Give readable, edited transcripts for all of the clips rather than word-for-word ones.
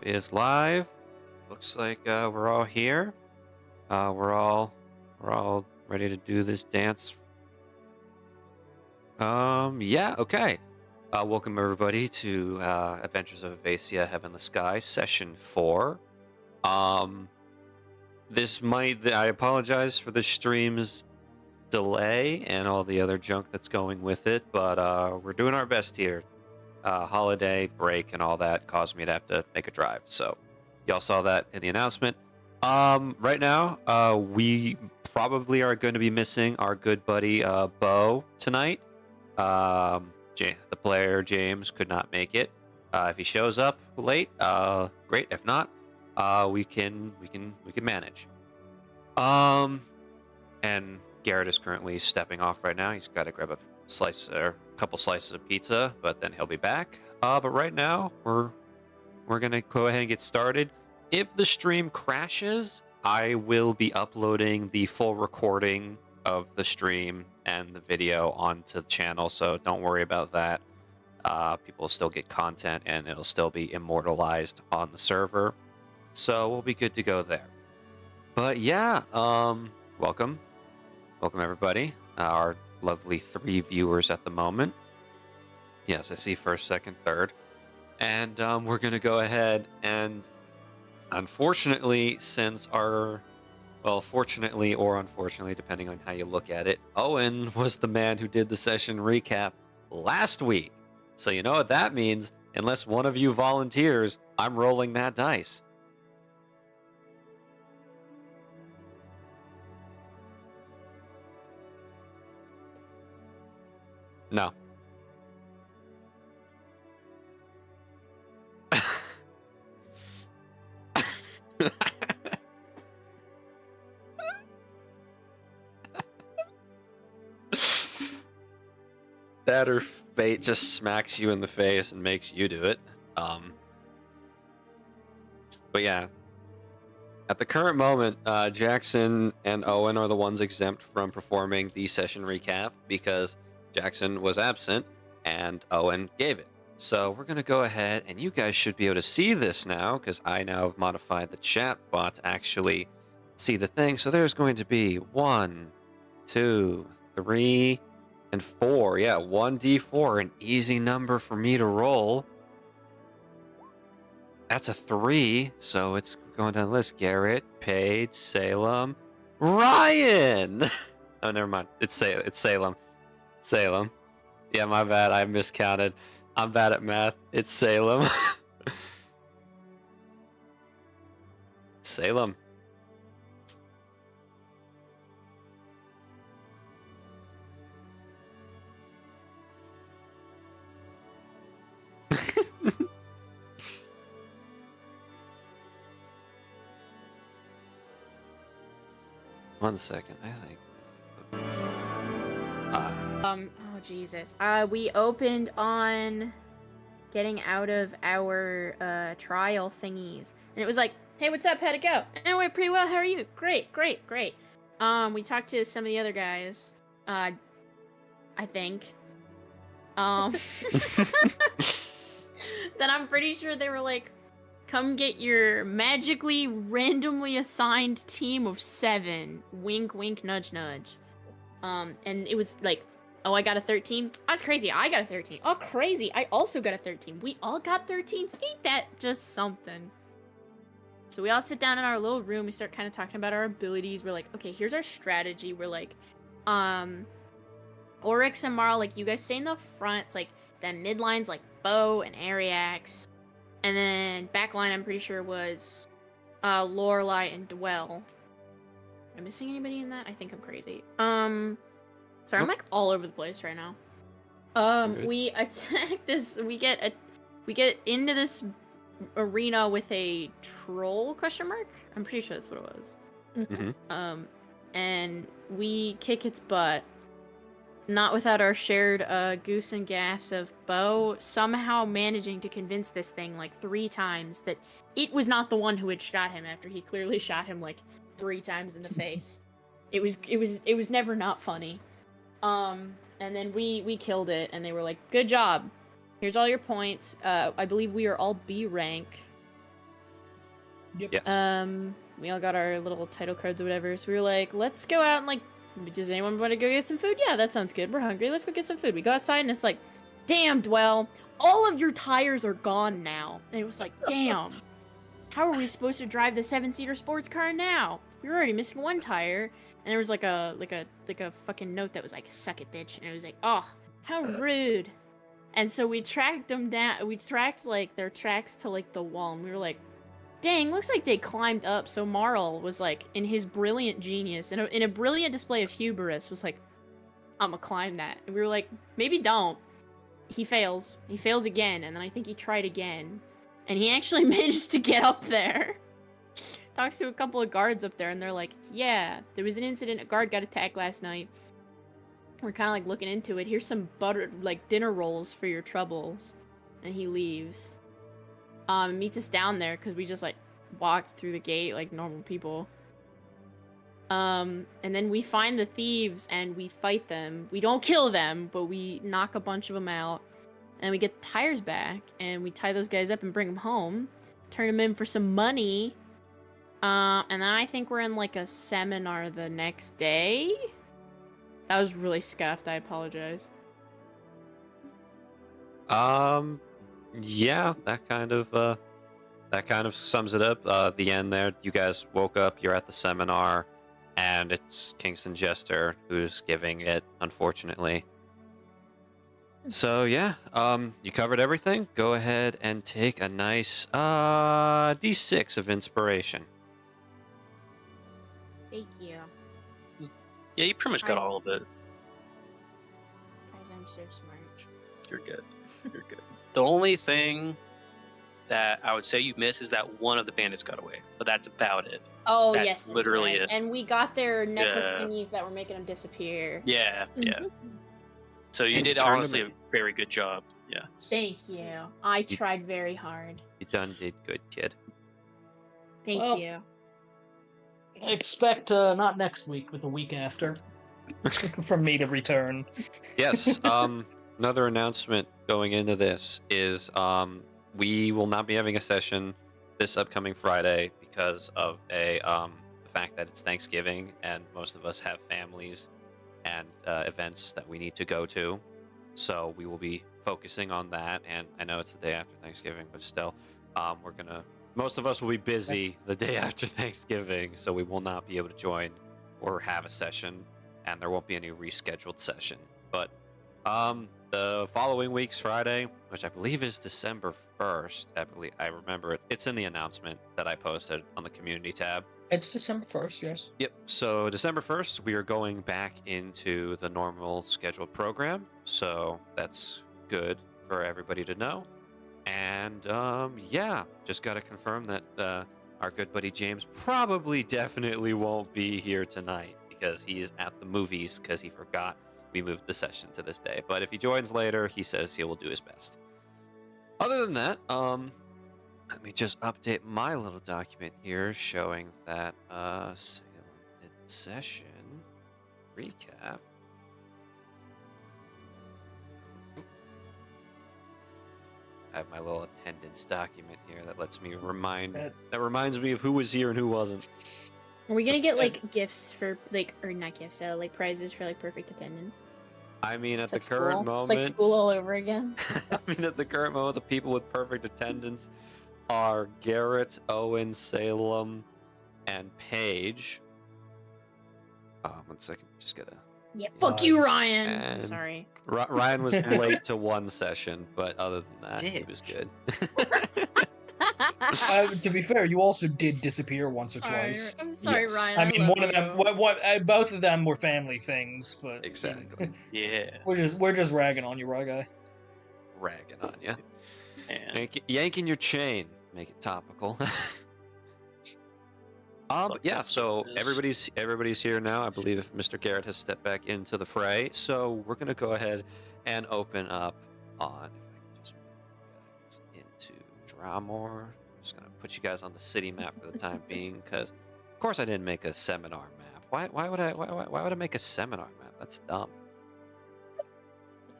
Is live. Looks like we're all here. We're all ready to do this dance. Yeah, okay. Welcome everybody to Adventures of Avacia Heavenless Sky Session 4. I apologize for the stream's delay and all the other junk that's going with it, but we're doing our best here. Holiday break and all that caused me to have to make a drive, so y'all saw that in the announcement. Right now, we probably are going to be missing our good buddy Bo tonight. The player James could not make it. If he shows up late, great. If not, we can manage. And Garrett is currently stepping off right now. He's got to grab a slice or a couple slices of pizza, but then he'll be back. But right now, we're gonna go ahead and get started. If the stream crashes, I will be uploading the full recording of the stream and the video onto the channel, so don't worry about that. People will still get content, and it'll still be immortalized on the server, so we'll be good to go there. But yeah, welcome everybody. Our lovely 3 viewers at the moment. Yes, I see first, second, third. And we're going to go ahead and, unfortunately, since fortunately or unfortunately, depending on how you look at it, Owen was the man who did the session recap last week. So you know what that means. Unless one of you volunteers, I'm rolling that dice. No. That or fate just smacks you in the face and makes you do it. But yeah. At the current moment, Jackson and Owen are the ones exempt from performing the session recap because Jackson was absent and Owen gave it. So we're going to go ahead, and you guys should be able to see this now because I now have modified the chat bot to actually see the thing. So there's going to be 1, 2, 3, and 4. Yeah, 1d4, an easy number for me to roll. That's a 3, so it's going down the list. Garrett, Paige, Salem, Ryan! Oh, never mind. It's Salem. Salem. Yeah, my bad. I miscounted. I'm bad at math. It's Salem. Salem. One second, I think. Oh Jesus. We opened on getting out of our trial thingies, and it was like, "Hey, what's up? How'd it go?" And it went pretty well. How are you? Great. We talked to some of the other guys. I think. Then I'm pretty sure they were like, "Come get your magically randomly assigned team of 7. Wink, wink, nudge, nudge." And it was like, oh, I got a 13. That's crazy. I got a 13. Oh, crazy. I also got a 13. We all got 13s. Ain't that just something? So we all sit down in our little room. We start kind of talking about our abilities. We're like, okay, here's our strategy. We're like, Oryx and Marl, like, you guys stay in the front. It's like, then midline's like Bo and Ariax. And then backline, I'm pretty sure, was Lorelei and Dwell. Am I missing anybody in that? I think I'm crazy. Sorry, I'm like all over the place right now. We attack this. We get into this arena with a troll ? I'm pretty sure that's what it was. Mm-hmm. And we kick its butt. Not without our shared goose and gaffs of Bo somehow managing to convince this thing like 3 times that it was not the one who had shot him after he clearly shot him like 3 times in the face. It was never not funny. And then we killed it, and they were like, "Good job. Here's all your points. I believe we are all B rank. Yep. Yes. We all got our little title cards or whatever. So we were like, let's go out and like, does anyone want to go get some food? Yeah, that sounds good. We're hungry. Let's go get some food. We go outside and it's like, damn, Dwell, all of your tires are gone now. And it was like, damn, how are we supposed to drive the 7-seater sports car now? We were already missing one tire. And there was like a fucking note that was like, suck it, bitch. And it was like, oh, how rude. And so we tracked them down. We tracked like their tracks to like the wall. And we were like, dang, looks like they climbed up. So Marl was like, in his brilliant genius, in a brilliant display of hubris, was like, I'm gonna climb that. And we were like, maybe don't. He fails. He fails again. And then I think he tried again. And he actually managed to get up there. Talks to a couple of guards up there. And they're like, yeah, there was an incident. A guard got attacked last night. We're kind of like looking into it. Here's some buttered, like, dinner rolls for your troubles. And he leaves. Meets us down there because we just, like, walked through the gate like normal people. And then we find the thieves and we fight them. We don't kill them, but we knock a bunch of them out. And we get the tires back and we tie those guys up and bring them home. Turn them in for some money. And then I think we're in, like, a seminar the next day. That was really scuffed. I apologize. Yeah, that kind of sums it up. The end there, you guys woke up, you're at the seminar, and it's Kingston Jester who's giving it, unfortunately. So yeah, you covered everything. Go ahead and take a nice D6 of inspiration. Thank you. Yeah, you pretty much got all of it. Guys, I'm so smart. You're good. You're good. The only thing that I would say you miss is that one of the bandits got away, but that's about it. Oh, That's yes. That's literally right. it. And we got their necklace Yeah. thingies that were making them disappear. Yeah, yeah. Mhm. So you And did to turn honestly a them very good job. Yeah. Thank you. I tried very hard. You done did good, kid. Thank Well, you. Expect not next week, but the week after, from me to return. Yes. Another announcement going into this is we will not be having a session this upcoming Friday because of the fact that it's Thanksgiving and most of us have families and events that we need to go to. So we will be focusing on that. And I know it's the day after Thanksgiving, but still, most of us will be busy the day after Thanksgiving, so we will not be able to join or have a session, and there won't be any rescheduled session. But the following week's Friday, which I believe is December 1st, I remember it. It's in the announcement that I posted on the community tab. It's December 1st, yes. Yep. So December 1st, we are going back into the normal scheduled program. So that's good for everybody to know. And yeah, just got to confirm that our good buddy James definitely won't be here tonight because he's at the movies because he forgot we moved the session to this day. But if he joins later, he says he will do his best. Other than that, let me just update my little document here showing that session recap. I have my little attendance document here that lets me that reminds me of who was here and who wasn't. Are we gonna get like gifts for like, or not gifts, like prizes for like perfect attendance? I mean, at It's the like current school. moment, It's like school all over again. I mean, at the current moment, the people with perfect attendance are Garrett, Owen, Salem, and Paige. 1 second, just gotta. Yeah, fuck you, Nice. Ryan. I'm And- sorry. Ryan was late to one session, but other than that, he was good. To be fair, you also did disappear once or twice. I'm sorry, Yes. Ryan. I mean, love one of them, you. both of them were family things, but Exactly. Yeah. we're just ragging on you, right, guy? Ragging on you. Man. Yanking your chain. Make it topical. Fuck Yeah, that so business. everybody's here now. I believe Mr. Garrett has stepped back into the fray. So we're gonna go ahead and open up on, if I can just move you guys into Dramore. I'm just gonna put you guys on the city map for the time being, because of course I didn't make a seminar map. Why would I make a seminar map? That's dumb.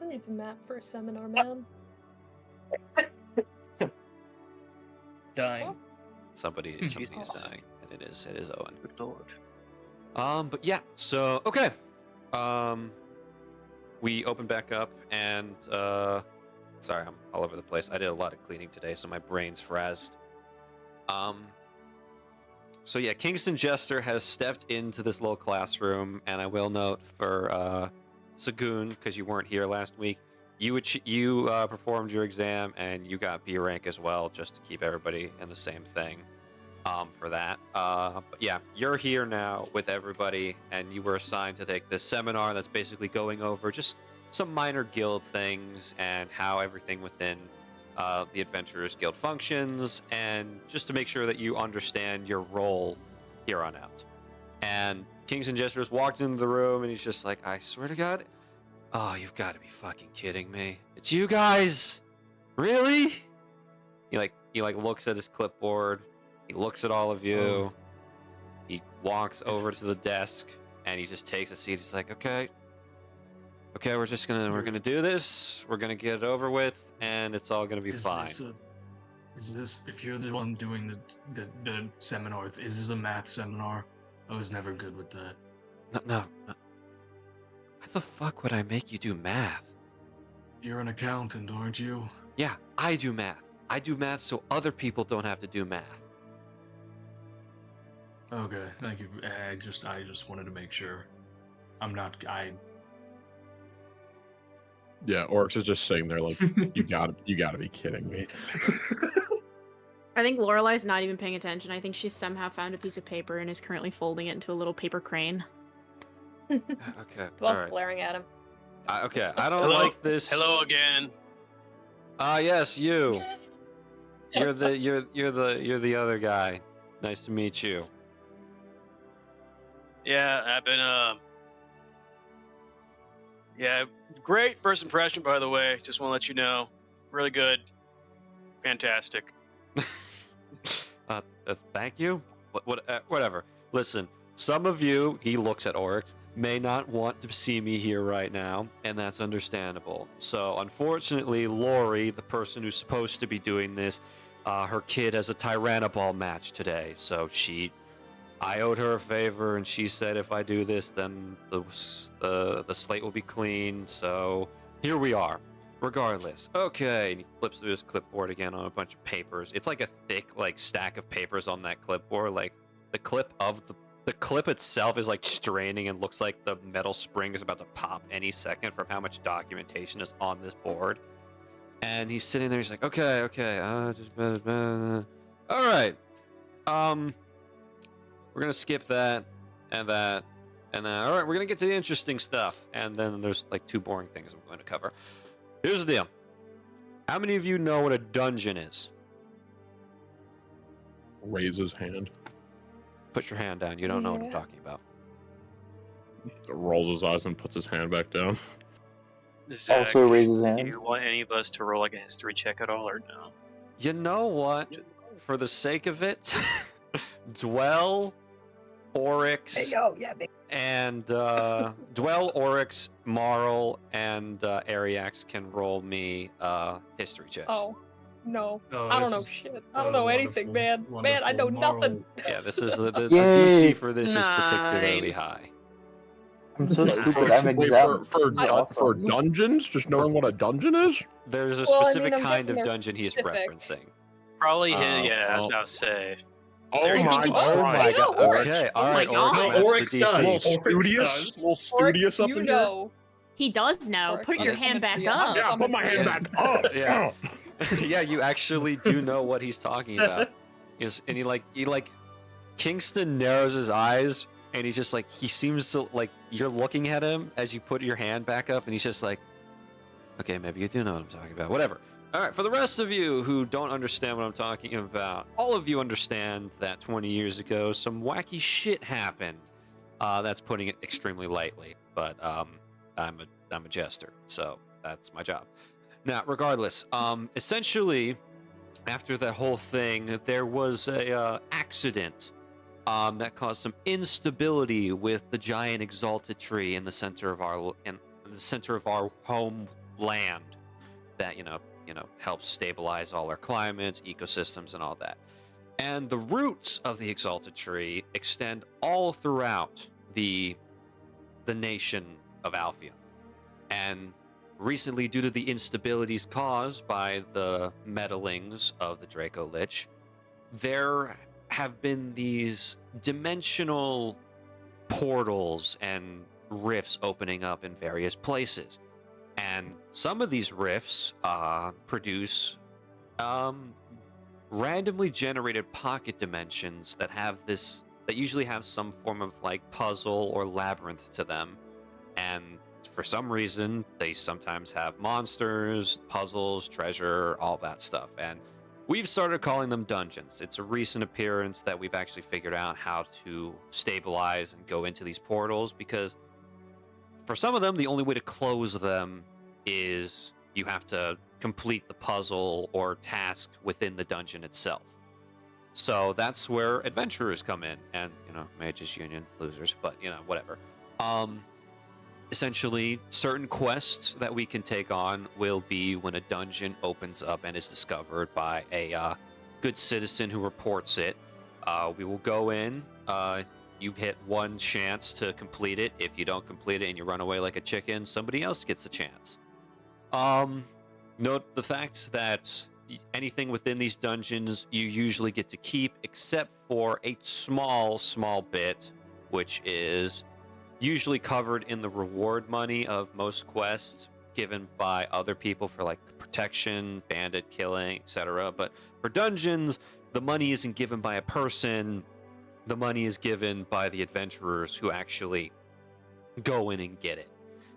I need to map for a seminar, man. Dying. Somebody is dying, and it is Owen. Good lord. But yeah, so okay. We open back up, and sorry, I'm all over the place. I did a lot of cleaning today, so my brain's frazzed. So yeah, Kingston Jester has stepped into this little classroom, and I will note for Sagoon, because you weren't here last week, you performed your exam, and you got B rank as well, just to keep everybody in the same thing. For that. But yeah, you're here now with everybody, and you were assigned to take this seminar that's basically going over just some minor guild things and how everything within the Adventurers Guild functions, and just to make sure that you understand your role here on out. And Kingston Jester walked into the room, and he's just like, I swear to God, oh, you've got to be fucking kidding me. It's you guys? Really? He looks at his clipboard. He looks at all of you. He walks over to the desk, and he just takes a seat. He's like, okay, we're gonna do this. We're gonna get it over with, and it's all gonna be fine. Is this, if you're the one doing the seminar, is this a math seminar? I was never good with that. No. Why the fuck would I make you do math? You're an accountant, aren't you? Yeah, I do math. I do math so other people don't have to do math. Okay, thank you. I just wanted to make sure. Yeah, Oryx is just sitting there like, you gotta be kidding me. I think Lorelai's not even paying attention. I think she's somehow found a piece of paper and is currently folding it into a little paper crane. Okay. Whilst all right. glaring at him. Okay, I don't Hello? like this. Hello again. Yes, you. You're the other guy. Nice to meet you. Yeah, I've been yeah, great first impression, by the way. Just want to let you know, really good, fantastic. Thank you. Whatever. Listen, some of you, he looks at Oryx, may not want to see me here right now, and that's understandable. So, unfortunately, Lori, the person who's supposed to be doing this, her kid has a Tyrannoball match today, so I owed her a favor, and she said if I do this, then the slate will be clean. So here we are. Regardless, okay. And he flips through his clipboard again on a bunch of papers. It's like a thick stack of papers on that clipboard. Like the clip itself is like straining and looks like the metal spring is about to pop any second from how much documentation is on this board. And he's sitting there. He's like, okay. All right. We're gonna skip that and that and then. All right, we're gonna get to the interesting stuff, and then there's like two boring things I'm going to cover. Here's the deal. How many of you know what a dungeon is? Raise his hand. Put your hand down. You don't know what I'm talking about. Rolls his eyes and puts his hand back down. Zach, Also raises do hand. you want any of us to roll like a history check at all, or no? You know what? For the sake of it, Dwell, Oryx, and Dwell, Oryx, Marl, and Ariax can roll me history checks. Oh, no. No, I don't this know is- shit. I don't know anything, man. Man, I know wonderful. nothing. Yeah, this is the Yay. DC for this is particularly Nine. high. I'm so For- stupid. I'm wait, exempt. for This is awesome. dungeons, just knowing what a dungeon is. There's a Well, I mean, specific I'm kind guessing of there's dungeon he is specific. referencing. Probably Oh, his, yeah, I was well. about to say. Oh I think my it's- god! Oh my Christ. god. Oryx. Okay, Oh all right, my Oryx, God. that's the Oryx DC. does. little Oryx studious, does. little studious up you in know. He does know. Oryx Put your is hand back coming for you. up. here. Yeah, put my hand back up. Yeah. Yeah, you actually do know what he's talking about. And he Kingston narrows his eyes, and he's just like, he seems to you're looking at him as you put your hand back up, and he's just like, okay, maybe you do know what I'm talking about. Whatever. All right, for the rest of you who don't understand what I'm talking about, all of you understand that 20 years ago, some wacky shit happened. That's putting it extremely lightly, but I'm a jester, so that's my job. Now, regardless, essentially, after that whole thing, there was a accident that caused some instability with the giant exalted tree in the center of our homeland. That helps stabilize all our climates, ecosystems, and all that. And the roots of the exalted tree extend all throughout the nation of Alfia. And recently, due to the instabilities caused by the meddlings of the Draco Lich, there have been these dimensional portals and rifts opening up in various places. And some of these rifts produce randomly generated pocket dimensions that usually have some form of like puzzle or labyrinth to them. And for some reason, they sometimes have monsters, puzzles, treasure, all that stuff. And we've started calling them dungeons. It's a recent appearance that we've actually figured out how to stabilize and go into these portals, because for some of them, the only way to close them is you have to complete the puzzle or task within the dungeon itself. So that's where adventurers come in, and, Mages Union, losers, but, whatever. Essentially, certain quests that we can take on will be when a dungeon opens up and is discovered by a good citizen who reports it. We will go in. You hit one chance to complete it. If you don't complete it and you run away like a chicken, somebody else gets a chance. Note the fact that anything within these dungeons you usually get to keep, except for a small bit, which is usually covered in the reward money of most quests given by other people for like protection, bandit killing, etc. But for dungeons, the money isn't given by a person. The money is given by the adventurers who actually go in and get it.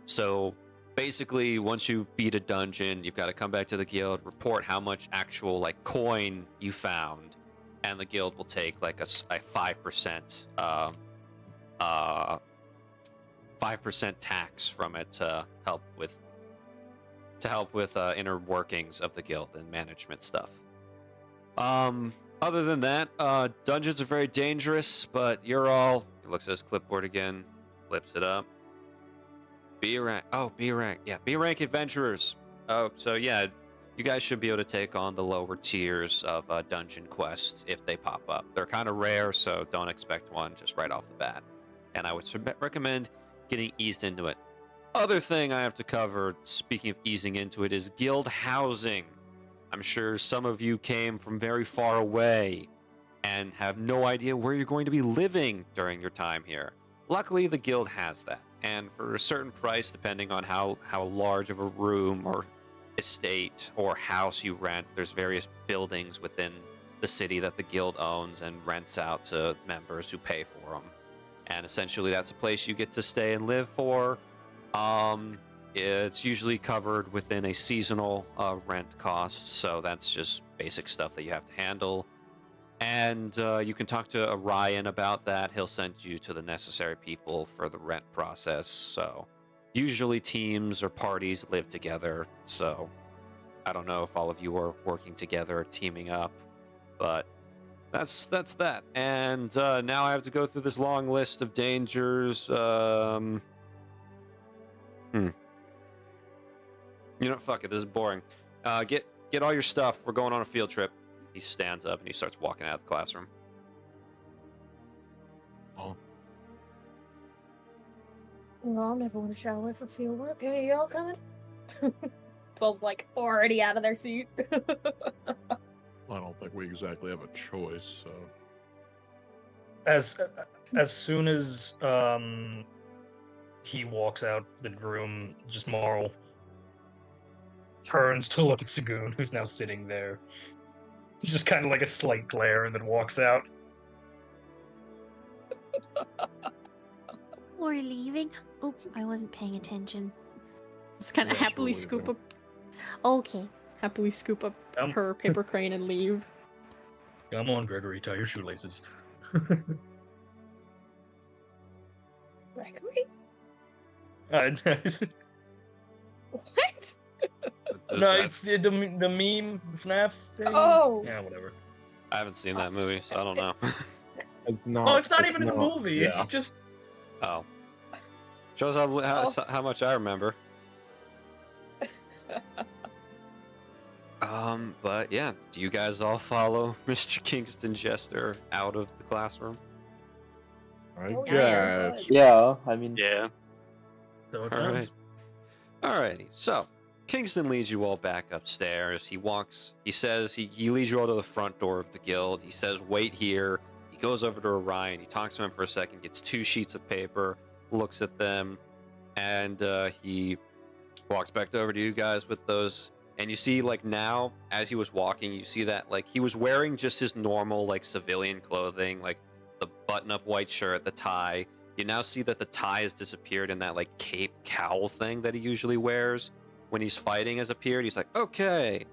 So basically, once you beat a dungeon, you've got to come back to the guild, report how much actual like coin you found, and the guild will take like a 5% 5% tax from it to help with inner workings of the guild and management stuff. Other than that, dungeons are very dangerous, but he looks at his clipboard again, flips it up. B rank. Oh, B rank. Yeah, B rank adventurers. Oh, so yeah, you guys should be able to take on the lower tiers of dungeon quests if they pop up. They're kind of rare, so don't expect one just right off the bat. And I would recommend getting eased into it. Other thing I have to cover, speaking of easing into it, is guild housing. I'm sure some of you came from very far away and have no idea where you're going to be living during your time here. Luckily, the guild has that. And for a certain price, depending on how large of a room or estate or house you rent, there's various buildings within the city that the guild owns and rents out to members who pay for them. And essentially, that's a place you get to stay and live for. It's usually covered within a seasonal rent cost, so that's just basic stuff that you have to handle. And you can talk to Orion about that. He'll send you to the necessary people for the rent process. So usually teams or parties live together. So I don't know if all of you are working together or teaming up, but that's that. And now I have to go through this long list of dangers. Fuck it. This is boring. Get all your stuff. We're going on a field trip. He stands up and he starts walking out of the classroom. Oh. Well, I never want to shy away from field work. Any of y'all coming? Phil's like already out of their seat. I don't think we exactly have a choice, so. As soon as he walks out the room, just Marl turns to look at Sagoon, who's now sitting there. He's just kind of like a slight glare and then walks out. We're leaving. Oops, I wasn't paying attention. Just kind of Yes, happily we're scoop leaving. up, Okay. happily scoop up her paper crane and leave. Come on, Gregory, tie your shoelaces. Gregory? What? No, it's the meme FNAF thing. Oh. Yeah, whatever. I haven't seen that movie, so I don't know. Oh, it's not even a movie. Yeah. It's just Oh. Shows how much I remember. But yeah, do you guys all follow Mr. Kingston Jester out of the classroom? I Oh, yeah. guess. Yeah, I mean, Yeah. So it All sounds. right. Alrighty. So Kingston leads you all back upstairs. He says he leads you all to the front door of the guild. He says, wait here. He goes over to Orion. He talks to him for a second, gets 2 sheets of paper, looks at them, and he walks back over to you guys with those. And you see, like, now, as he was walking, you see that, like, he was wearing just his normal, like, civilian clothing, like the button-up white shirt, the tie. You now see that the tie has disappeared and that, like, cape cowl thing that he usually wears when he's fighting has appeared. He's like, okay,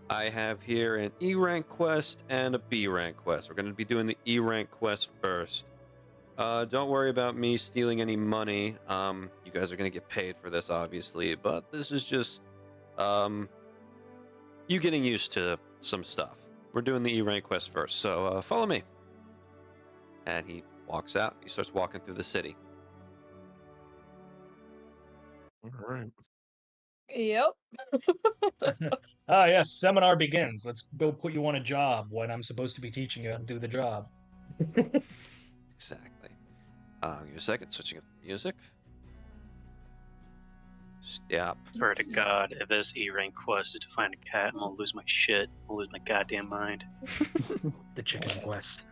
I have here an E rank quest and a B rank quest. We're going to be doing the E rank quest first. Don't worry about me stealing any money. You guys are going to get paid for this, obviously, but this is just, you getting used to some stuff. We're doing the E rank quest first, so follow me. And he walks out. He starts walking through the city. All right. Yep. Ah, yes, seminar begins. Let's go put you on a job when I'm supposed to be teaching you how to do the job. Exactly. Give me a second. Switching up the music. Stop. Swear to God, if this E rank quest is to find a cat, I'm gonna lose my shit. I'm gonna lose my goddamn mind. The chicken quest.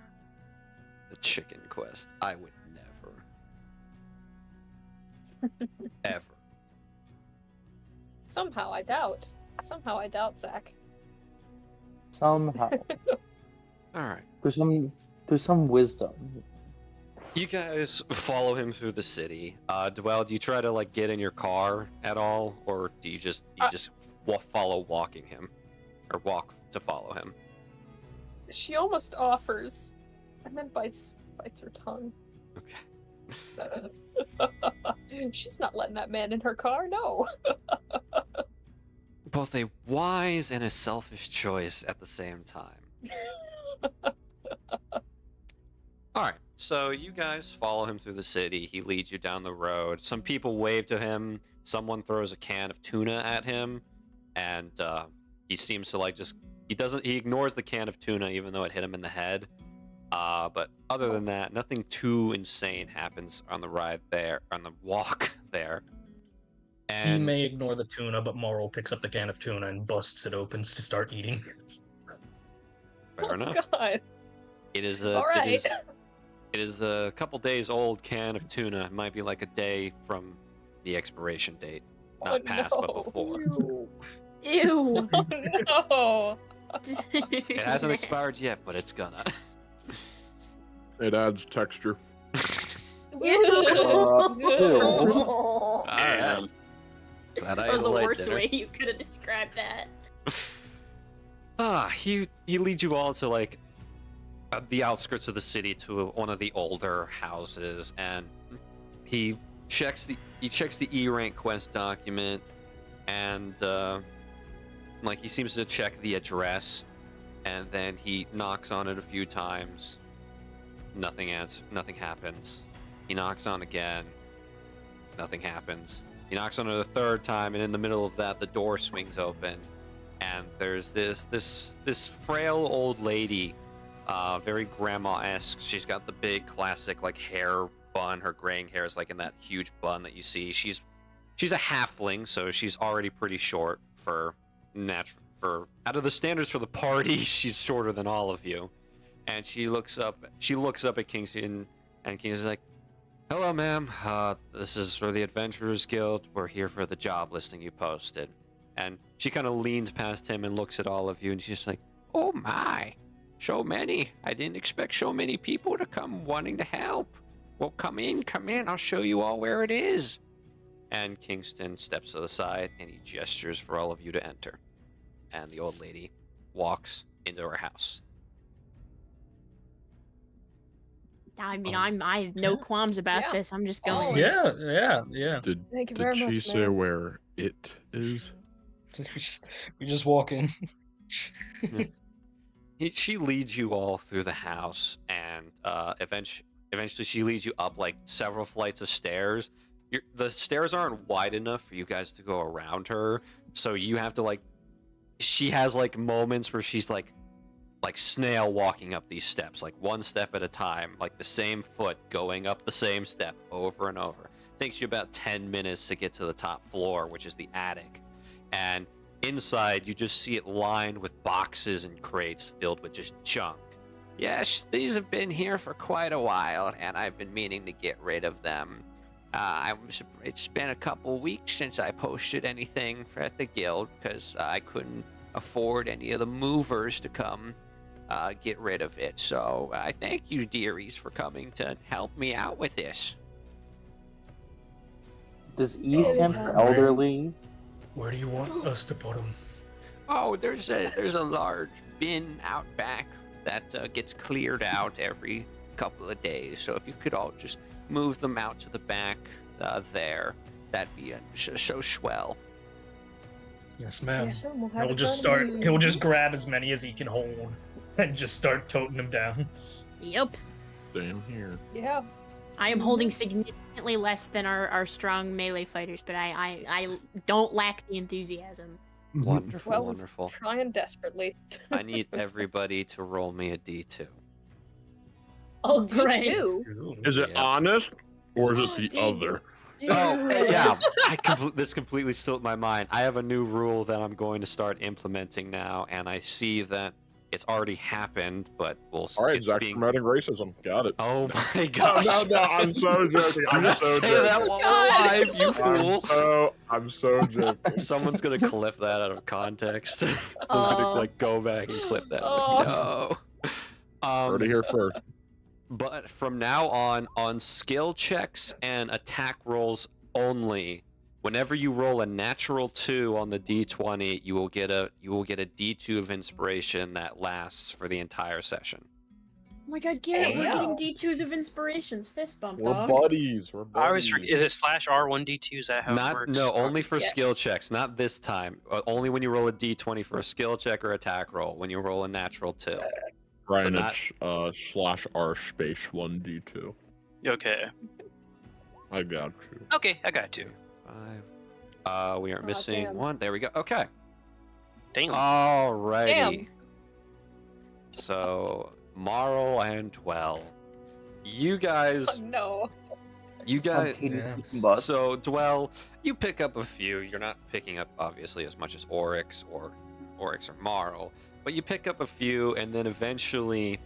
The chicken quest. I would never. Ever. Somehow I doubt. Somehow I doubt, Zach. somehow All right. there's some wisdom. You guys follow him through the city. Dwell, do you try to like get in your car at all, or do you just follow walking him, or walk to follow him? She almost offers, and then bites her tongue. Okay. She's not letting that man in her car, no. Both a wise and a selfish choice at the same time. All right, so you guys follow him through the city. He leads you down the road. Some people wave to him. Someone throws a can of tuna at him, and he seems to like he ignores the can of tuna even though it hit him in the head. But other than that, nothing too insane happens on the ride there, on the walk there. He And may ignore the tuna, but Moral picks up the can of tuna and busts it open to start eating. fair enough. God. It is All right. it is a couple days old can of tuna. It might be like a day from the expiration date. Not past, but no. before. Ew. Oh, no. It hasn't expired yet, but it's gonna. It adds texture. Ew. Ew. All right. Damn. Glad I That was ate the a light worst dinner. way you could have described that. He leads you all to like the outskirts of the city to one of the older houses, and he checks the E rank quest document, and like he seems to check the address, and then he knocks on it a few times. Nothing happens. He knocks on again. Nothing happens. He knocks on it a third time, and in the middle of that, the door swings open, and there's this frail old lady, very grandma-esque. She's got the big classic like hair bun. Her graying hair is like in that huge bun that you see. She's a halfling, so she's already pretty short for out of the standards for the party. She's shorter than all of you, and she looks up at Kingston, and Kingston's like, "Hello, ma'am. This is for the Adventurers Guild. We're here for the job listing you posted." And she kind of leans past him and looks at all of you, and she's like, "Oh my, so many. I didn't expect so many people to come wanting to help. Well, come in. I'll show you all where it is." And Kingston steps to the side, and he gestures for all of you to enter. And the old lady walks into her house. I mean, I have no qualms about Yeah. this. I'm just Oh, going. Yeah. Did Thank you very she much, say ma'am. where it is? We just walk in. She leads you all through the house, and eventually she leads you up like several flights of stairs. The stairs aren't wide enough for you guys to go around her, so you have to like she has like moments where she's like snail walking up these steps, like one step at a time, like the same foot going up the same step over and over. Takes you about 10 minutes to get to the top floor, which is the attic. And inside, you just see it lined with boxes and crates filled with just junk. Yes, these have been here for quite a while, and I've been meaning to get rid of them. It's been a couple weeks since I posted anything at the guild because I couldn't afford any of the movers to come get rid of it. So I thank you, dearies, for coming to help me out with this. Does E stand for elderly? Where do you want us to put them? Oh, there's a large bin out back that gets cleared out every couple of days. So if you could all just move them out to the back there, that'd be so swell. Yes, ma'am. Yes, we'll have He'll it just done. start. He'll just grab as many as he can hold, and just start toting them down. Yep. Same here. Yeah. I am holding significantly less than our strong melee fighters, but I don't lack the enthusiasm. Wonderful, Well, was wonderful. trying desperately. I need everybody to roll me a D2. Oh, Right. D2. Is it Yeah. honest or is it the Dude. other? Oh, yeah. This completely slipped my mind. I have a new rule that I'm going to start implementing now, and I see that it's already happened, but All right, it's Zach's being... promoting racism. Got it. Oh my No, gosh. no, I'm so joking. Do I'm not so say joking. that while we're live, you fool. I'm so joking. Someone's gonna clip that out of context. Someone's gonna Oh. like go back and clip that. Oh. No. Heard it here first. But from now on skill checks and attack rolls only, whenever you roll a natural 2 on the D20, you will get a D2 of inspiration that lasts for the entire session. Oh my god, Garrett, we're Hey, getting yo. D2s of inspirations. Fist bump, We're dog. buddies. We're buddies. I always forget. Is it /R1D2? Is that how it Not works? no, only for Yes. skill checks, not this time. Only when you roll a D20 for a skill check or attack roll. When you roll a natural 2. Ryan, not- it's /R space 1D2. Okay. I got you. Okay, I got you. 5. We are missing damn. 1. There we go. Okay. Damn. Alrighty. Damn. So Marl and Dwell, you guys, Oh, no. Spontaneous yeah. combust. so Dwell, you pick up a few. You're not picking up obviously as much as Oryx or Marl, but you pick up a few, and then eventually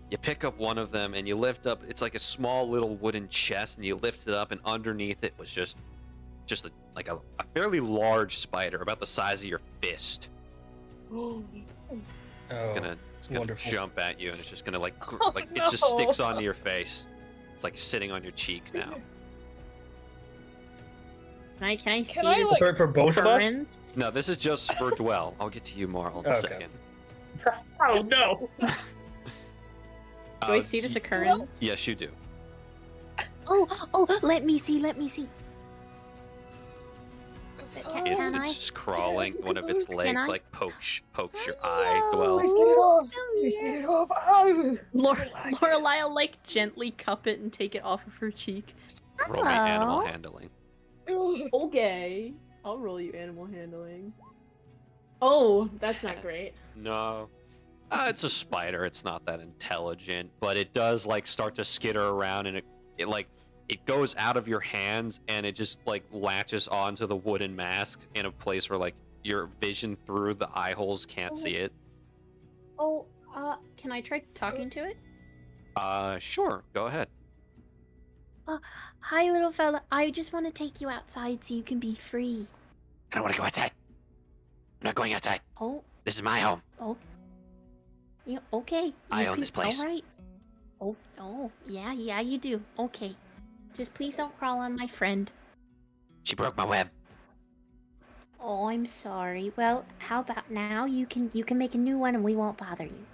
you pick up one of them and you lift up. It's like a small little wooden chest, and you lift it up, and underneath it was just a fairly large spider, about the size of your fist. It's gonna wonderful. jump at you, and it's just gonna like Oh, it just no. sticks onto your face. It's like sitting on your cheek now. Can I see Can I, this like- For both of us? occurrence? No, this is just for Dwell. I'll get to you, Marl, in a Okay. second. Oh no! Do I Uh, see this y- occurrence? Yes, you do. Oh, let me see. It's just crawling. One of its legs I? like pokes your eye, Dwell. Please get it off. Please get it off. Oh. Lorelai will like gently cup it and take it off of her cheek. Roll me animal Hello? handling. Okay, I'll roll you animal handling. Oh, that's not great. No. It's a spider. It's not that intelligent, but it does like start to skitter around, and it goes out of your hands, and it just like latches onto the wooden mask in a place where like your vision through the eye holes can't see it. Oh, can I try talking to it? Sure. Go ahead. Hi, little fella. I just want to take you outside so you can be free. I don't want to go outside. I'm not going outside. Oh, This is my home. you okay? I You own can- this place. All right. Oh, yeah, you do. Okay. Just please don't crawl on my friend. She broke my web. Oh, I'm sorry. Well, how about now? You can make a new one and we won't bother you.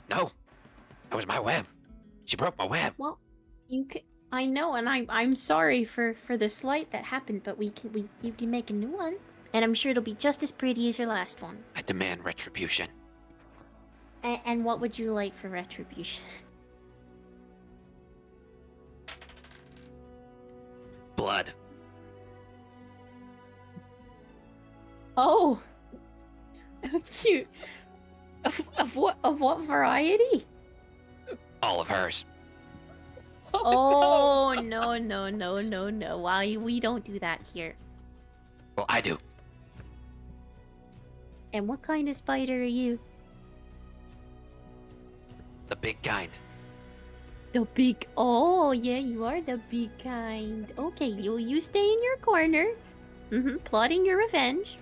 No, that was my web. She broke my web. Well, you can. I know, and I'm sorry for the slight that happened, but You can make a new one, and I'm sure it'll be just as pretty as your last one. I demand retribution. And what would you like for retribution? Blood. Oh, You of what variety? All of hers. Oh no. Why we don't do that here. Well, I do. And what kind of spider are you? The big kind. The big. Oh yeah, you are the big kind. Okay, you stay in your corner. Plotting your revenge.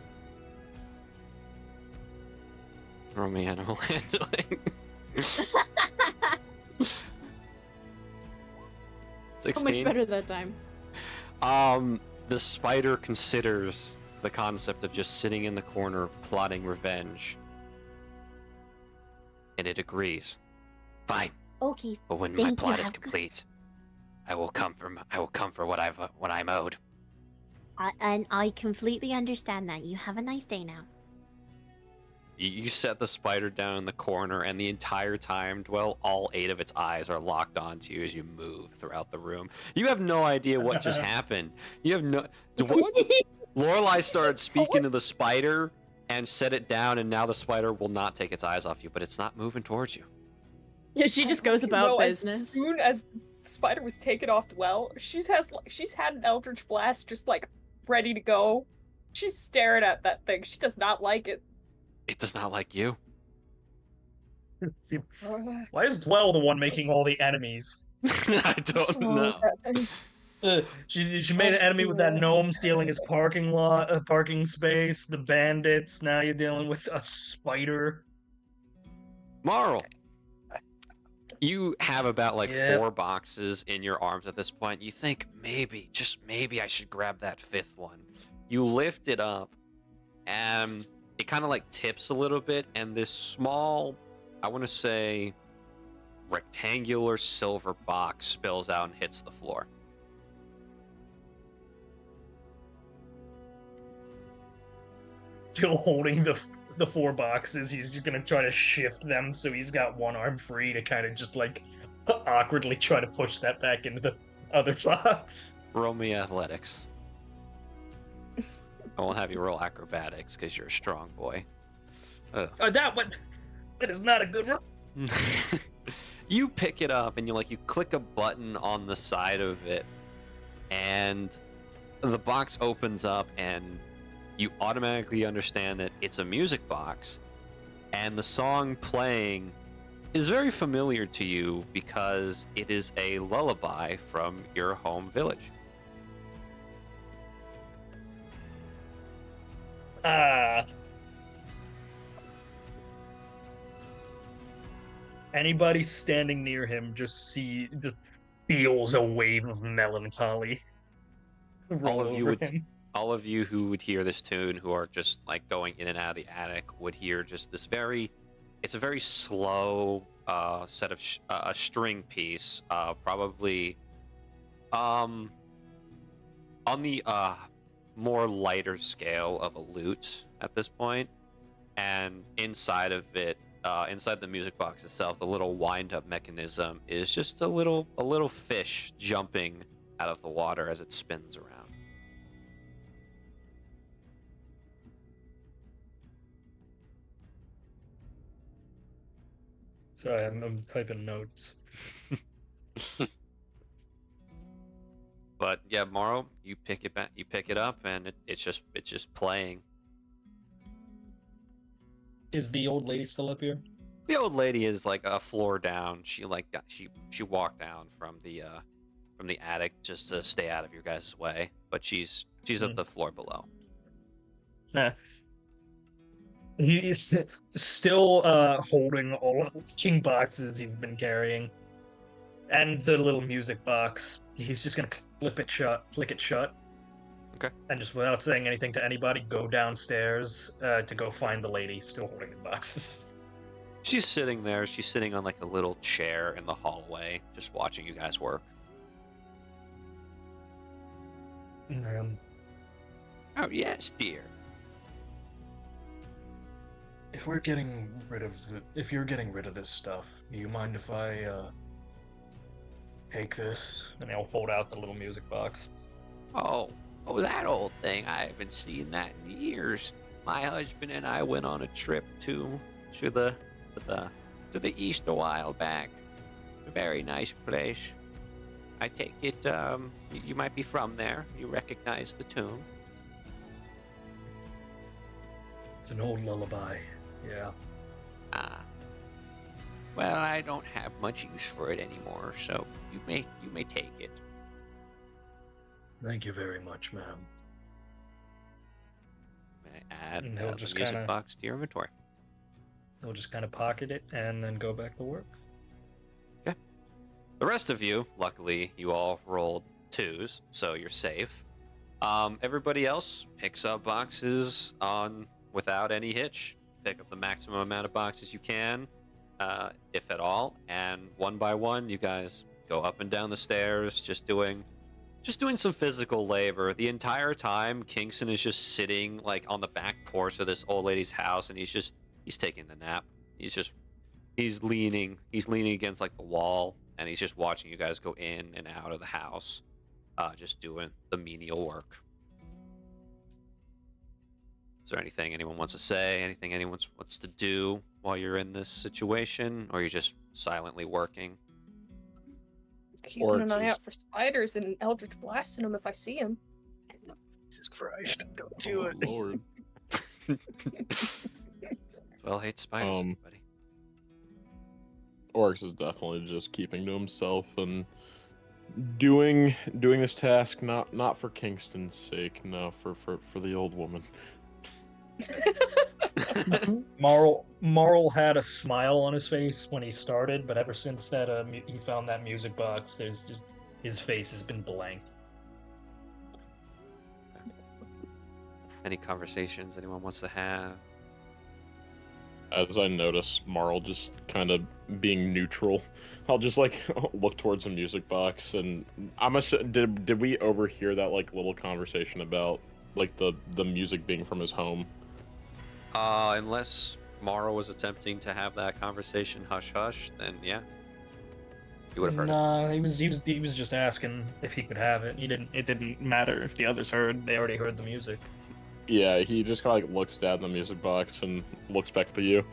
Roll me animal handling. 16. How much better that time? The spider considers the concept of just sitting in the corner plotting revenge. And it agrees. Fine. Okay. But when my Thank you, plot is have a good- complete, I will come for what I'm owed. And I completely understand that. You have a nice day now. You set the spider down in the corner, and the entire time, Dwell, all 8 of its eyes are locked onto you as you move throughout the room. You have no idea what just happened. You have no. Lorelai started speaking to the spider and set it down, and now the spider will not take its eyes off you, but it's not moving towards you. Yeah, she just goes about business. As soon as the spider was taken off Dwell, she's had an Eldritch Blast just like ready to go. She's staring at that thing. She does not like it. It does not like you. Why is Dwell the one making all the enemies? I don't know. She made an enemy with that gnome stealing his parking space. The bandits. Now you're dealing with a spider. Marl, you have about like 4 boxes in your arms at this point. You think maybe, just maybe, I should grab that 5th one. You lift it up, and it kind of like tips a little bit, and this small, I want to say, rectangular silver box spills out and hits the floor. Still holding the 4 boxes. He's just gonna try to shift them so he's got one arm free to kind of just like awkwardly try to push that back into the other box. Roll me athletics. I won't have you roll acrobatics because you're a strong boy. That is not a good roll. You pick it up and you click a button on the side of it, and the box opens up, and you automatically understand that it's a music box, and the song playing is very familiar to you because it is a lullaby from your home village. Anybody standing near him just feels a wave of melancholy roll over him. All of you who would hear this tune, who are just like going in and out of the attic, would hear just this it's a very slow set of a string piece, probably on the more lighter scale of a lute at this point, and inside of it, inside the music box itself, the little wind-up mechanism is just a little fish jumping out of the water as it spins around. Sorry, I'm typing notes. But yeah, Morrow, you pick it up, and it's just playing. Is the old lady still up here? The old lady is like a floor down. She walked down from the attic just to stay out of your guys' way, but she's at the floor below. Nah. He's still holding all of the king boxes he's been carrying, and the little music box. He's just gonna click it shut. Okay. And just without saying anything to anybody, go downstairs to go find the lady still holding the boxes. She's sitting there. She's sitting on like a little chair in the hallway, just watching you guys work. Oh yes, dear. If you're getting rid of this stuff, do you mind if I take this? And they'll hold out the little music box. Oh, that old thing. I haven't seen that in years. my husband and I went on a trip to the east a while back. A very nice place. I take it you might be from there. You recognize the tune. It's an old lullaby. Yeah. Ah. Well, I don't have much use for it anymore, so you may take it. Thank you very much, ma'am. May I add And he'll the just music kinda- box to your inventory. He'll just kind of pocket it and then go back to work. The rest of you, luckily, you all rolled 2s, so you're safe. Everybody else picks up boxes without any hitch. Pick up the maximum amount of boxes you can, if at all, and one by one, you guys go up and down the stairs, just doing some physical labor. The entire time, Kingston is just sitting like on the back porch of this old lady's house, and he's taking a nap. He's leaning against like the wall. And he's just watching you guys go in and out of the house, just doing the menial work. Is there anything anyone wants to say? Anything anyone wants to do while you're in this situation? Or you're just silently working? Keeping an eye out for spiders and eldritch blasting them if I see them. Jesus Christ, don't do it. Lord. Well, hate spiders, everybody. Oryx is definitely just keeping to himself and doing this task not for Kingston's sake, no, for the old woman. Marl had a smile on his face when he started, but ever since that he found that music box, there's just his face has been blank. Any conversations anyone wants to have? As I notice Marl just kind of being neutral, I'll just like look towards the music box, and did we overhear that like little conversation about like the music being from his home? Unless Mara was attempting to have that conversation hush hush, then yeah, you would have heard it. Nah, he was just asking if he could have it. It didn't matter if the others heard. They already heard the music. Yeah, he just kind of like looks down the music box and looks back to you.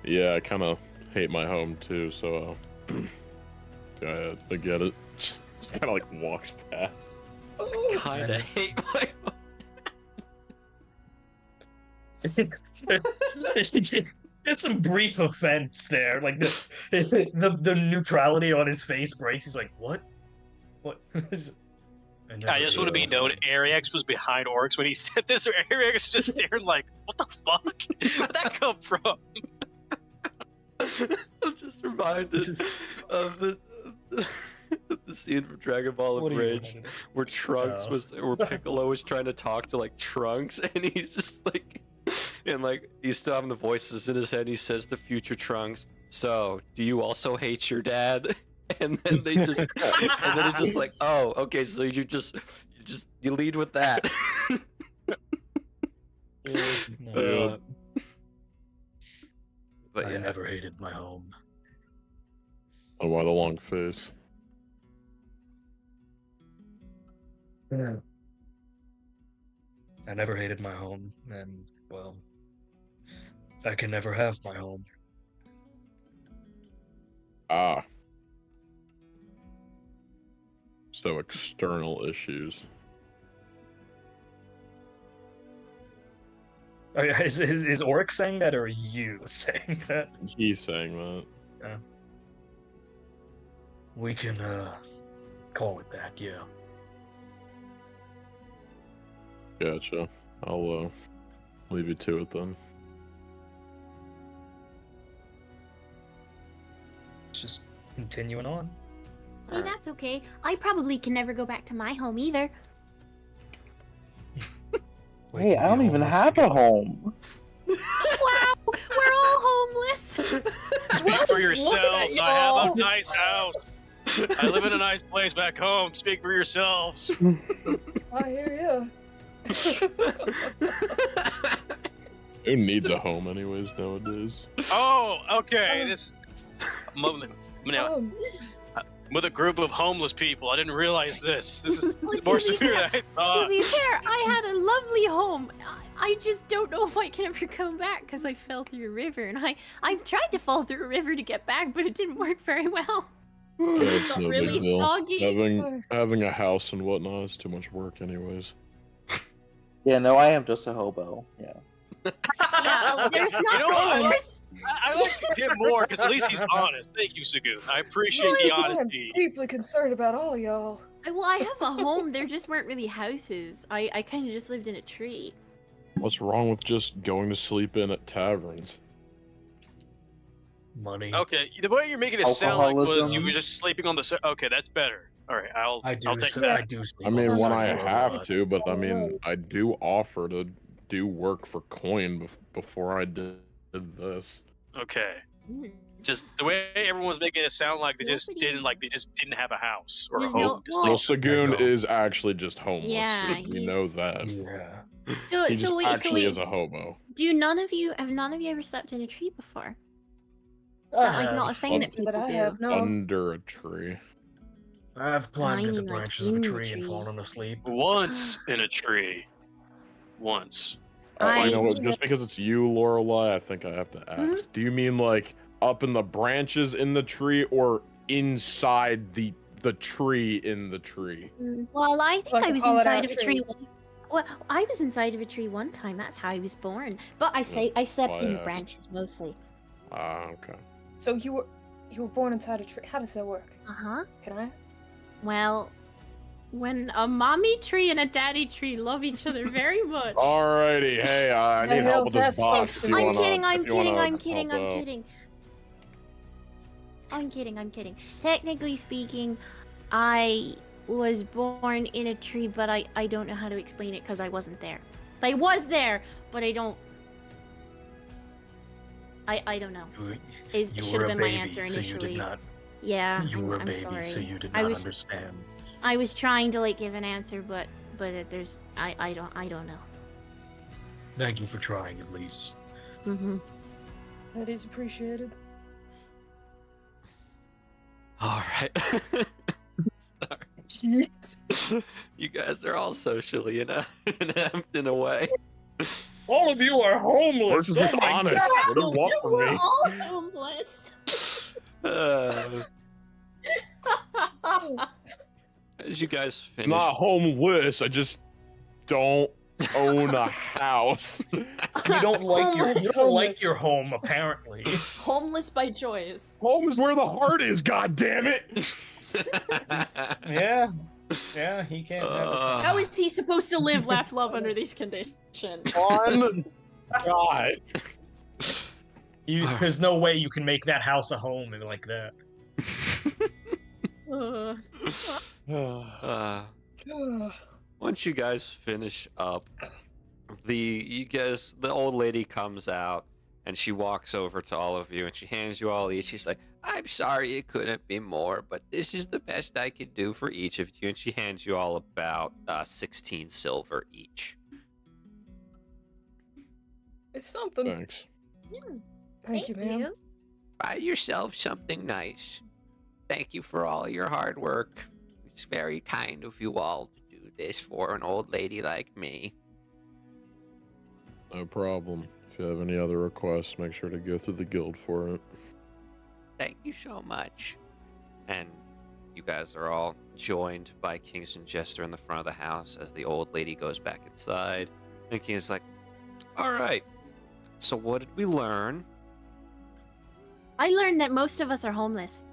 Yeah, I kind of hate my home too, so I get it. Just kind of like walks past. Kind of hate my There's some brief offense there. Like the neutrality on his face breaks. He's like, "What? What?" I just want to be known. Ariax was behind Oryx when he said this. Ariax was just staring like, "What the fuck? Where'd that come from?" I'm just reminded of the scene from Dragon Ball What are you Abridged reminded of? where Trunks where Piccolo was trying to talk to like Trunks, and he's just like, and like he's still having the voices in his head. He says to future Trunks, "So, do you also hate your dad?" And then they just, and then it's just like, oh, okay, so you lead with that. But I yeah, never hated my home. Oh, why the long face? I never hated my home, and well, I can never have my home. Ah. So external issues. Is Oryx saying that, or are you saying that? He's saying that. We can call it that, yeah. Gotcha. I'll leave you to it then. Just continuing on. Hey, that's okay. I probably can never go back to my home either. Hey, I don't even have a home. Wow, we're all homeless. Speak for yourselves. I have a nice house. I live in a nice place back home. Speak for yourselves. I hear you. Who needs a home anyways nowadays? Oh, okay. This moment. Now, Um, with a group of homeless people. I didn't realize this. This is Well, more to be severe than I To thought. be fair, I had a lovely home. I just don't know if I can ever come back because I fell through a river, and I've tried to fall through a river to get back, but it didn't work very well. It's got no really big deal. soggy. Having a house and whatnot is too much work, anyways. Yeah, no, I am just a hobo. Yeah. Yeah, there's not. You know what? there's- I like him more because at least he's honest. Thank you, Sagoon. I appreciate the I'm honesty. deeply concerned about all of y'all. Well, I have a home. There just weren't really houses. I kind of just lived in a tree. What's wrong with just going to sleep in at taverns? Money. Okay, the way you're making it sound like was Alcoholism. you were just sleeping on the. Okay, that's better. All right, I'll take that. I do. I mean, when I sleep on have the to, but I mean, I do offer to do work for coin before I did this. Okay, Mm. just the way everyone's making it sound like they just didn't have a house or a There's home. no- to well, sleep. Well, Sagoon I don't. is actually just homeless. Yeah, we know he's- that. Yeah. So He just so wait, actually is a hobo. have none of you ever slept in a tree before? Is that like not a thing that people I do? have no. Under a tree. I've climbed I to the mean, like, branches of a in the tree and tree. fallen asleep. Once in a tree. Once. You know what? I- Just because it's you, Lorelai, I think I have to ask. Mhm. Do you mean like up in the branches in the tree, or inside the tree in the tree? Well, I think Like I a was hollowed inside out of a tree. tree. Well, I was inside of a tree one time. That's how I was born. But I slept in the biased. branches mostly. Ah, okay. So you were born inside a tree. How does that work? Uh-huh. Can I? Well, when a mommy tree and a daddy tree love each other very much. Alrighty, hey, I The need help with hell's this that box. supposed If to you mean? I'm wanna, kidding, I'm if you wanna kidding, I'm kidding, help I'm out. kidding. I'm kidding. Technically speaking, I was born in a tree, but I don't know how to explain it because I wasn't there. I was there, but I don't. I don't know. You Should were have a been my baby, answer so initially. you did not. Yeah, You were a I'm baby, sorry. so you did I not was- understand. I was trying to like give an answer, but there's I don't know. Thank you for trying, at least. Mm-hmm. That is appreciated. All right. Sorry. Jeez. You guys are all socially inept in a way. All of you are homeless. We're just Oh my honest. God! What do you want from We're me? all homeless. As you guys I'm finish, not homeless. I just don't own a house. You don't like your Homeless. you don't like your home, apparently. Homeless by choice. Home is where the heart is. God damn it! Yeah. Yeah, he can't have his home. How is he supposed to live, laugh, love under these conditions? On God. There's no way you can make that house a home and like that. Once you guys finish up, the old lady comes out and she walks over to all of you and she hands you all each. She's like, "I'm sorry it couldn't be more, but this is the best I could do for each of you." And she hands you all about 16 silver each. It's something. Thanks. Thank you, ma'am. Buy yourself something nice. Thank you for all your hard work. It's very kind of you all to do this for an old lady like me. No problem. If you have any other requests, make sure to go through the guild for it. Thank you so much. And you guys are all joined by Kingston Jester in the front of the house as the old lady goes back inside. And King's like, "All right, so what did we learn?" I learned that most of us are homeless.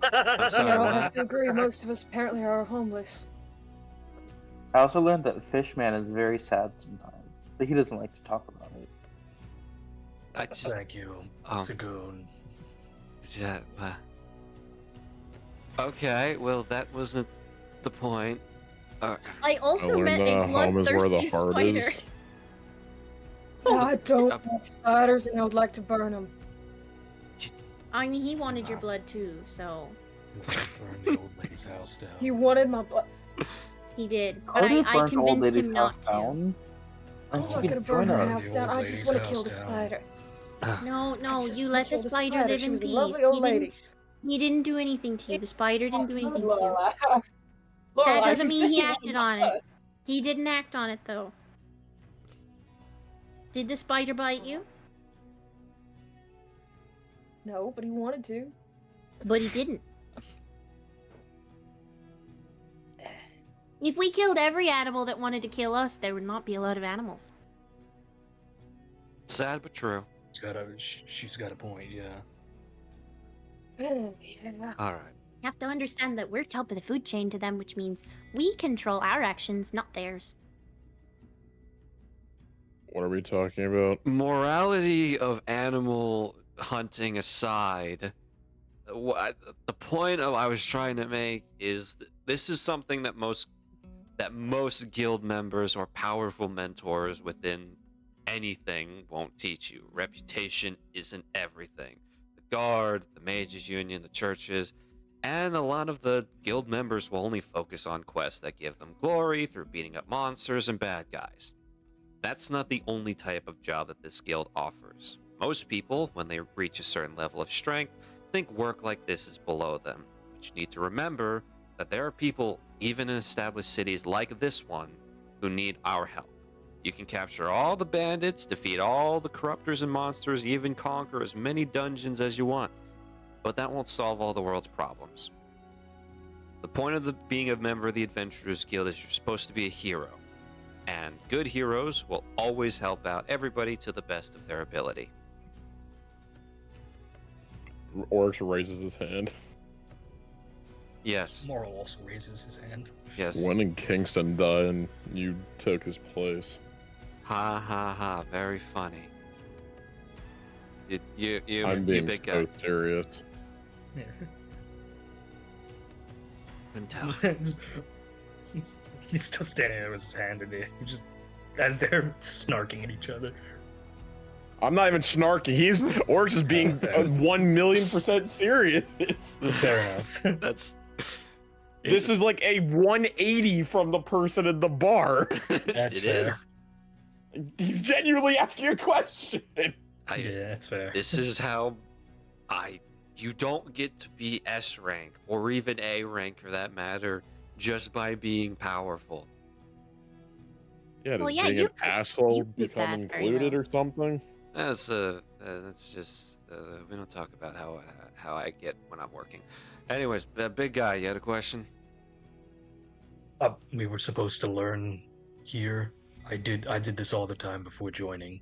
I'm sorry, Yeah, I'll what? have to agree. Most of us apparently are homeless. I also learned that Fishman is very sad sometimes, but he doesn't like to talk about it. I just, Thank you, um, Sagoon. yeah, okay, well, that wasn't the point. I also met a home is where the bloodthirsty heart spider. is. I don't like spiders, and I would like to burn them. I mean, he wanted your blood too, so Burn the old lady's house down. He wanted my blood. he did. But Carter I burnt the old convinced lady's him house not to. down. I'm And not she gonna could burn join her us. house down. I just lady's want to kill house the down. spider. No, I you just let wanna the kill the spider spider. live She in was a peace. lovely old lady. He didn't do anything to you. The spider didn't do anything to you. Lorelai. That Lorelai, doesn't you mean said he you acted wanted on my it. He didn't act on it though. Did the spider bite you? No, but he wanted to. But he didn't. If we killed every animal that wanted to kill us, there would not be a lot of animals. Sad but true. She's got a point, yeah. Yeah. All right. You have to understand that we're top of the food chain to them, which means we control our actions, not theirs. What are we talking about? Morality of animal hunting aside, the point I was trying to make is this is something that most guild members or powerful mentors within anything won't teach you. Reputation isn't everything. The guard, the mages union, the churches, and a lot of the guild members will only focus on quests that give them glory through beating up monsters and bad guys. That's not the only type of job that this guild offers. Most people, when they reach a certain level of strength, think work like this is below them. But you need to remember that there are people, even in established cities like this one, who need our help. You can capture all the bandits, defeat all the corruptors and monsters, even conquer as many dungeons as you want. But that won't solve all the world's problems. The point of being a member of the Adventurers Guild is you're supposed to be a hero. And good heroes will always help out everybody to the best of their ability. Oryx raises his hand. Yes. Moral also raises his hand. Yes. When did Kingston die and you took his place? Ha ha ha, very funny. You I'm being big so guy. serious. Yeah. Couldn't tell. He's still standing there with his hand in the just as they're snarking at each other. I'm not even snarky. Oryx is being 1,000,000% serious. Fair enough. That's. This is like a 180 from the person in the bar. That's It fair. is. He's genuinely asking a question. Yeah, that's fair. This is how you don't get to be S rank or even A rank for that matter just by being powerful. Yeah, Well, does yeah, being you an put- asshole you put become that very included well. or something? That's just we don't talk about how I get when I'm working. Anyways, big guy, you had a question? We were supposed to learn here. I did this all the time before joining.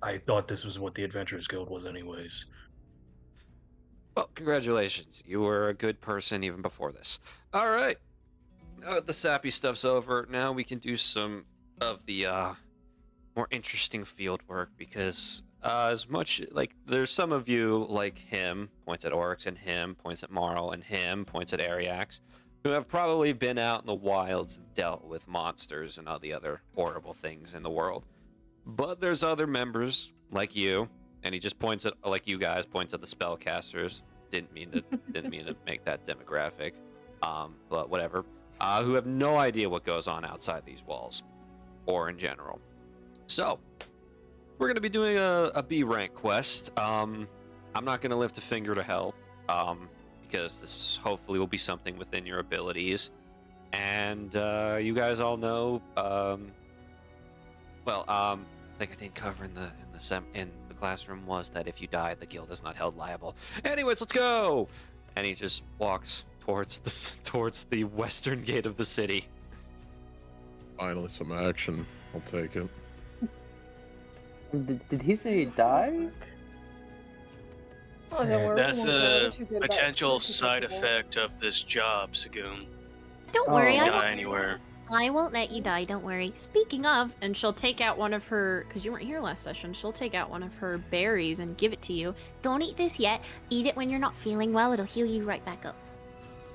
I thought this was what the Adventurers Guild was anyways. Well, congratulations. You were a good person even before this. All right. Now that the sappy stuff's over, now we can do some of the more interesting field work because as much like there's some of you like him, points at Oryx, and him, points at Marl, and him, points at Ariax, who have probably been out in the wilds and dealt with monsters and all the other horrible things in the world. But there's other members like you, and he just points at like you guys, points at the spellcasters. Didn't mean to make that demographic, but whatever. Who have no idea what goes on outside these walls, or in general. So, we're gonna be doing a B rank quest. I'm not gonna lift a finger to help, because this hopefully will be something within your abilities. And you guys all know, like I did cover in the classroom was that if you die, the guild is not held liable. Anyways, let's go. And he just walks towards the western gate of the city. Finally, some action. I'll take it. Did he say die? Oh, don't worry, That's we won't tell a you too good about potential it. side effect of this job, Sagoon. Don't worry, Oh. I Die won't, anywhere. I won't let you die, don't worry. Speaking of, and she'll take out one of her, because you weren't here last session, she'll take out one of her berries and give it to you. Don't eat this yet. Eat it when you're not feeling well. It'll heal you right back up.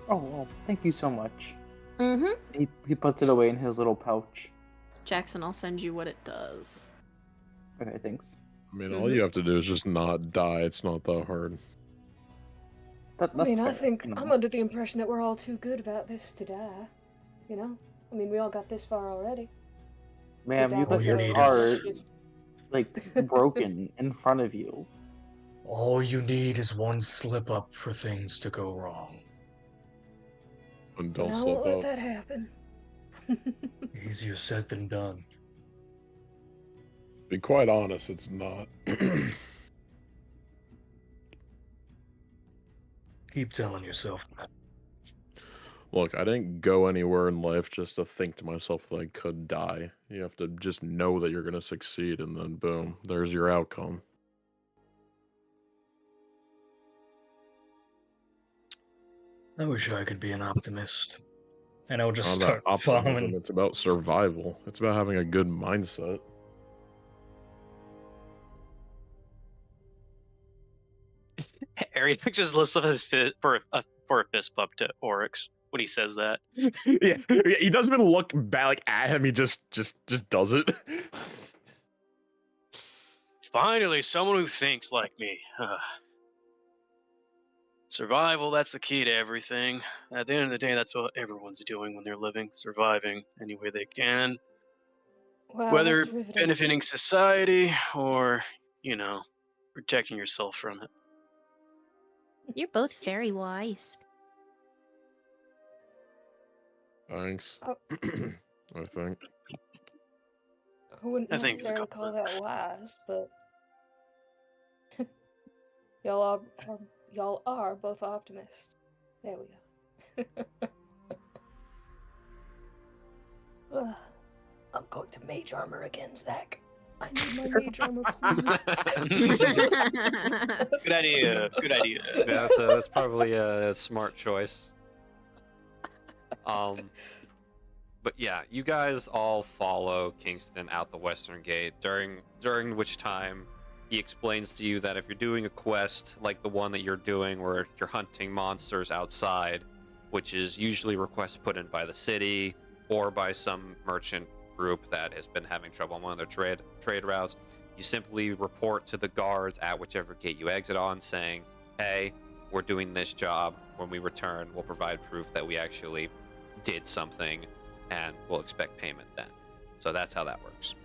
Oh, well, thank you so much. Mm-hmm. He puts it away in his little pouch. Jackson, I'll send you what it does. Okay, thanks. I mean, all you have to do is just not die. It's not that hard. That's I mean, I fair, think you know. I'm under the impression that we're all too good about this to die. You know? I mean, we all got this far already. Ma'am, you That got was your need car is- just- like broken in front of you. All you need is one slip up for things to go wrong. And And don't I slip won't let up. that happen. Easier said than done. be quite honest, it's not. Keep telling yourself that. Look, I didn't go anywhere in life just to think to myself that I could die. You have to just know that you're going to succeed, and then boom, there's your outcome. I wish I could be an optimist. And I'll just It's not start about optimism, following. it's about survival. It's about having a good mindset. Ariak just lifts up his fist for a fist bump to Oryx when he says that. Yeah, he doesn't even look back like at him. He just does it. Finally, someone who thinks like me. Survival, that's the key to everything. At the end of the day, that's what everyone's doing when they're living, surviving any way they can. Wow, Whether that's riveting. benefiting society or, protecting yourself from it. You're both very wise. Thanks. Oh. I think. I wouldn't I think it's a necessarily call that compliment. wise, but y'all are both optimists. There we go. Ugh. I'm going to mage armor again, Zach. I need my mage armor, please. Good idea. Good idea. Yeah, so that's probably a smart choice. But yeah, you guys all follow Kingston out the western gate, during which time he explains to you that if you're doing a quest like the one that you're doing where you're hunting monsters outside, which is usually requests put in by the city or by some merchant group that has been having trouble on one of their trade routes, you simply report to the guards at whichever gate you exit on saying, hey, we're doing this job. When we return, we'll provide proof that we actually did something, and we'll expect payment then. So that's how that works.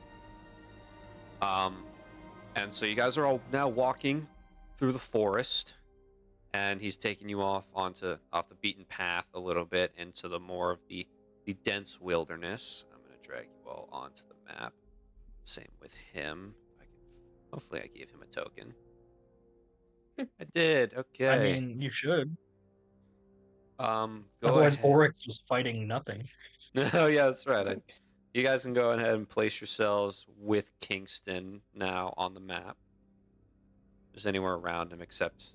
And so you guys are all now walking through the forest, and he's taking you off the beaten path a little bit into the more of the dense wilderness. I'm going to drag you all onto the map. Same with him. Hopefully I gave him a token. I did. Okay. I mean, you should. Go Otherwise, ahead. Oryx was fighting nothing. Oh, yeah, that's right. You guys can go ahead and place yourselves with Kingston now on the map. There's anywhere around him except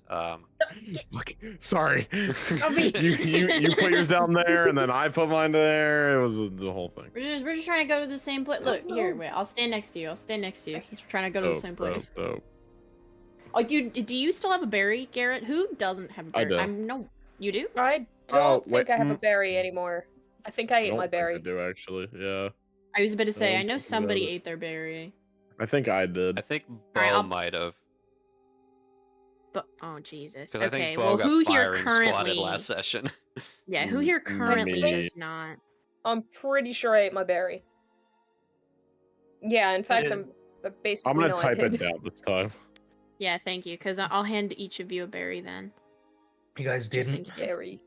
Look, sorry. me. you put yours down there, and then I put mine there. It was the whole thing. We're just trying to go to the same place. Look, here, wait, I'll stand next to you. Since we're trying to go to the same place. Dope. Oh, dude, do you still have a berry, Garrett? Who doesn't have a berry? I do. No, you do? I don't wait, think I have a berry anymore. I think I ate don't my think berry. I do actually. Yeah. I was about to say, I know think somebody about it. ate their berry. I think I did. I think Alright, Bo I'll- might have. But oh Jesus. Because I Okay, think Bo well, got who here firing squatted currently? last session. Yeah, who here currently me. does not? I'm pretty sure I ate my berry. Yeah, in fact, Yeah. I'm basically. I'm gonna no, I type it did. down this time. Yeah, thank you. Because I'll hand each of you a berry then. You guys Just in didn't. case. Berry.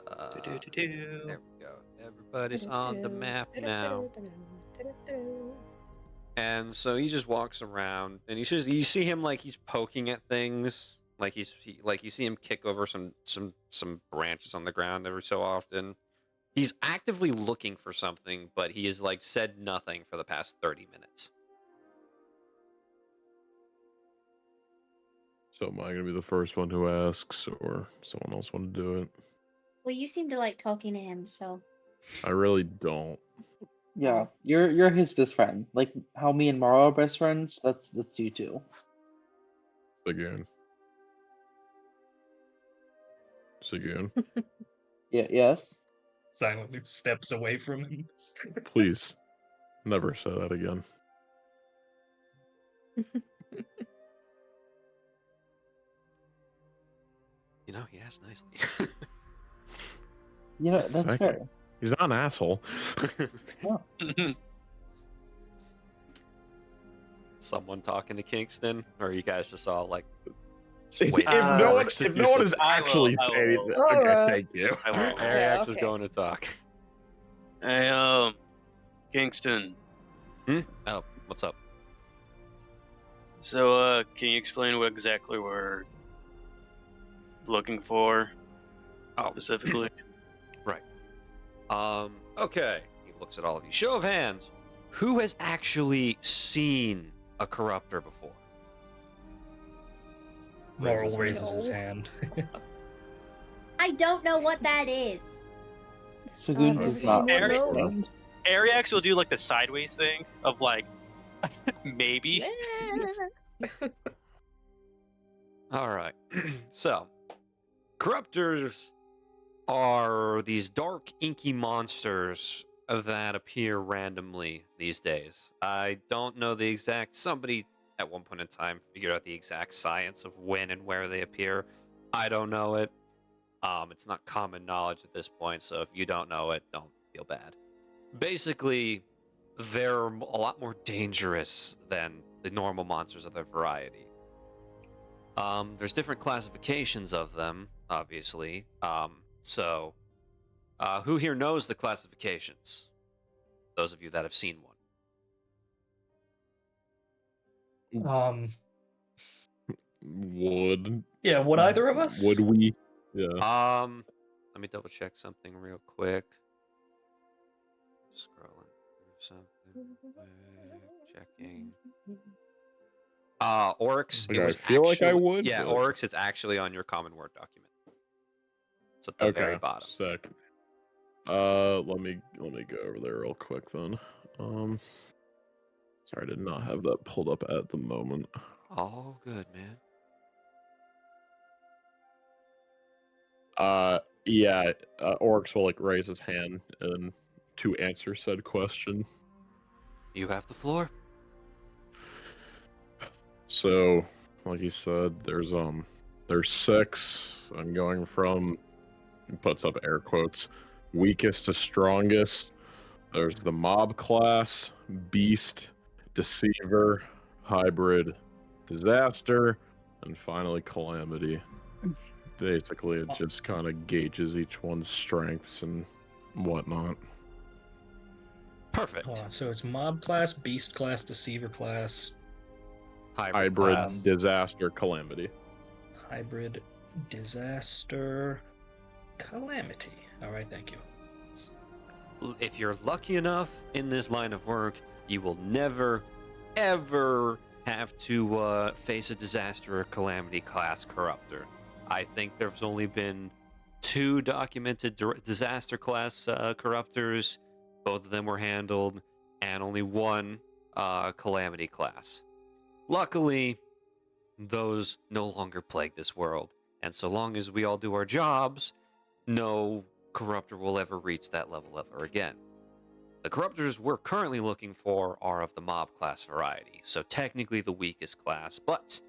There we go. Everybody's on the map now. And so he just walks around, and you see him like he's poking at things, like you see him kick over some branches on the ground every so often. He's actively looking for something, but he has like said nothing for the past 30 minutes. So am I gonna be the first one who asks, or someone else want to do it? Well, you seem to like talking to him, so. I really don't. Yeah, you're his best friend. Like how me and Mara are best friends. That's you too. Again. Yeah. Yes. Silently steps away from him. Please, never say that again. You know, he asked nicely. You know that's Exactly. fair. He's not an asshole. Someone talking to Kingston, or you guys just all like If wait no one is I actually will. saying, will. okay, Alright. thank you. I will. Ariax is okay. going to talk. Hey, Kingston. Oh, what's up? So, can you explain what exactly we're looking for? Oh. Specifically. Right. Okay. He looks at all of you. Show of hands. Who has actually seen a corruptor before? Moral raises his No. hand. I don't know what that is. Sagoon I've does never not seen one of those. understand. Ariax will do like the sideways thing of like, maybe. All right. So, corruptors are these dark, inky monsters that appear randomly these days. I don't know the exact. Somebody at one point in time figured out the exact science of when and where they appear. I don't know it. It's not common knowledge at this point, so if you don't know it, don't feel bad. Basically, they're a lot more dangerous than the normal monsters of their variety. There's different classifications of them, obviously. So, who here knows the classifications? Those of you that have seen one. Would Yeah, would either of us? would we? Yeah. Let me double check something real quick. Scrolling through something quick, checking. Oryx. Okay, It was I feel like I actually- would, Yeah, but- Oryx is actually on your common word document. It's at the very bottom. Sick. Let me go over there real quick then. Sorry, I did not have that pulled up at the moment. All good, man. Yeah, Oryx will like raise his hand and to answer said question. You have the floor. So, like he said, there's 6. I'm going from, he puts up air quotes, weakest to strongest. There's the mob class, beast, deceiver, hybrid, disaster, and finally calamity. Basically, it just kind of gauges each one's strengths and whatnot. Perfect. Hold on, so it's mob class, beast class, deceiver class, Hybrid, class. disaster, calamity. hybrid, disaster, calamity. All right, thank you. If you're lucky enough in this line of work, you will never, ever have to face a disaster or calamity class corruptor. I think there's only been 2 documented disaster class corruptors. Both of them were handled, and only 1 calamity class. Luckily, those no longer plague this world, and so long as we all do our jobs, no corruptor will ever reach that level ever again. The corruptors we're currently looking for are of the mob class variety, so technically the weakest class, but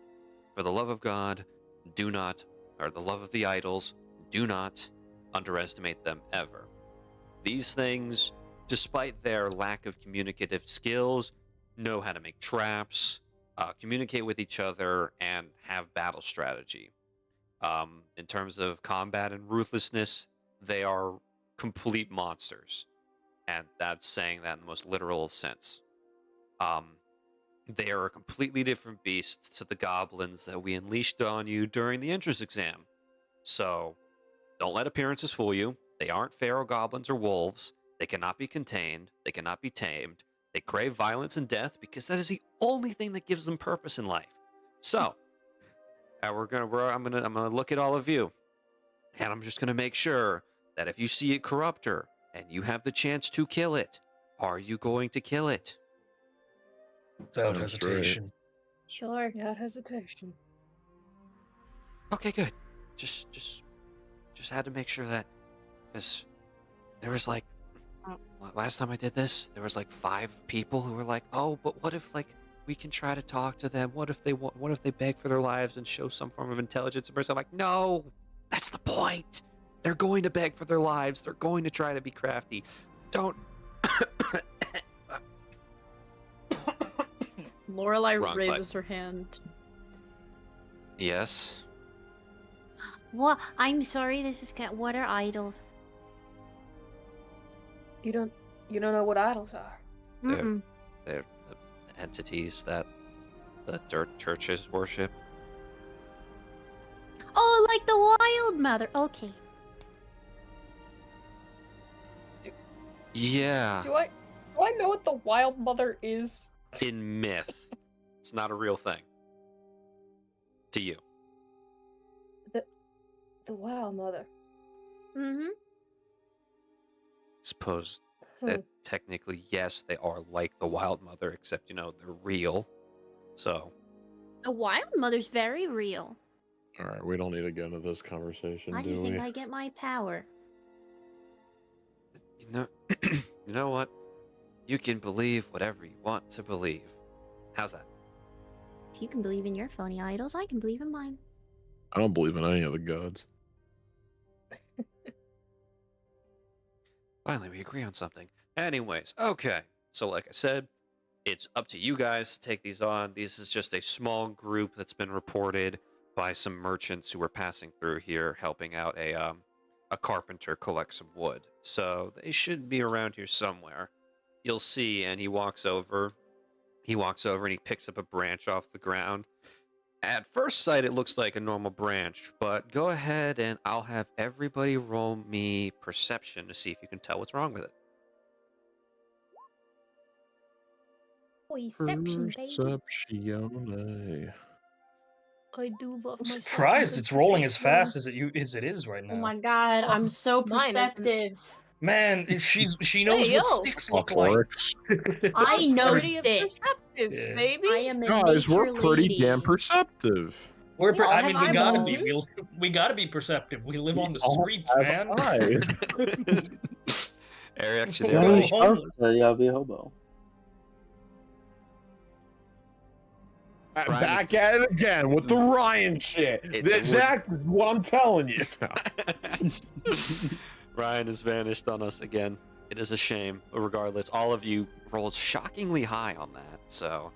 for the love of God, do not, or the love of the idols, do not underestimate them ever. These things, despite their lack of communicative skills, know how to make traps, communicate with each other, and have battle strategy. In terms of combat and ruthlessness, they are complete monsters. And that's saying that in the most literal sense. They are a completely different beast to the goblins that we unleashed on you during the entrance exam. So, don't let appearances fool you. They aren't feral goblins or wolves. They cannot be contained. They cannot be tamed. They crave violence and death because that is the only thing that gives them purpose in life. So, I'm gonna look at all of you, and I'm just gonna make sure that if you see a corruptor and you have the chance to kill it, are you going to kill it? Without That's hesitation. Sure. Without hesitation. Okay, good. Just had to make sure that, because there was like, last time I did this, there was like 5 people who were like, oh, but what if like we can try to talk to them? What if they beg for their lives and show some form of intelligence? And I'm like, no, that's the point. They're going to beg for their lives. They're going to try to be crafty. Don't. Lorelai Wrong raises her hand. Yes. What? I'm sorry, this is what are idols? You don't know what idols are. Mm-mm. They're the entities that the dirt churches worship. Oh, like the Wild Mother. Okay. Yeah, Do I know what the Wild Mother is? in myth. It's not a real thing. To you. The Wild Mother. Mm-hmm. Suppose that technically, yes, they are like the Wild Mother, except, they're real. So, The Wild Mother's very real. All right, we don't need to get into this conversation, How do you do think we? I get my power? you know what? You can believe whatever you want to believe. How's that? If you can believe in your phony idols, I can believe in mine. I don't believe in any of the gods. Finally, we agree on something. Anyways, okay. So, like I said, it's up to you guys to take these on. This is just a small group that's been reported by some merchants who were passing through here, helping out a carpenter collect some wood. So they should be around here somewhere. You'll see, and he walks over. He walks over and he picks up a branch off the ground. At first sight, it looks like a normal branch, but go ahead and I'll have everybody roll me perception to see if you can tell what's wrong with it. Perception, baby. Perceptione. I do love I'm myself. surprised it's rolling as fast as it is right now. Oh my god, Oh, I'm so mine isn't. perceptive. Man, she knows Hey, what yo. sticks look Fuck like. orcs. I know Pretty sticks. perceptive, Yeah. baby. I am a Guys, we're nature pretty lady. damn perceptive. We're We all I have mean, we gotta be. eyeballs. We gotta be perceptive. We live We on the all streets, have man. eyes. Eric, you You there, gotta Go be buddy? sharp, homeless. so you gotta be a hobo. Ryan Back is- at it again with the Ryan shit. It Zach, what I'm telling you. Ryan has vanished on us again. It is a shame. But regardless, all of you rolled shockingly high on that. So,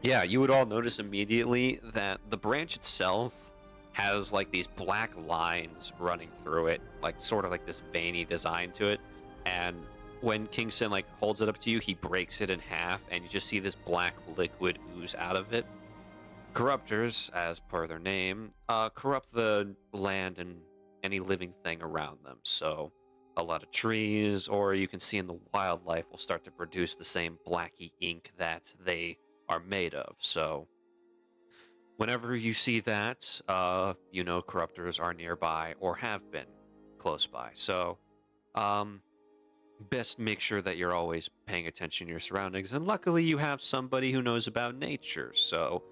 yeah, you would all notice immediately that the branch itself has like these black lines running through it, like sort of like this veiny design to it. And when Kingston like holds it up to you, he breaks it in half, and you just see this black liquid ooze out of it. Corruptors, as per their name, corrupt the land and any living thing around them. So a lot of trees, or you can see in the wildlife, will start to produce the same blacky ink that they are made of. So whenever you see that, corruptors are nearby or have been close by. So, best make sure that you're always paying attention to your surroundings. And luckily, you have somebody who knows about nature. So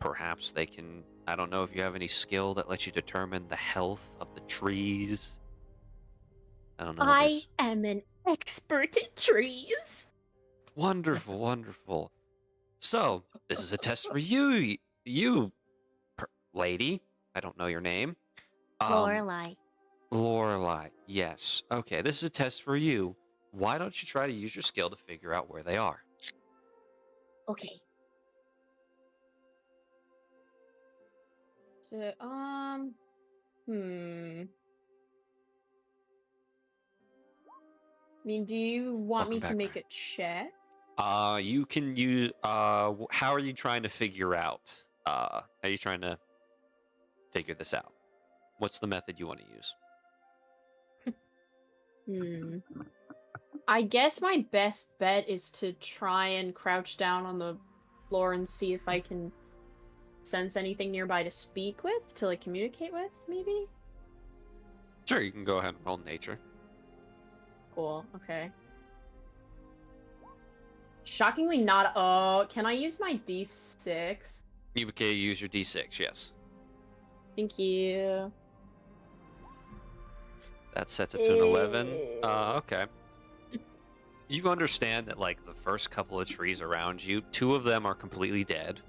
perhaps they can, I don't know if you have any skill that lets you determine the health of the trees. I don't know. I am an expert at trees. Wonderful, wonderful. So, this is a test for you, lady. I don't know your name. Lorelai. Lorelai, yes. Okay, this is a test for you. Why don't you try to use your skill to figure out where they are? Okay. So, I mean, do you want me Welcome to back, make Ryan. a check? You can use, how are you trying to figure out, how are you trying to figure this out? What's the method you want to use? I guess my best bet is to try and crouch down on the floor and see if I can sense anything nearby to speak with, to like communicate with, maybe? Sure, you can go ahead and roll nature. Cool, okay. Shockingly not. Oh, can I use my D6? You can use your D6, yes. Thank you. That sets it to an 11. Okay. You understand that, like, the first couple of trees around you, 2 of them are completely dead.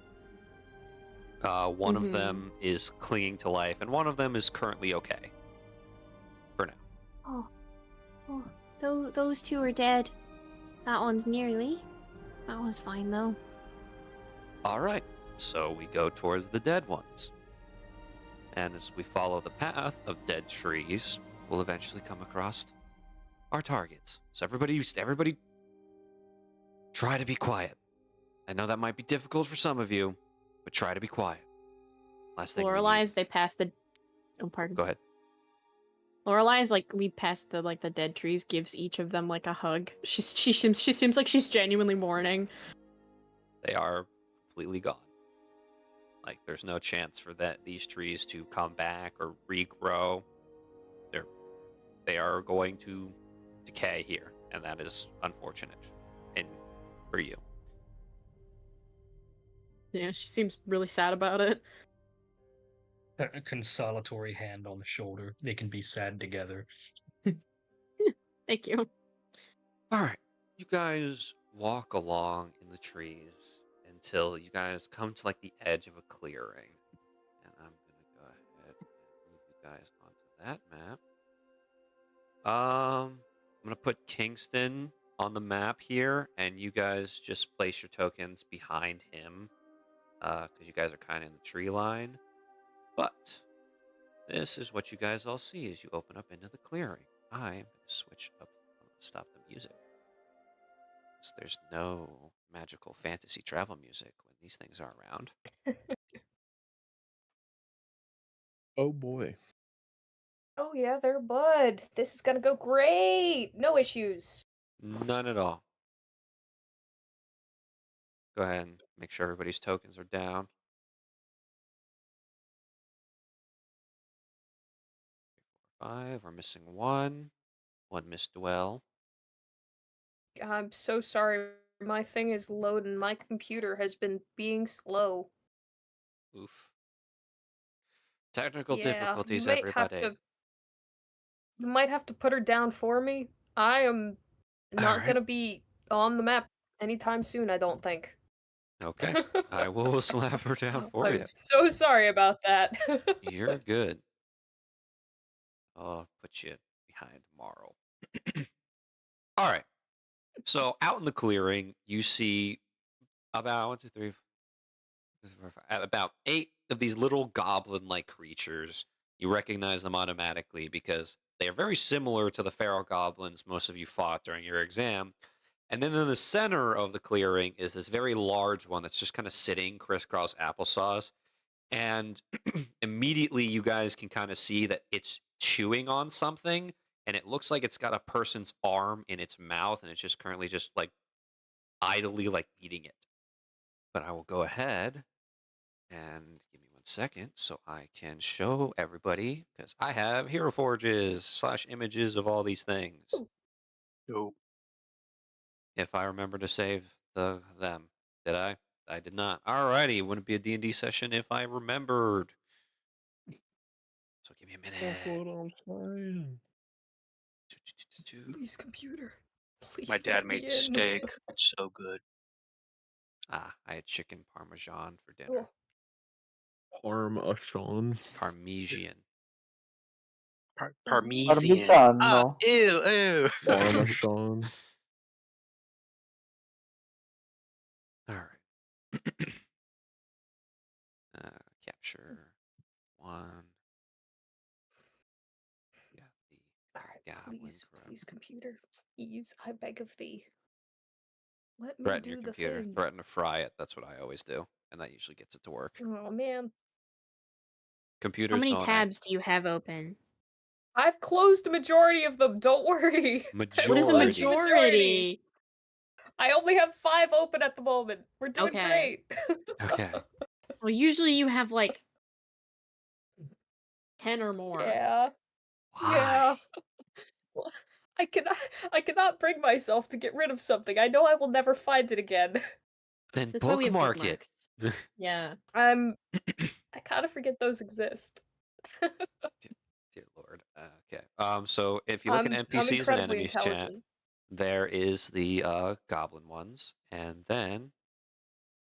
One of them is clinging to life, and one of them is currently okay. For now. Those 2 are dead. That one's nearly. That one's fine though. Alright, so we go towards the dead ones. And as we follow the path of dead trees, we'll eventually come across our targets. So everybody try to be quiet. I know that might be difficult for some of you, but try to be quiet. Last thing we Lorelai, need. as they pass the... Oh, pardon. Go ahead. Lorelai is like, we passed the dead trees, gives each of them like a hug. She seems like she's genuinely mourning. They are completely gone. Like, there's no chance for these trees to come back or regrow. They are going to decay here, and that is unfortunate. And for you. Yeah, she seems really sad about it. A consolatory hand on the shoulder. They can be sad together. Thank you. All right. You guys walk along in the trees until you guys come to like the edge of a clearing. And I'm going to go ahead and move you guys onto that map. I'm going to put Kingston on the map here, and you guys just place your tokens behind him because you guys are kind of in the tree line. But this is what you guys all see as you open up into the clearing. I am going to switch up. I'm going to stop the music. There's no magical fantasy travel music when these things are around. Oh boy. Oh yeah, they're bud. This is gonna go great. No issues. None at all. Go ahead and make sure everybody's tokens are down. 3, 4, 5. We're missing one. One missed dwell. I'm so sorry. My thing is loading. My computer has been being slow. Oof. Technical Yeah, difficulties, you might have everybody. to. You might have to put her down for me. I am not Alright. gonna be on the map anytime soon, I don't think. Okay. I will slap her down for you. I'm so sorry about that. You're good. I'll put you behind Marl. All right. So out in the clearing, you see about 1, 2, 3, 4, 5, about 8 of these little goblin-like creatures. You recognize them automatically because they are very similar to the feral goblins most of you fought during your exam. And then in the center of the clearing is this very large one that's just kind of sitting crisscross applesauce. And immediately you guys can kind of see that it's chewing on something, and it looks like it's got a person's arm in its mouth, and it's just currently just like idly like eating it. But I will go ahead and give me 1 second so I can show everybody, because I have hero forges / images of all these things. No. If I remember to save them. Did I? I did not. Alrighty, wouldn't be a D&D session if I remembered. So give me a minute. That's what I'm saying. Please, computer. Please. My dad let me made in. steak. It's so good. I had chicken parmesan for dinner. Parmesan. Parmesan. Parmesan. Parmigiano. Ew, ew. Parmesan. All right. Capture 1. Yeah, the Alright, goblin please, computer. Please, I beg of thee. Let me threaten do your the computer. thing. Threaten to fry it. That's what I always do, and that usually gets it to work. Oh man. Computers How many don't tabs do you have open? I've closed the majority of them, don't worry. Majority. What is a majority? I only have 5 open at the moment. We're doing Okay. great. Okay. Well, usually you have like 10 or more. Yeah. Why? Yeah. Well, I cannot bring myself to get rid of something. I know I will never find it again. Then That's why we have bookmark it. bookmarks. Yeah. I kind of forget those exist. Dear Lord. Okay. So if you look at I'm NPCs and incredibly enemies chat, intelligent. there is the goblin ones, and then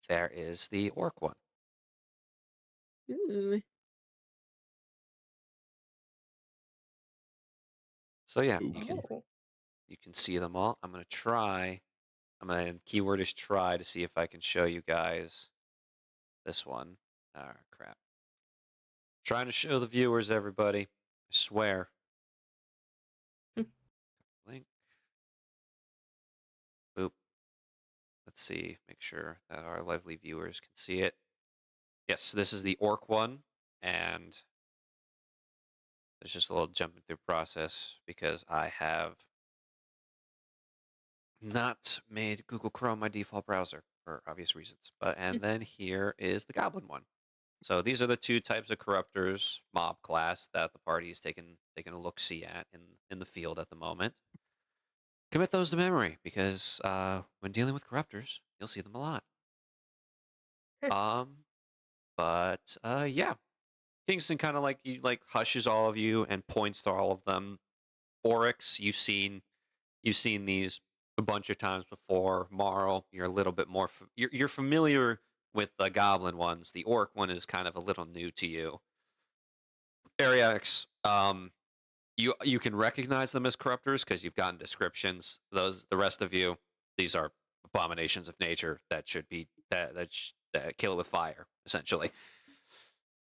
there is the orc one. Ooh. So yeah, Ooh. you can see them all. I'm gonna try. Keyword is try to see if I can show you guys this one. Ah, crap. Trying to show the viewers, everybody. I swear. Link. Boop. let's see, make sure that our lively viewers can see it. Yes, this is the orc one, and there's just a little jumping through process because I have not made Google Chrome my default browser for obvious reasons. And then here is the goblin one. So these are the two types of corruptors mob class that the party is taking a look-see at in the field at the moment. Commit those to memory because when dealing with corruptors, you'll see them a lot. Yeah, Kingston kind of like hushes all of you and points to all of them. Oryx, you've seen these a bunch of times before. Marl, you're a little bit more you're familiar with the goblin ones. The orc one is kind of a little new to you. Ariax, you can recognize them as corruptors because you've gotten descriptions. The rest of you, these are abominations of nature that should be that kill it with fire. Essentially,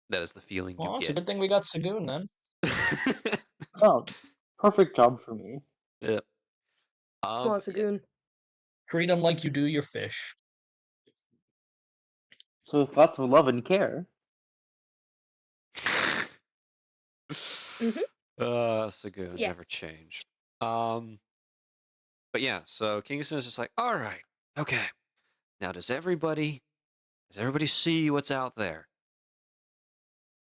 that is the feeling Well, you it's a get. good thing we got Sagoon then. Oh, perfect job for me. Yep. Come on, Sagoon. Treat them like you do your fish. So with lots of love and care. Sagoon Yes. never change. But yeah, so Kingston is just like, all right, okay. Now, does everybody see what's out there?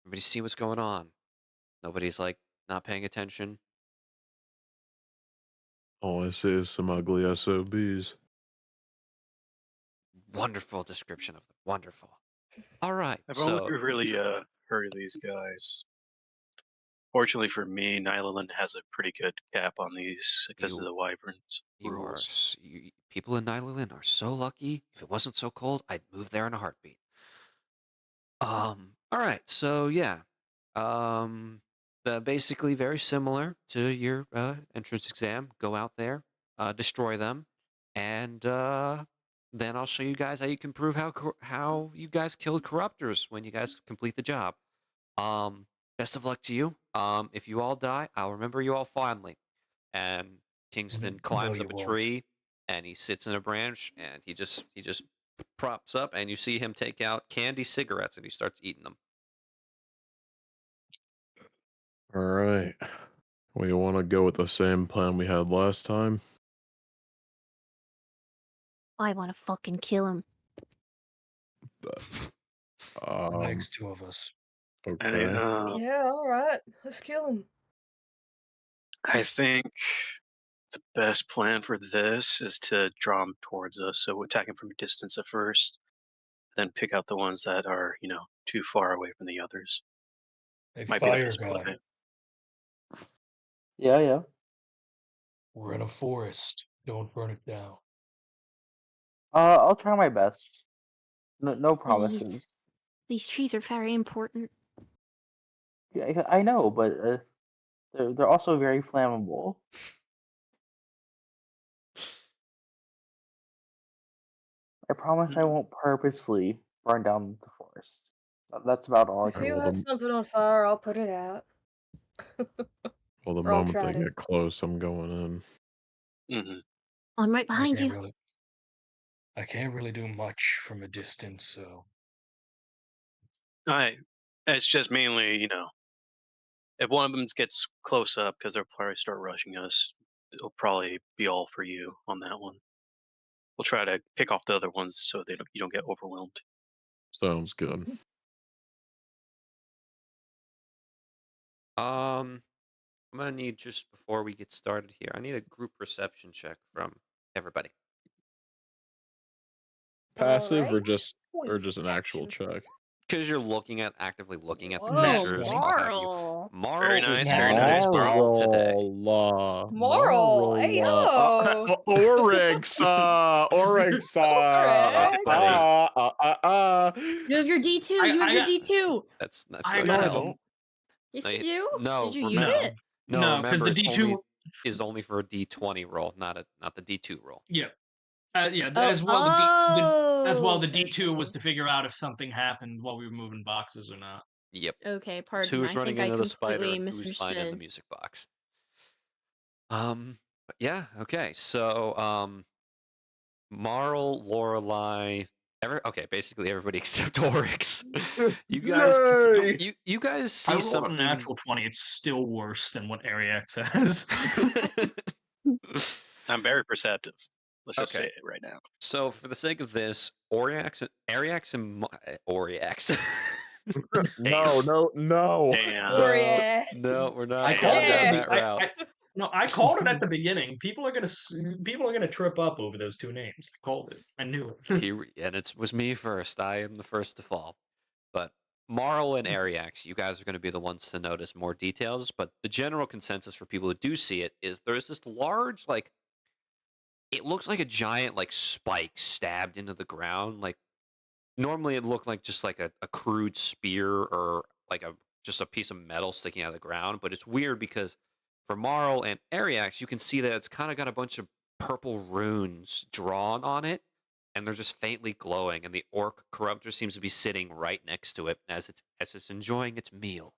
Everybody see what's going on? Nobody's like not paying attention. All I see is some ugly SOBs. Wonderful description of them. Wonderful. All right. I've So only really heard of these guys. Fortunately for me, Nyland has a pretty good cap on these because of the wyverns rules. People in Nylilin are so lucky. If it wasn't so cold, I'd move there in a heartbeat. All right. So yeah, basically very similar to your entrance exam. Go out there, destroy them, and then I'll show you guys how you can prove how you guys killed corruptors when you guys complete the job. Best of luck to you. If you all die, I'll remember you all fondly. And Kingston climbs you up a won't. tree, and he sits in a branch, and he just props up, and you see him take out candy cigarettes, and he starts eating them. All right. We want to go with the same plan we had last time. I want to fucking kill him. Thanks, two of us. Okay. Yeah, all right. Let's kill him. I think the best plan for this is to draw them towards us, so attack them from a distance at first, then pick out the ones that are, too far away from the others. Hey, Might be the fire best guy. play. Yeah. We're in a forest. Don't burn it down. I'll try my best. No promises. These trees are very important. Yeah, I know, but they're also very flammable. I promise I won't purposefully burn down the forest. That's about all I If can you say. light something on fire, I'll put it out. Well, the Or I'll moment try they to. get close, I'm going in. Hmm. I'm right behind you. I can't really do much from a distance, so It's just mainly, if one of them gets close up, because they'll probably start rushing us, it'll probably be all for you on that one. We'll try to pick off the other ones so you don't get overwhelmed. Sounds good. I'm gonna need, just before we get started here, I need a group perception check from everybody. Passive or Alright. just Please, an actual action. check? Because you're actively looking at the Whoa, pictures. Marl. Marl Very is nice, not very nice, Marl today. Marl, hey yo. Oryx, Oryx, You have your D2. You have your D2. That's not I good. got No. help. Yes, No, you do. no, Did you use remember- it? No, No, 'cause remember, the it's D2 is only for a D20 roll, not the D2 roll. Yeah. Oh, As well. The okay, D2 was okay. to figure out if something happened while we were moving boxes or not. Yep. Okay, It's pardon. who's I running think I into the spider completely and who's finding the misunderstood. music box. But yeah, okay. So, Marl, Lorelei, basically everybody except Oryx. You guys, you guys I see rolled something. a natural 20. It's still worse than what Ariax has. I'm very perceptive. Let's just Okay. say it right now. So, for the sake of this, Ariax and Oriax. No. Damn. Yeah. No, we're not I going called it down at that the, route. I called it at the beginning. People are gonna trip up over those two names. I called it. I knew it. And it was me first. I am the first to fall. But Marl and Ariax, you guys are going to be the ones to notice more details. But the general consensus for people who do see it is there's this large, like, it looks like a giant, like, spike stabbed into the ground. Like, normally it looked like just like a crude spear or like just a piece of metal sticking out of the ground. But it's weird because for Marl and Ariax, you can see that it's kind of got a bunch of purple runes drawn on it, and they're just faintly glowing. And the orc corruptor seems to be sitting right next to it as it's enjoying its meal.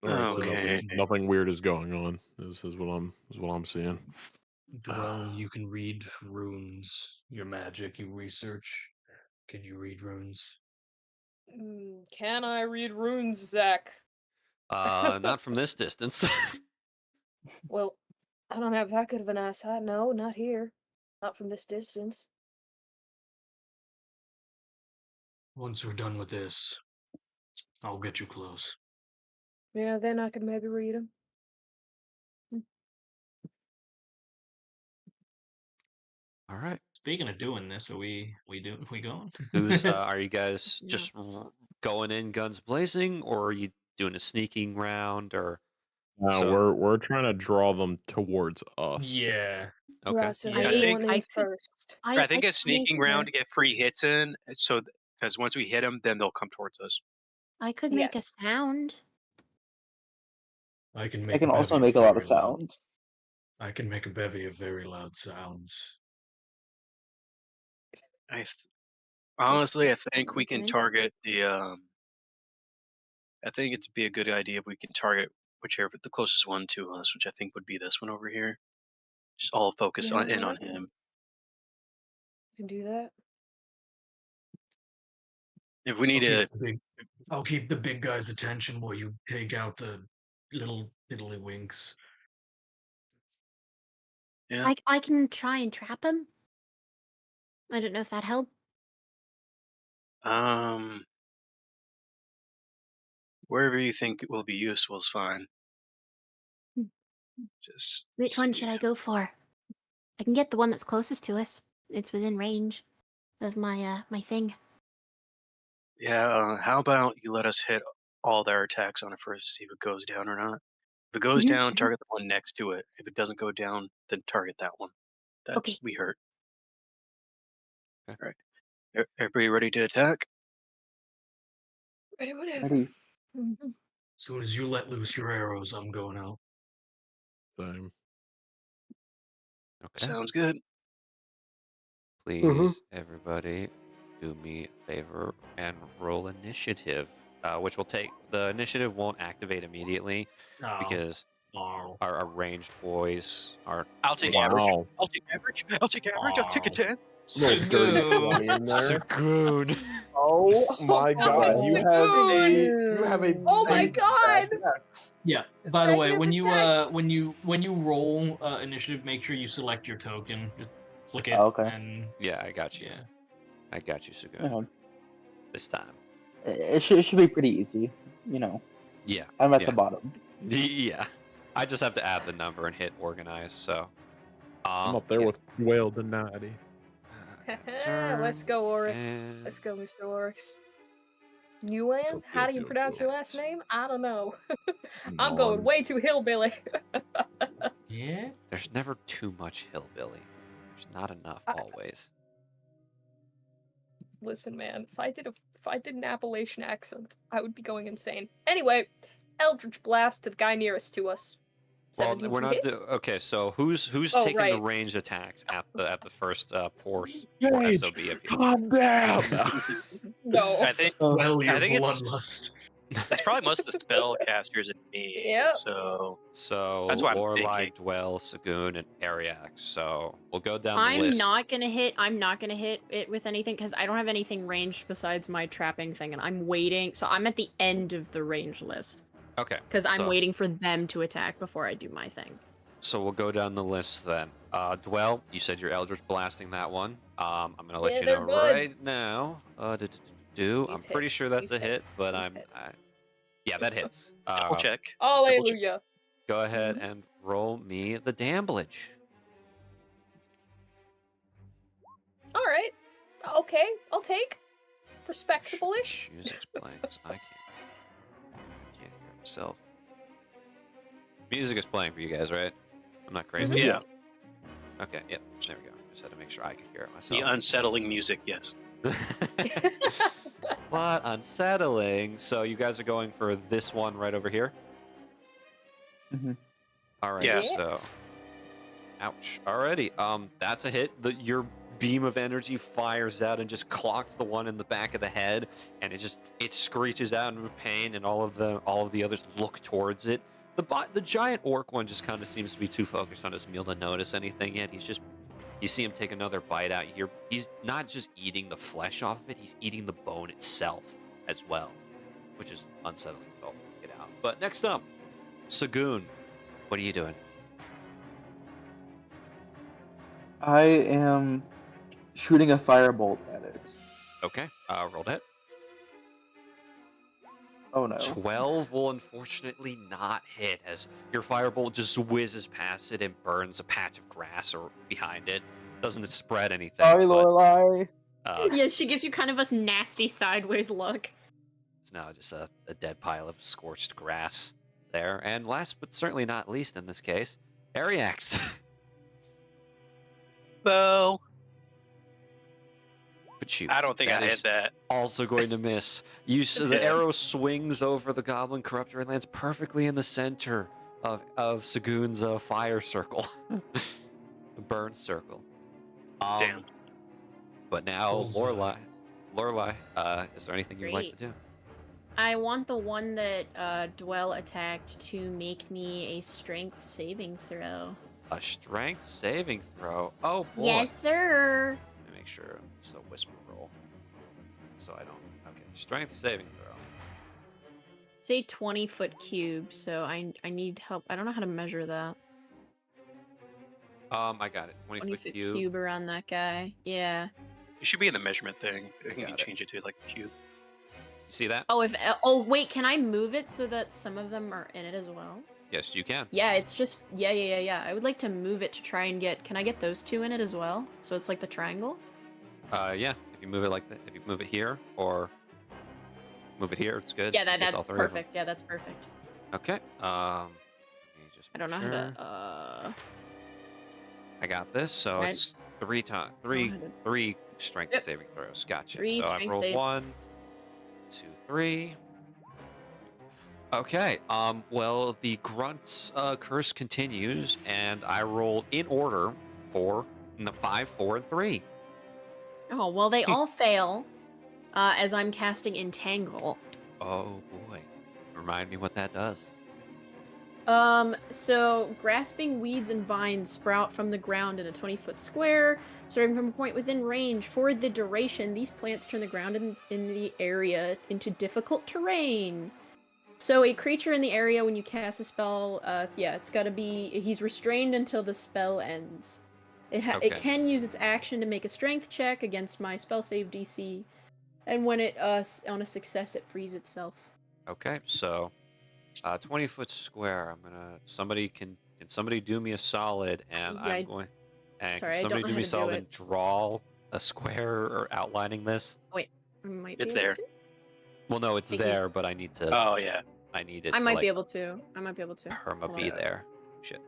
Alright, so Okay. nothing weird is going on. Is what I'm seeing. Dwell, you can read runes. Your magic, you research. Can you read runes? Can I read runes, Zach? Not from this distance. Well, I don't have that good of an eyesight. No, not here. Not from this distance. Once we're done with this, I'll get you close. Yeah, then I could maybe read them. All right. Speaking of doing this, are we going? Are you guys Yeah. just going in guns blazing, or are you doing a sneaking round, or? No, So- we're trying to draw them towards us. Yeah. Okay. Right, so Yeah, anyone I in could- first. I think a could sneaking make round to get free hits in, so because once we hit them, then they'll come towards us. I could make a Yes. sound. I can make. I can a also bevy make a lot very of loud- sound. I can make a bevy of very loud sounds. Honestly, I think we can Okay. target the. I think it'd be a good idea if we can target whichever the closest one to us, which I think would be this one over here. Just all focus Yeah, on in well, on him. You can do that. If we need to, I'll keep the big guy's attention while you take out the little tiddlywinks. yeah, I can try and trap him. I don't know if that helped. wherever you think it will be useful is fine. Hmm. Just Which one see. should I go for? I can get the one that's closest to us. It's within range of my my thing. Yeah, how about you let us hit all their attacks on it first to see if it goes down or not. If it goes Mhm, down, mhm. target the one next to it. If it doesn't go down, then target that one. That's Okay. we hurt. Okay. All right. Everybody ready to attack? Ready, whatever. Ready? Mhm. As soon as you let loose your arrows, I'm going out. Same. Okay. Sounds good. Please, everybody, do me a favor and roll initiative, which will take the initiative won't activate immediately because our ranged boys are. I'll take Wow. average. I'll take average. I'll take average. I'll take a 10. Little dirty Sugoon. 20 in there. Sugoon. Oh my god, Oh, you dude. have a Oh my big god! attack. Yeah. By the way, Negative when attacks. you roll initiative, make sure you select your token. Just flick it. Oh, okay. And Yeah, I got you. yeah. I got you, Sugoon. Yeah. This time. It should be pretty easy. You know, Yeah. I'm at yeah. the bottom. Yeah. I just have to add the number and hit organize. So. I'm up there with Whale Donati. Let's go, Oryx. And... Let's go, Mr. Oryx. Nguyen? How do you pronounce your last name? I don't know. I'm going way too hillbilly. Yeah. There's never too much hillbilly. There's not enough always. Listen, man, if I did an Appalachian accent, I would be going insane. Anyway, Eldritch Blast to the guy nearest to us. Well, 17 we're to not. hit? Okay, so who's Oh, taking the right. ranged attacks at the first pour Rage! SOB of you? Calm down. No. I think Well, your I think it's bloodlust. That's probably most of the spellcasters and me. Yep. So that's what I'm Lorelai, thinking. Dwell, Sagoon, and Ariax. So we'll go down the I'm list. not gonna hit it with anything because I don't have anything ranged besides my trapping thing, and I'm waiting. So I'm at the end of the range list Okay. because I'm so- waiting for them to attack before I do my thing. So we'll go down the list then. Dwell, you said you're Eldritch blasting that one. I'm gonna let Yeah, you they're know good. right now. I'm Please pretty hit. sure that's Please a hit, hit. but Please I'm. hit. Yeah, that hits. Double check. Hallelujah. Go ahead and roll me the damage. All right. Okay, I'll take. Respectable-ish. Music's playing. 'Cause I can't hear myself. Music is playing for you guys, right? I'm not crazy. Yeah. Okay. Yep. There we go. Just had to make sure I could hear it The myself. unsettling music, yes. What unsettling. So you guys are going for this one right over here? Mhm. All right. Yeah. So, ouch. Alrighty. That's a hit. Your beam of energy fires out and just clocks the one in the back of the head, and it screeches out in pain, and all of the others look towards it. The giant orc one just kind of seems to be too focused on his meal to notice anything yet. You see him take another bite out here. He's not just eating the flesh off of it, he's eating the bone itself as well, which is unsettling to get out. But next up, Sagoon, what are you doing? I am shooting a firebolt at it. Okay, roll to hit. Oh no. 12 will unfortunately not hit as your firebolt just whizzes past it and burns a patch of grass or behind it. Doesn't spread anything. Sorry, but, Lorelai. Yeah, she gives you kind of a nasty sideways look. It's now just a dead pile of scorched grass there. And last but certainly not least in this case, Ariax. Bo. But you, I don't think that I is hit that. also going to miss. The Okay. arrow swings over the goblin corruptor and lands perfectly in the center of Sagoon's fire circle. The burn circle. Damn. But now, Bullseye. Lorelai, is there anything you'd like to do? I want the one that Dwell attacked to make me a strength saving throw. A strength saving throw. Oh boy. Yes, sir. Let me make sure it's a whisper roll, so I don't. Okay, strength saving throw. It's a 20-foot cube, so I need help. I don't know how to measure that. I got it. 20-foot cube. around that guy. Yeah. It should be in the measurement thing. You can got it. change it to like a cube. You see that? Oh wait, can I move it so that some of them are in it as well? Yes, you can. Yeah, it's just yeah. I would like to move it to try and get. Can I get those two in it as well? So it's like the triangle. Yeah. If you move it like that, if you move it here or move it here, it's good. Yeah, It's that's all three of them. perfect. Yeah, that's perfect. Okay. Let me just I don't know make how sure. to. I got this. So Right. it's three strength Yep. saving throws. Gotcha. Three so I strength rolled saves. 1, 2, 3. Okay. Well, the grunt's curse continues, and I roll in order 5, 4, and 3. Oh well, they all fail. As I'm casting entangle. Oh boy. Remind me what that does. So grasping weeds and vines sprout from the ground in a 20-foot square, starting from a point within range. For the duration, these plants turn the ground in the area into difficult terrain. So a creature in the area, when you cast a spell, it's gotta be, he's restrained until the spell ends. It Okay. can use its action to make a strength check against my spell save DC, and when it on a success, it frees itself. Okay, so 20-foot square. Can somebody do me a solid, and Yeah, I'm going. And sorry, I can don't somebody know do how me a to do solid it. and draw a square or outlining this? I might be It's able there. to. Well, no, it's Thank you. there, but I need to. Oh yeah. I need it. I to, might like, be able to. perma Hold be on. there. Shit.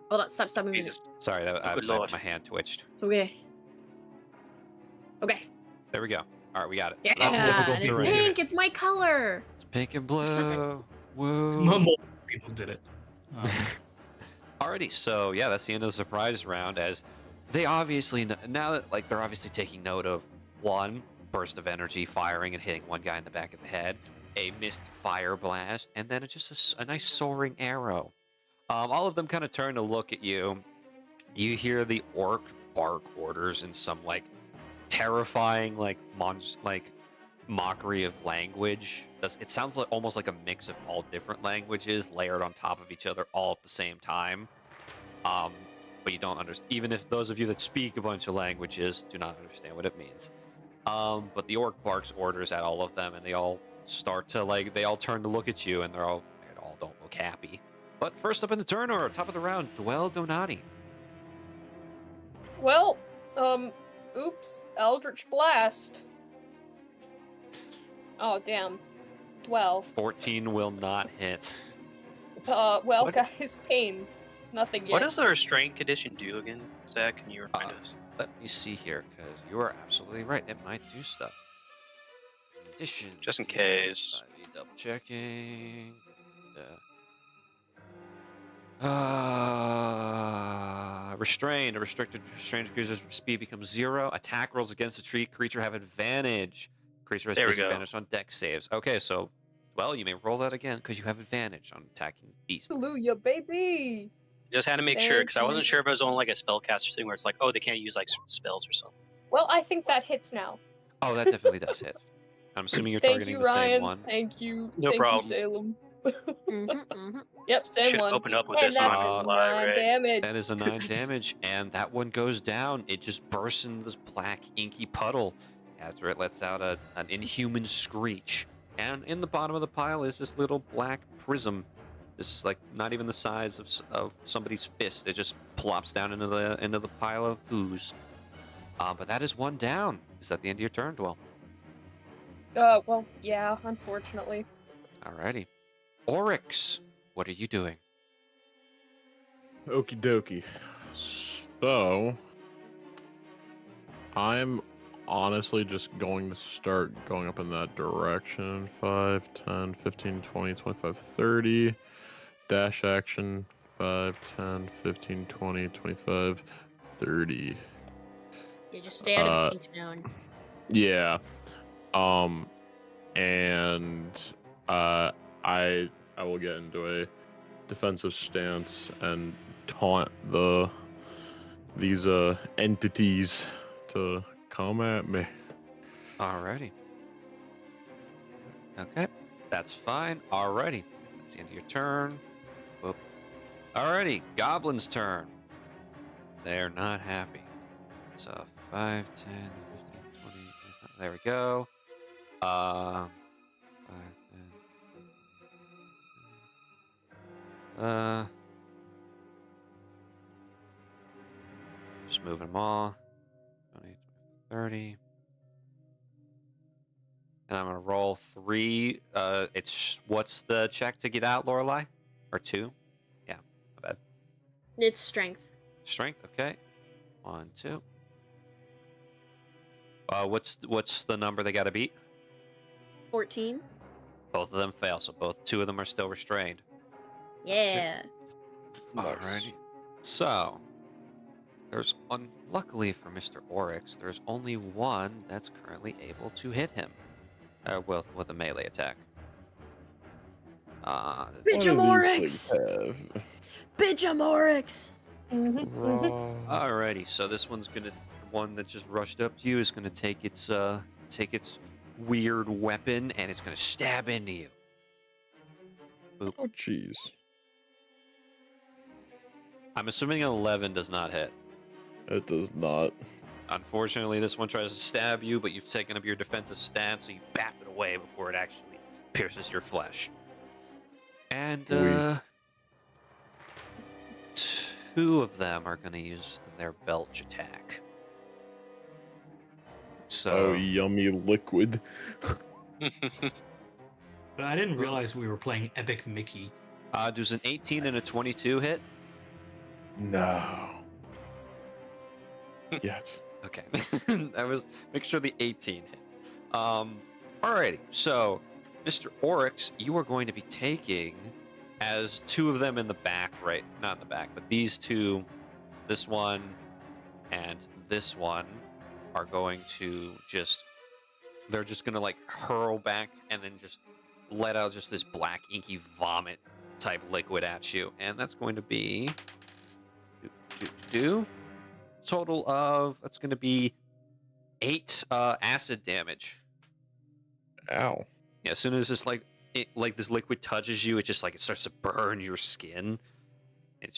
Hold on, stop moving. Jesus. Sorry, Good my lord. hand twitched. It's okay. Okay. There we go. All right, we got it. Yeah, So that's difficult and it's terrain. pink. It's my color. It's pink and blue. perfect. Woo. Multiple people did it. Alrighty, so yeah, that's the end of the surprise round. As they obviously now that they're obviously taking note of one burst of energy firing and hitting one guy in the back of the head. a mist fire blast, and then just a nice soaring arrow. All of them kind of turn to look at you. You hear the orc bark orders in some like terrifying like mockery of language. It sounds like almost like a mix of all different languages layered on top of each other all at the same time. But you don't understand. Even if those of you that speak a bunch of languages do not understand what it means. But the orc barks orders at all of them, and they all start to they all turn to look at you, and they all don't look happy. But first up in the turn order, top of the round, Dwell Donati. Well, oops, Eldritch Blast. Oh, damn. 12. 14 will not hit. Well, What? guys, pain. Nothing yet. What does the restraint condition do again, Zach? Can you remind us? Let me see here, because you are absolutely right. It might do stuff. Condition. Just in case. Double checking. Restrained. A restricted restrained creature's speed becomes 0. Attack rolls against the tree. Creature have advantage. Creature has There we go. disadvantage on dex saves. Okay, so, well, you may roll that again because you have advantage on attacking beast. Hallelujah, baby! Just had to make sure, because I Thank wasn't you. sure if it was only like a spellcaster thing where it's like, oh, they can't use like certain spells or something. Well, I think that hits now. Oh, that definitely does hit. I'm assuming you're Thank targeting you, the same Ryan. one. Thank you. No Thank problem. you, Salem. Mm-hmm. Yep, same Should one. open up with And this that's on live, 9 right? damage. That is a 9 damage, and that one goes down. It just bursts into this black, inky puddle after it lets out an inhuman screech. And in the bottom of the pile is this little black prism. This like not even the size of somebody's fist. It just plops down into the pile of ooze. But that is one down. Is that the end of your turn, Dwell? Well, yeah, unfortunately. Alrighty. Oryx, what are you doing? Okie dokie. So, I'm honestly just going to start going up in that direction. 5, 10, 15, 20, 25, 30. Dash action. 5, 10, 15, 20, 25, 30. Yeah, just stay out of the pink zone. Yeah. And I will get into a defensive stance and taunt these entities to come at me. Alrighty. Okay, that's fine. Alrighty. That's the end of your turn. Whoop. Alrighty, Goblin's turn. They're not happy. So 5, 10, 15, 20, 25. There we go. 5, 10. Just moving them all. 20, 30. And I'm gonna roll 3. What's the check to get out, Lorelei? Or 2? Yeah, my bad. It's strength. Strength, okay. 1, 2. What's the number they gotta beat? 14. Both of them fail, so 2 of them are still restrained. Yeah. Alrighty. So, luckily for Mr. Oryx, there's only one that's currently able to hit him with a melee attack. Bitch, I'm Oryx! Bitch, I'm Oryx! Alrighty, so this one that just rushed up to you is gonna take its weird weapon and it's gonna stab into you. Boop. Oh, jeez. I'm assuming an 11 does not hit. It does not. Unfortunately, this one tries to stab you, but you've taken up your defensive stance, so you bat it away before it actually pierces your flesh. And 2 of them are going to use their belch attack. So, Oh, yummy liquid. But I didn't realize we were playing Epic Mickey. does an 18 and a 22 hit? No. Yes. Okay. Make sure the 18 hit. Alrighty. So, Mr. Oryx, you are going to be taking, as 2 of them in the back, right? Not in the back, but these 2, this one and this one, are going to they're just going to like hurl back and then just let out just this black inky vomit type liquid at you, and that's going to be total of that's going to be 8 acid damage. Ow. Yeah, as soon as this like this liquid touches you, it just like it starts to burn your skin. It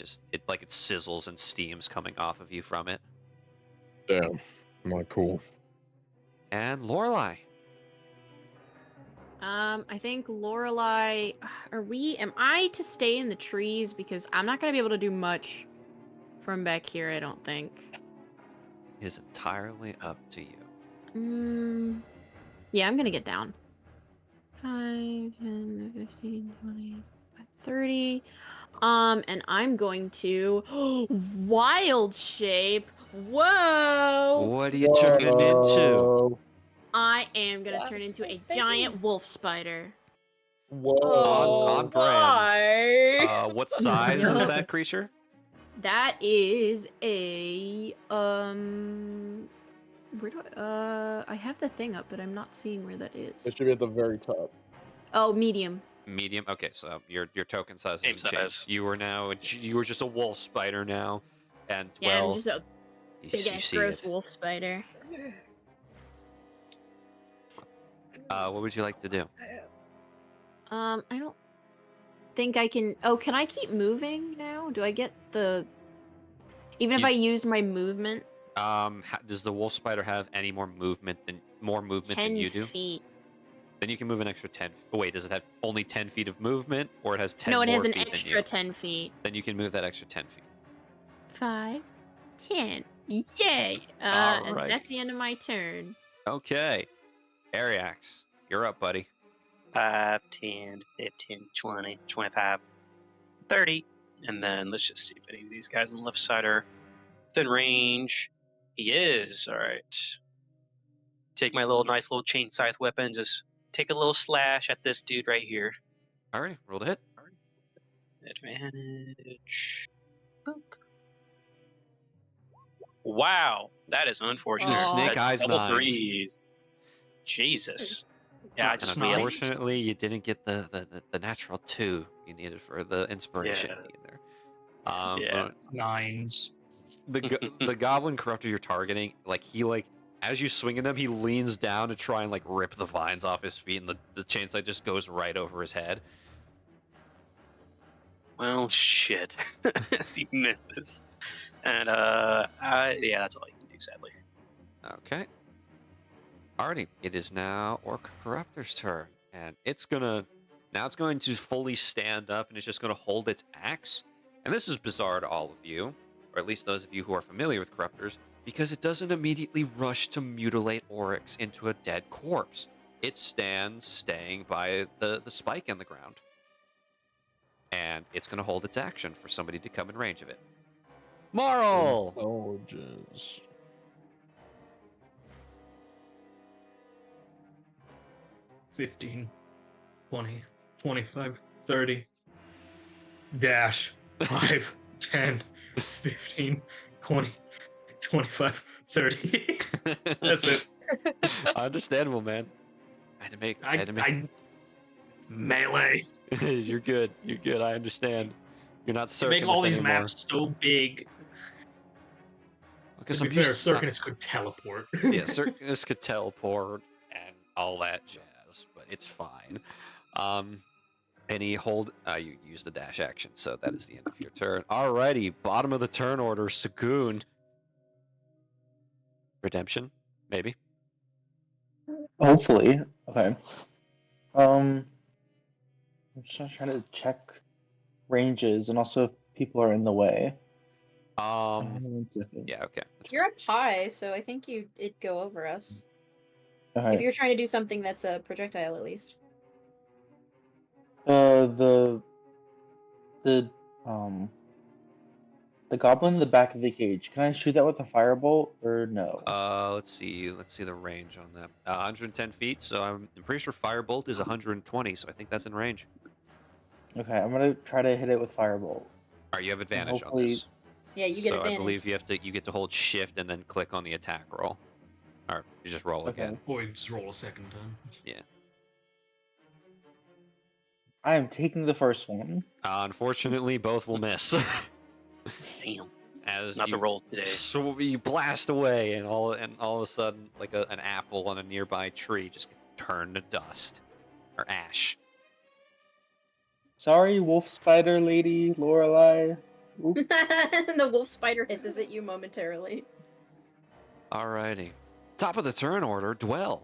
sizzles and steams coming off of you from it. Damn. Not cool. And Lorelai. I think Lorelai, am I to stay in the trees? Because I'm not gonna be able to do much from back here, I don't think. Is entirely up to you. Yeah, I'm gonna get down. 5, 10, 15, 20, 30. And I'm going to wild shape. Whoa! What are you turning into? I am gonna Wow, turn into a so giant wolf spider. Whoa. On brand. Why? What size is that creature? That is a where do I have the thing up, but I'm not seeing where that is. It should be at the very top. Oh, medium. Medium. Okay, so your token size Same hasn't size. changed. You were just a wolf spider now, and Yeah, well, I'm just a you big ass see gross it. wolf spider. What would you like to do? I don't think I can. Oh, can I keep moving now? Do I get the? Even if You- I used my movement, Does the wolf spider have any more movement than 10 you do? feet. Then you can move an extra 10. Oh, wait, does it have only 10 feet of movement, or it has 10 No, it more has an feet than extra you? 10 feet. Then you can move that extra 10 feet. 5, 10. Yay! And Alright. that's the end of my turn. Okay, Ariax, you're up, buddy. 5, 10, 15, 20, 25, 30. And then let's just see if any of these guys on the left side are within range. He is. All right. Take my nice little chain scythe weapon, just take a little slash at this dude right here. Alright, roll to hit. Advantage. Boop. Wow, that is unfortunate. Aw. Snake That's eyes double nines. threes. Jesus. Yeah, I And just Nice. really unfortunately, you didn't get the natural 2 you needed for the inspiration Yeah. in there. Yeah. But 9s. the goblin corruptor you're targeting, as you swing at him, he leans down to try and rip the vines off his feet, and the chainsaw just goes right over his head. Well, shit. As he misses. And, yeah, that's all you can do, sadly. Okay. Alrighty, it is now Orc Corruptor's turn, and it's going to fully stand up, and it's just gonna hold its axe. And this is bizarre to all of you, or at least those of you who are familiar with Corruptors, because it doesn't immediately rush to mutilate Oryx into a dead corpse. It stands staying by the spike in the ground. And it's gonna hold its action for somebody to come in range of it. Marl! Intelligence. 15, 20, 25, 30. Dash. 5, 10, 15, 20, 25, 30. That's it. Understandable, man. I had to make. Melee. You're good. You're good. I understand. You're not You certain. make all these maps so big. Because To be fair, Circus could teleport. Yeah, Circus could teleport and all that jazz, but it's fine. And you use the dash action, so that is the end of your turn. Alrighty, bottom of the turn order, Sagoon. Redemption, maybe. Hopefully. Okay. I'm just trying to check ranges and also if people are in the way. 1 second. Yeah, okay. That's You're up high, so I think it'd go over us. If Okay. you're trying to do something that's a projectile, at least. The goblin in the back of the cage. Can I shoot that with a firebolt or no? Let's see the range on that. 110 feet, so I'm pretty sure Firebolt is 120, so I think that's in range. Okay, I'm gonna try to hit it with firebolt. Alright, you have advantage on hopefully- this. Yeah, you get so advantage. I believe you get to hold shift and then click on the attack roll. Or you just roll Okay. again. Or you just roll a second time. I am taking the first one. Unfortunately, both will miss. Damn. As Not the roll today. So you blast away, and all of a sudden, like an apple on a nearby tree just gets turned to dust or ash. Sorry, wolf spider lady, Lorelei. Oop. The wolf spider hisses at you momentarily. Alrighty. Top of the turn order, Dwell.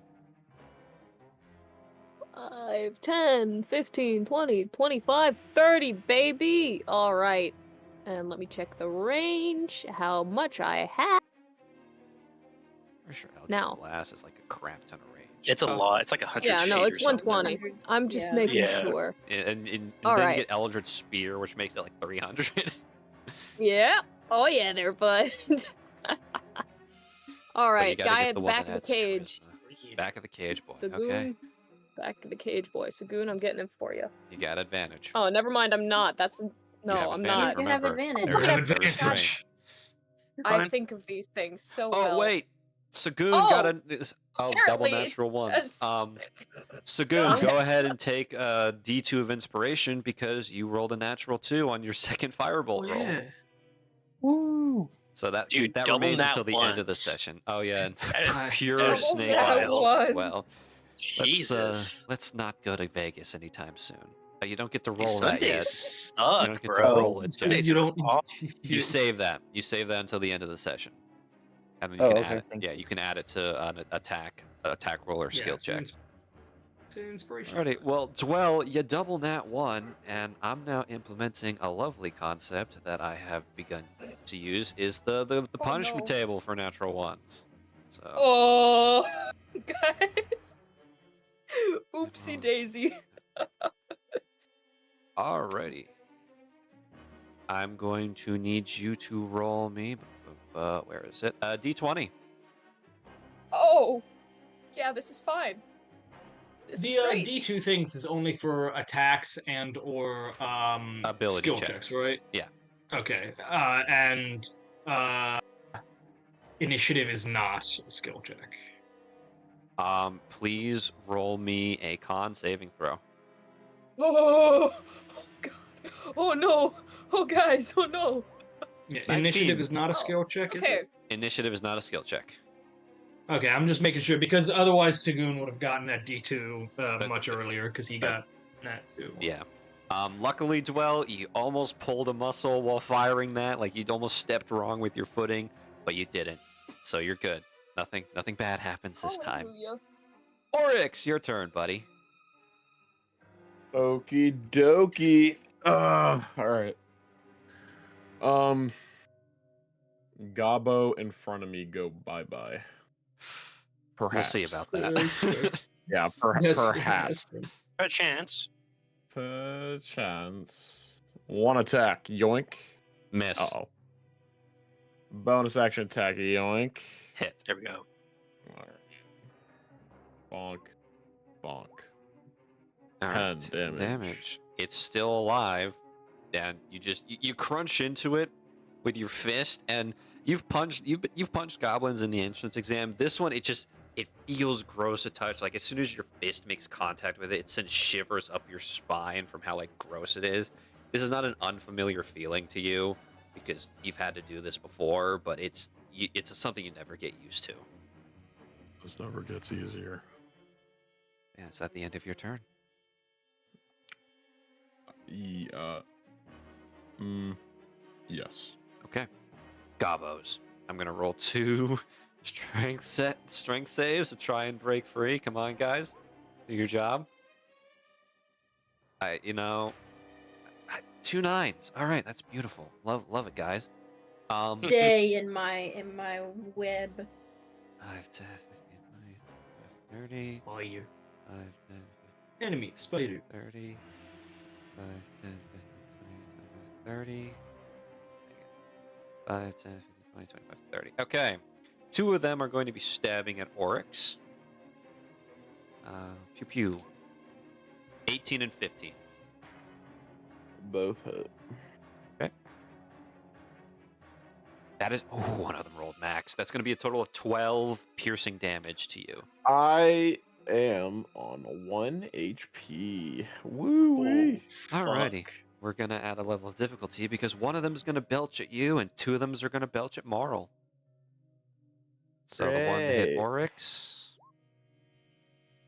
5, 10, 15, 20, 25, 30, baby! Alright. And let me check the range, how much I have. Pretty sure Eldritch Now. Blast is like a crap ton of range. It's a lot. It's like 100 Yeah, no, feet it's or something. 120. I'm just Yeah. making Yeah. sure. And then Alright. you get Eldritch Spear, which makes it like 300. Yeah. Oh yeah, there, bud. Alright, But you gotta guy get at the one back that of the adds cage. charisma. Back of the cage, boy. Sagoon, Okay. back of the cage, boy. Sagoon, I'm getting it for you. You got advantage. Oh, never mind, I'm not. That's... No, have I'm advantage, not. You have remember. advantage. You have You're restrained. advantage. I Fine. think of these things so Oh, well. wait. Sagoon Oh, got a... Oh, double apparently natural it's- ones. Sagoon, go ahead and take a D2 of inspiration because you rolled a natural 2 on your second firebolt roll. Yeah. Woo! So that Dude, that double remains nat until the end of the once. session. Oh yeah, and That is- pure that is snake nat eyes. ones. Well, Jesus. let's not go to Vegas anytime soon. You don't get to roll Sundays that yet. suck, You don't get to bro. roll it yet. Sundays You are don't. awful. You save that. You save that until the end of the session, and then you Oh, can okay, add it. thank Yeah, you can add it to an attack roll or skill check. It's an inspiration. Alrighty, well, Dwell, you double nat 1, and I'm now implementing a lovely concept that I have begun to use, is the punishment no. table for natural ones. So, Oh, guys. Oopsie daisy. alrighty. I'm going to need you to roll me, where is it? D20. Oh. Yeah, this is fine. This The is great. D2 things is only for attacks and or Ability skill checks. checks, right? Yeah. Okay. And initiative is not a skill check. Please roll me a con saving throw. Oh, God. Oh, no. Oh, guys. Oh, no. Yeah, 19. initiative is not a Oh, skill check, is Okay. it? Initiative is not a skill check. Okay, I'm just making sure because otherwise Sagoon would have gotten that D2 But- much earlier because he got that too. Yeah. Luckily, Dwell, you almost pulled a muscle while firing that. Like you'd almost stepped wrong with your footing, but you didn't. So you're good. Nothing bad happens this time. Hallelujah. Oryx, your turn, buddy. Okie dokie. Alright. Gabo in front of me go bye-bye. Perhaps. We'll see about that. Yeah, Yes, perhaps. yes. A chance. Perchance. One attack, yoink. Miss. Uh-oh. Bonus action attack, yoink. Hit. There we go. Bonk. Bonk. All 10 damage. damage. It's still alive, and you crunch into it with your fist, and you've punched goblins in the entrance exam. This one, it feels gross to touch. Like as soon as your fist makes contact with it, it sends shivers up your spine from how like gross it is. This is not an unfamiliar feeling to you because you've had to do this before, but it's something you never get used to. This never gets easier. Yeah, is that the end of your turn? Yes. Okay. Gobos. I'm gonna roll 2 strength saves to try and break free. Come on, guys. Do your job. 2 9s. All right, that's beautiful. Love it, guys. Day in my web. 5, 10, 15, 20, 30, All you 5, 10, enemy spider. 30, 5, 10, 15, 20, 25, 30. 5, 10, 15, 20, 25, 30. Okay. 2 of them are going to be stabbing at Oryx. Pew pew. 18 and 15. Both hit. That is... Oh, one of them rolled max. That's going to be a total of 12 piercing damage to you. I am on 1 HP. Woo! Alrighty. We're going to add a level of difficulty because one of them is going to belch at you and two of them are going to belch at Marl. So the one that hit Great. Oryx.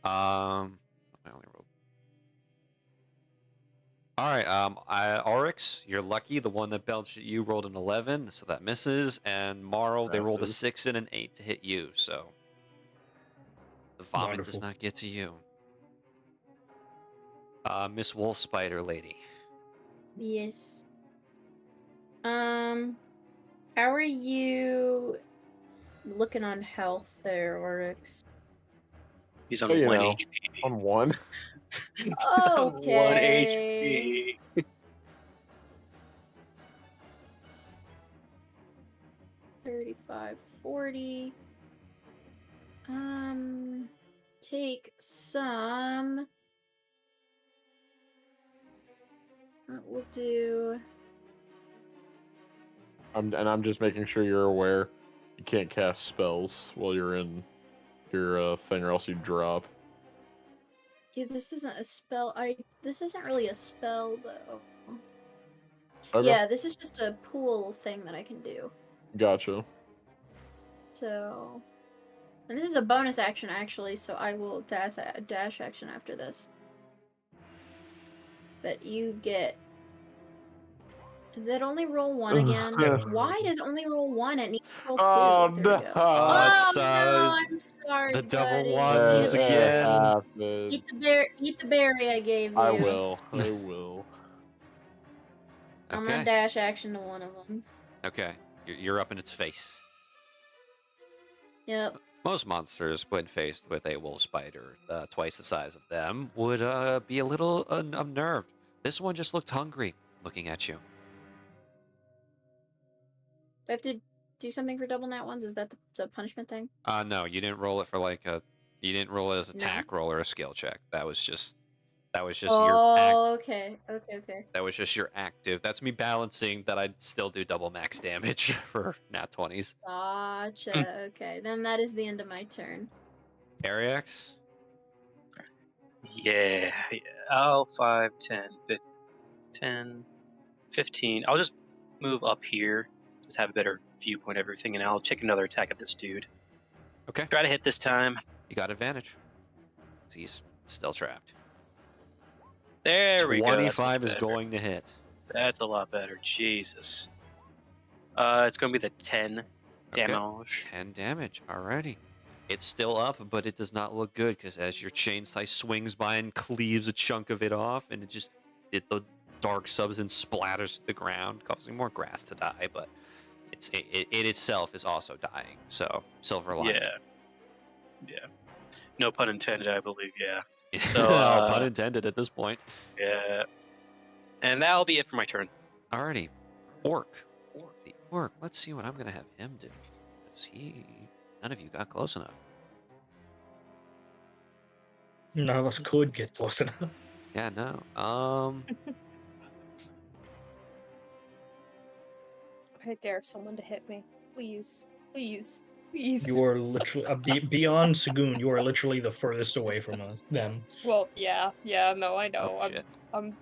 I only rolled. All right, Oryx, you're lucky. The one that belched at you rolled an 11, so that misses. And Marl, they rolled a 6 and an 8 to hit you, so the vomit does Wonderful. not get to you. Miss Wolf Spider Lady. Yes. How are you looking on health there, Oryx? He's on Oh, you 1 know, HP. On 1. He's on 1 Okay. HP. 35, 40. Take some. We'll do. I'm just making sure you're aware. You can't cast spells while you're in your thing, or else you drop. Yeah, this isn't a spell. This isn't really a spell though. Okay. Yeah, this is just a pool thing that I can do. Gotcha. So, and this is a bonus action actually, so I will dash action after this. But you get. Did that only roll 1 again? Why does it only roll 1? It needs to roll 2. Oh, There no. we go. Oh, it's, no, I'm sorry. the double buddy. ones Eat a again. berry. Eat the berry I gave you. I will. I will. I'm gonna dash action to one of them. Okay, you're up in its face. Yep. Most monsters, when faced with a wolf spider twice the size of them, would be a little unnerved. This one just looked hungry, looking at you. Do I have to do something for double nat ones? Is that the punishment thing? No, you didn't roll it for you didn't roll it as an attack roll or a skill check. That was just your okay. That was just your active. That's me balancing that I'd still do double max damage for nat 20s. Gotcha. Okay, then that is the end of my turn. Ariax? Yeah. I'll 5, 10, 10, 15. I'll just move up here. Just have a better viewpoint of everything, and I'll take another attack at this dude. Okay. Try to hit this time. You got advantage. He's still trapped. There we go. 25 is going to hit. That's a lot better. Jesus. It's going to be the 10 damage. 10 damage. Alrighty. It's still up, but it does not look good because as your chain slice swings by and cleaves a chunk of it off, and the dark substance splatters to the ground, causing more grass to die, but it itself is also dying. So silver lining. Yeah. No pun intended, I believe. Yeah. So pun intended at this point. Yeah. And that'll be it for my turn. Alrighty. Orc. The orc. Let's see what I'm gonna have him do. None of you got close enough. None of us could get close enough. Yeah, no. I dare someone to hit me. Please. You are literally beyond Sagoon. You are literally the furthest away from them. Well, yeah, no, I know. Oh, shit. I'm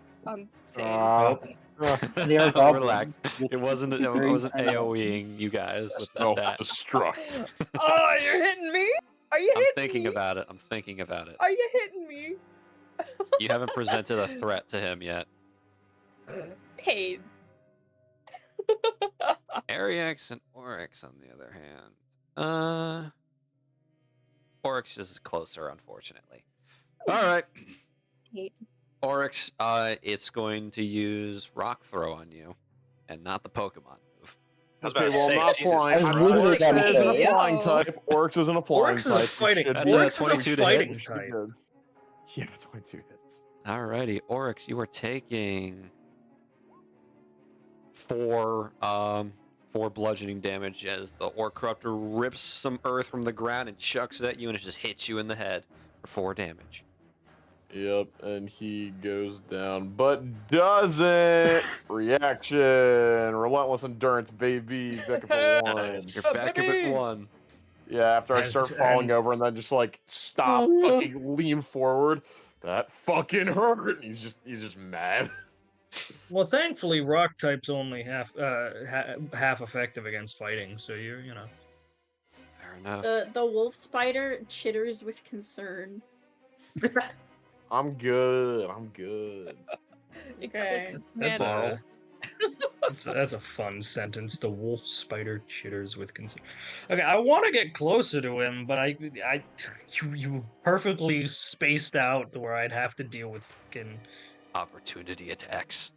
saying. They are goblins. Relax. It wasn't AoEing you guys with that. Self-destruct. Oh, you're hitting me? Are you hitting me? I'm thinking about it. Are you hitting me? You haven't presented a threat to him yet. Pain. Ariax and Oryx, on the other hand. Oryx is closer, unfortunately. Alright. Oryx, it's going to use Rock Throw on you, and not the Pokemon move. I was about to well, say, not Jesus flying. Christ. literally Oryx gotta isn't say. a flying type. Oryx isn't a flying Oryx is a type. fighting. That's Oryx is 22 a to fighting hit. type. Yeah, 22 hits. Alrighty, Oryx, you are taking 4 bludgeoning damage as the Orc Corruptor rips some earth from the ground and chucks it at you, and it just hits you in the head for 4 damage. Yep, and he goes down, but doesn't. Reaction. Relentless endurance, baby. Back up at 1. You're back up at 1. Yeah, after I And- start falling and- over and then just like stop, fucking lean forward. That fucking hurt. He's just mad. Well, thankfully, rock type's only half effective against fighting, so you know. Fair enough. The wolf spider chitters with concern. I'm good. I'm good. It Okay. clicks its That's mandibles. That's a fun sentence. The wolf spider chitters with concern. Okay, I want to get closer to him, but you perfectly spaced out where I'd have to deal with fucking. Opportunity attacks.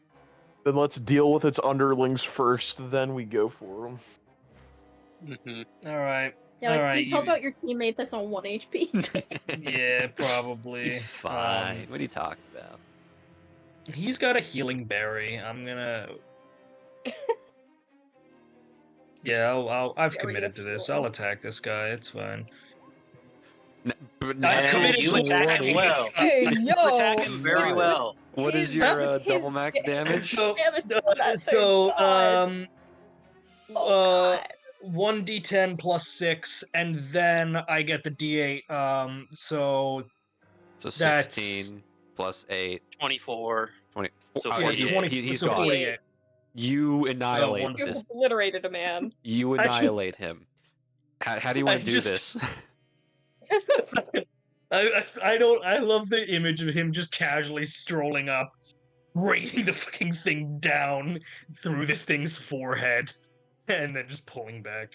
Then let's deal with its underlings first. Then we go for them. Mm-hmm. All right. Yeah, like, All right, please help out your teammate that's on 1 HP. Yeah, probably. He's fine. What are you talking about? He's got a healing berry. I'm gonna. Yeah, I've Berry committed of to this. healing. I'll attack this guy. It's fine. But I've And committed you to attack him attacking well. this guy. Hey, You yo! attack him very Nice. well. what is His- your with double his max da- damage? So, Damage on that thing, God. Oh, God. 1d10 plus 6, and then I get the d8. So So that's 16 plus 8, 24. 20. So all yeah, right, 48. he's so gone. 48. You annihilate wonderful. You've this. obliterated a man. You I just- annihilate him. How do you want I to do just- this? I love the image of him just casually strolling up, bringing the fucking thing down through this thing's forehead, and then just pulling back.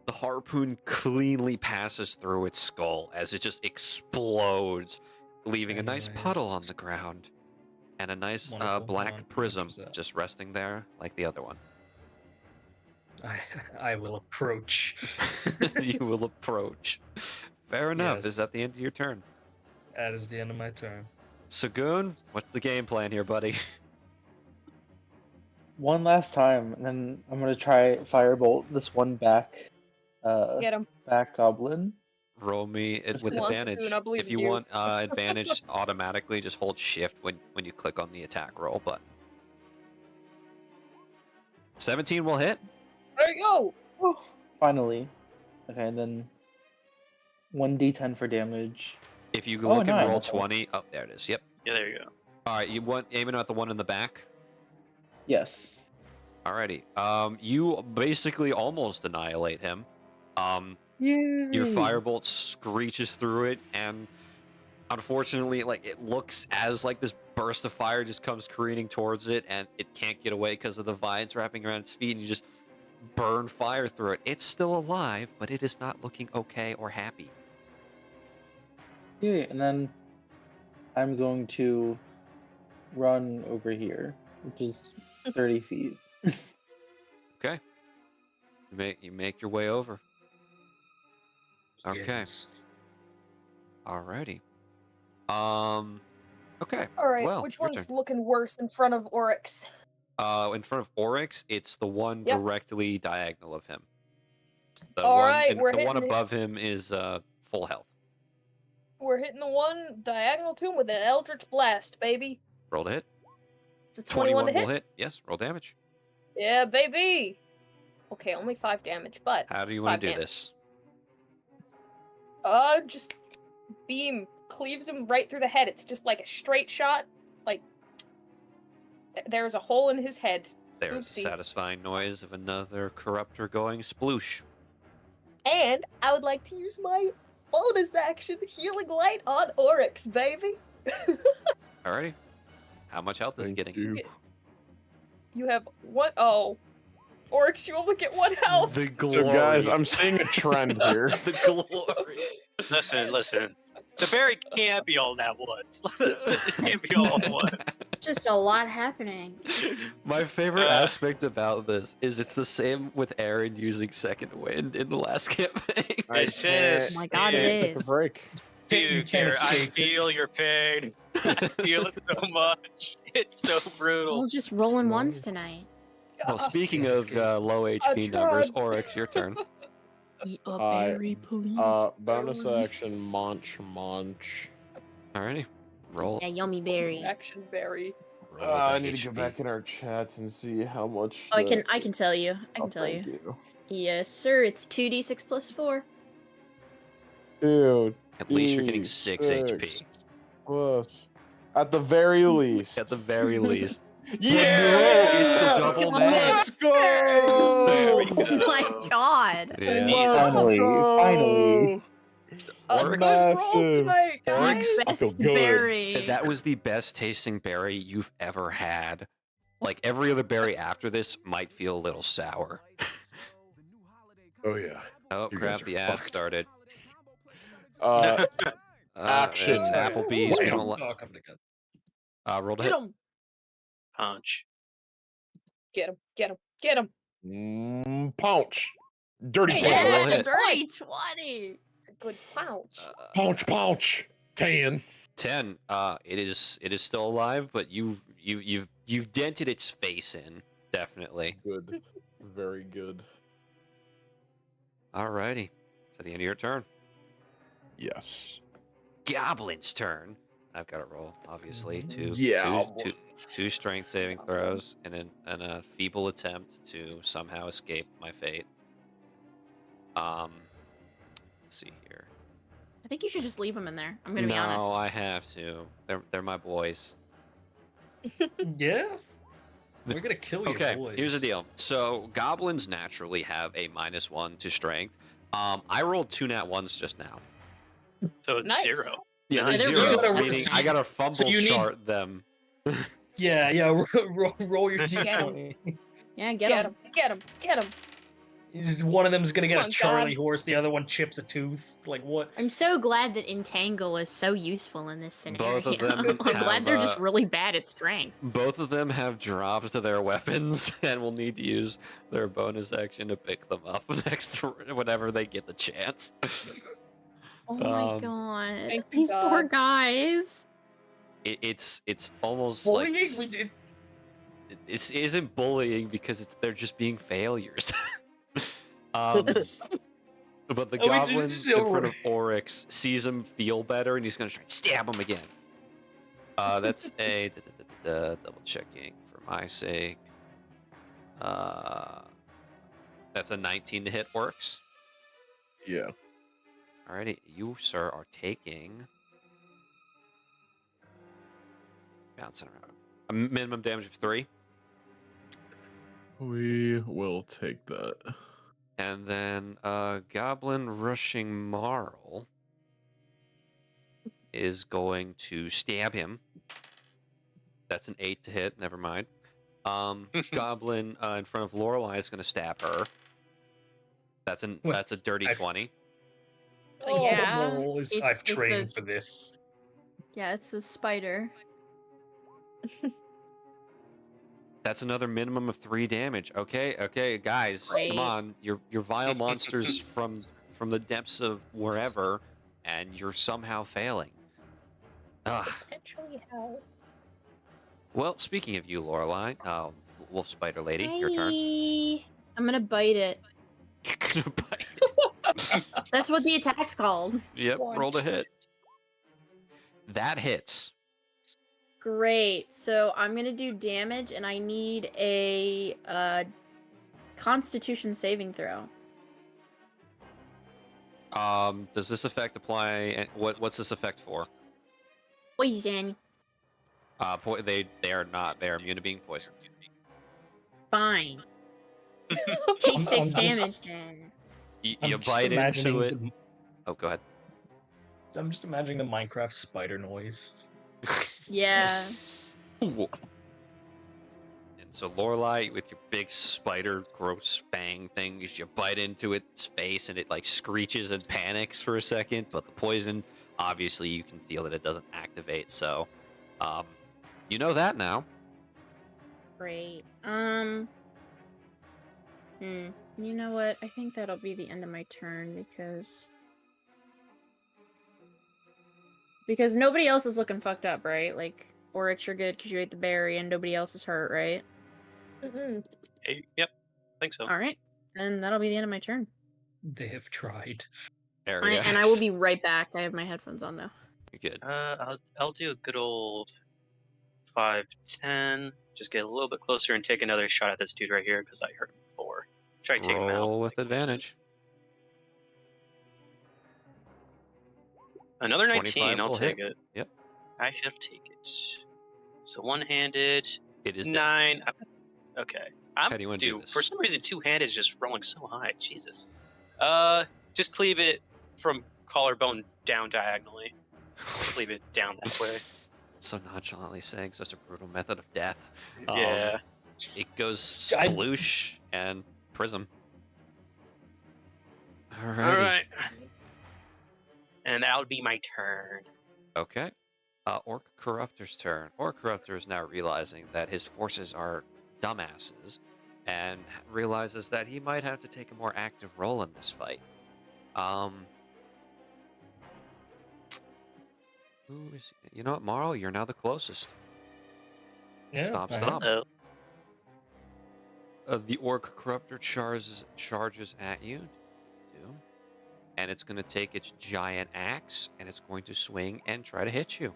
The harpoon cleanly passes through its skull as it just explodes, leaving a nice Anyways. puddle on the ground and a nice Wonderful. Hold on, black prism where's that? just resting there like the other one. I will approach. You will approach. Fair enough. Yes. Is that the end of your turn? That is the end of my turn. Sagoon, what's the game plan here, buddy? One last time, and then I'm gonna try firebolt this one back Get him. back goblin. Roll me it with Come on, advantage. Sagoon, I believe If in you you. want advantage automatically, just hold shift when you click on the attack roll button. 17 will hit. There you go. Oh, finally. Okay, and then 1d10 for damage. If you Oh, look no, and I roll got that. 20, oh, there it is. Yep. Yeah, there you go. All right, you want aiming at the one in the back. Yes. Alrighty. You basically almost annihilate him. Your Yay! firebolt screeches through it, and unfortunately, like it looks as like this burst of fire just comes careening towards it, and it can't get away because of the vines wrapping around its feet, and you just burn fire through it. It's still alive, but it is not looking okay or happy. Yay, and then I'm going to run over here, which is 30 feet. Okay. You make your way over. Okay. Yes. Alrighty. Okay. All right, Well, which your one's turn. looking worse in front of Oryx? In front of Oryx, it's the one Yep. directly diagonal of him. The All one, right, we're the one hitting it. above him is full health. We're hitting the one diagonal to him with an Eldritch Blast, baby. Roll to hit. It's a 21 to hit. will hit. Yes, roll damage. Yeah, baby. Okay, only 5 damage, but How do you want 5 to do damage. this? Just beam cleaves him right through the head. It's just like a straight shot. Like there's a hole in his head. There's a Oopsie. satisfying noise of another corruptor going sploosh. And I would like to use my bonus action, Healing Light on Oryx, baby. Alrighty. How much health is he Thank getting? you. You have one oh Oryx, you only get 1 health. The glory. So guys, I'm seeing a trend here. the glory. Listen. The berry can't be all that once. It can't be all at once. Just a lot happening. My favorite aspect about this is it's the same with Aaron using second wind in the last campaign. It's just, Oh my god, dude, it Take a is. break. You Dude, can't Kara, I escape it. feel your pain. I feel it so much. It's so brutal. We'll just rolling ones tonight. Well, speaking of low HP tried. numbers, Oryx, your turn. Eat a I- berry, please. Bonus Berry. action, munch. Alrighty. Roll. Yeah, yummy berry. Action berry. Roll I the need to go HP. back in our chats and see how much. Oh, I can tell you. I can tell thank you. Yes, sir. It's 2d6 plus 4. Dude. At least you're getting 6 HP. Plus. At the very least. At the very least. Yeah! It's the double Let's max. go! There we Oh go. my god. Yeah. Easy. Finally. Oryx. Good roll Massive. tonight, Oryx. guys. I feel Best good. berry. That was the best tasting berry you've ever had. Like every other berry after this might feel a little sour. Oh yeah. Oh You crap! guys are The ad fucked. started. Action. It's Applebee's. We Wham! don't like. Oh, come together. Roll to Get hit. him. Punch. Get him. Get him. Get him. Pounce. Dirty Hey, play. roll Yeah, hit. dirty 20. It's a good pouch. Pounce. 10. 10. It is still alive, but you've dented its face in, definitely. Good. Very good. Alrighty. It's at the end of your turn. Yes. Goblin's turn. I've got to roll, obviously. Yeah. Two strength saving throws and a feeble attempt to somehow escape my fate. Let's see here. I think you should just leave them in there. I'm gonna be No, honest. I have to. They're my boys. Yeah? We're gonna kill your Okay, boys. here's the deal. So goblins naturally have a -1 to strength. I rolled 2 nat 1s just now. So it's Nice. 0. Yeah, Nice. they're So you zeros, gotta- meaning I gotta fumble so you need- chart them. Yeah, roll your Get 'em. d20. Yeah, Get get him. them. Get him. Get him. One of them's gonna get Come a on, Charlie God. horse, the other one chips a tooth. Like what? I'm so glad that Entangle is so useful in this scenario. Both of them I'm glad have, they're just really bad at strength. Both of them have drops to their weapons and will need to use their bonus action to pick them up whenever they get the chance. Oh my Um, god. Thank you, These poor God. guys. It's almost Bullying? like it isn't bullying because they're just being failures. But the Oh, we goblin just- in front of Oryx sees him feel better, and he's gonna try and stab him again. That's a double checking for my sake. That's a 19 to hit. Works. Yeah. Alrighty, you sir are taking bouncing around a minimum damage of 3. We will take that. And then Goblin rushing Marl is going to stab him. That's an 8 to hit, never mind. Goblin in front of Lorelei is going to stab her. That's a dirty 20. Oh, Yeah, Roll is, it's- I've it's a- trained for this. Yeah, it's a spider. That's another minimum of 3 damage. Okay, guys, Great. come on. You're vile monsters from the depths of wherever, and you're somehow failing. potentially hell. Well, speaking of you, Lorelei, Wolf Spider Lady, your turn. Hi. I'm gonna bite it. That's what the attack's called. Yep, roll to Punch. hit. That hits. Great. So I'm gonna do damage, and I need a Constitution saving throw. Does this effect apply? What's this effect for? Poison. They are not. They are immune to being poisoned. Fine. Take I'm 6 just- damage then. You I'm just bite into imagining it. the- Oh, go ahead. I'm just imagining the Minecraft spider noise. Yeah. And so Lorelei, with your big spider gross fang things, you bite into its face and it like screeches and panics for a second, but the poison, obviously you can feel that it doesn't activate, so you know that now. Great. You know what? I think that'll be the end of my turn because nobody else is looking fucked up, right? Like Oryx, you're good because you ate the berry, and nobody else is hurt, right? Yep, think so. All right, then that'll be the end of my turn. They have tried. And I will be right back. I have my headphones on though. You're good. I'll do a good old 5, 10. Just get a little bit closer and take another shot at this dude right here because I heard him before. Try to take him out. Roll with advantage. Another 25 19. I'll will take hit. it. Yep. I shall take it. So one-handed. It is 9. Okay. How do you want to do this? For some reason, two-handed is just rolling so high. Jesus. Just cleave it from collarbone down diagonally. Just cleave it down that way. So nonchalantly saying such a brutal method of death. Yeah. It goes sploosh and prism. All right. And that would be my turn. Okay. Orc Corruptor's turn. Orc Corruptor is now realizing that his forces are dumbasses and realizes that he might have to take a more active role in this fight. Who is? You know what, Marl? You're now the closest. Yeah, Stop. Hello. The Orc Corruptor charges at you. And it's going to take its giant axe, and it's going to swing and try to hit you.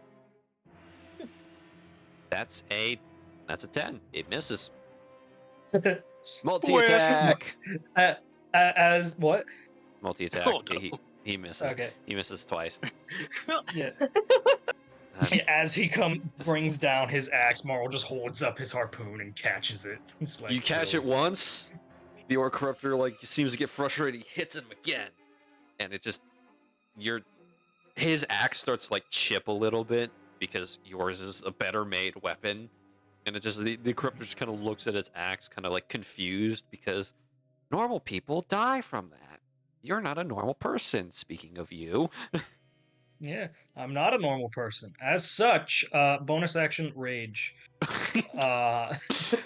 That's a 10. It misses. Multi-attack. As what? Multi-attack. Oh, no. He misses. Okay. He misses twice. Yeah. Um, As he brings down his axe, Marl just holds up his harpoon and catches it. He's like, you catch it once. The Orc Corruptor seems to get frustrated. He hits him again, and it just his axe starts to chip a little bit because yours is a better made weapon, and it just the Corruptor just kind of looks at his axe, kind of confused because normal people die from that. You're not a normal person. Speaking of you. Yeah, I'm not a normal person. As such, bonus action rage.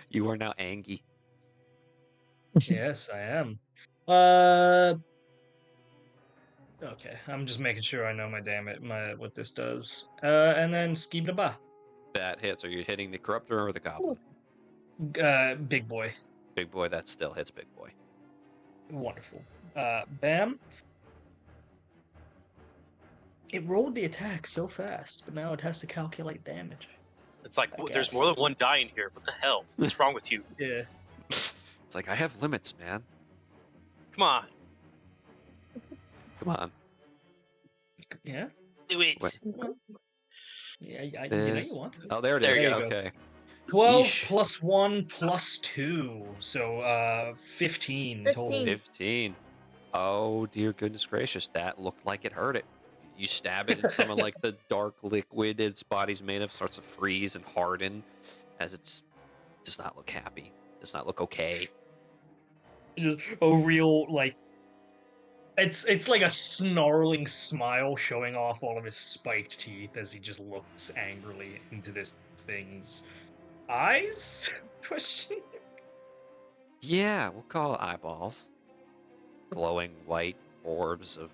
You are now angry. Yes, I am. Okay, I'm just making sure I know what this does. And then skibidi-ba. That hits. Are you hitting the Corruptor or the Goblin? Big boy. Big boy, that still hits big boy. Wonderful. Bam. It rolled the attack so fast, but now it has to calculate damage. It's like, there's more than one die in here. What the hell? What's wrong with you? Yeah. It's I have limits, man. Come on. Come on. Yeah? Do it. What? Yeah, you want to. Oh, there it There is. you go. Okay. 12 Yeesh. plus 1 plus 2. So, 15 total. 15. Oh, dear goodness gracious. That looked like it hurt it. You stab it, and some of the dark liquid its body's made of starts to freeze and harden as it does not look happy. Does not look okay. Just a real, it's like a snarling smile showing off all of his spiked teeth as he just looks angrily into this thing's eyes? Question? Yeah, we'll call it eyeballs. Glowing white orbs of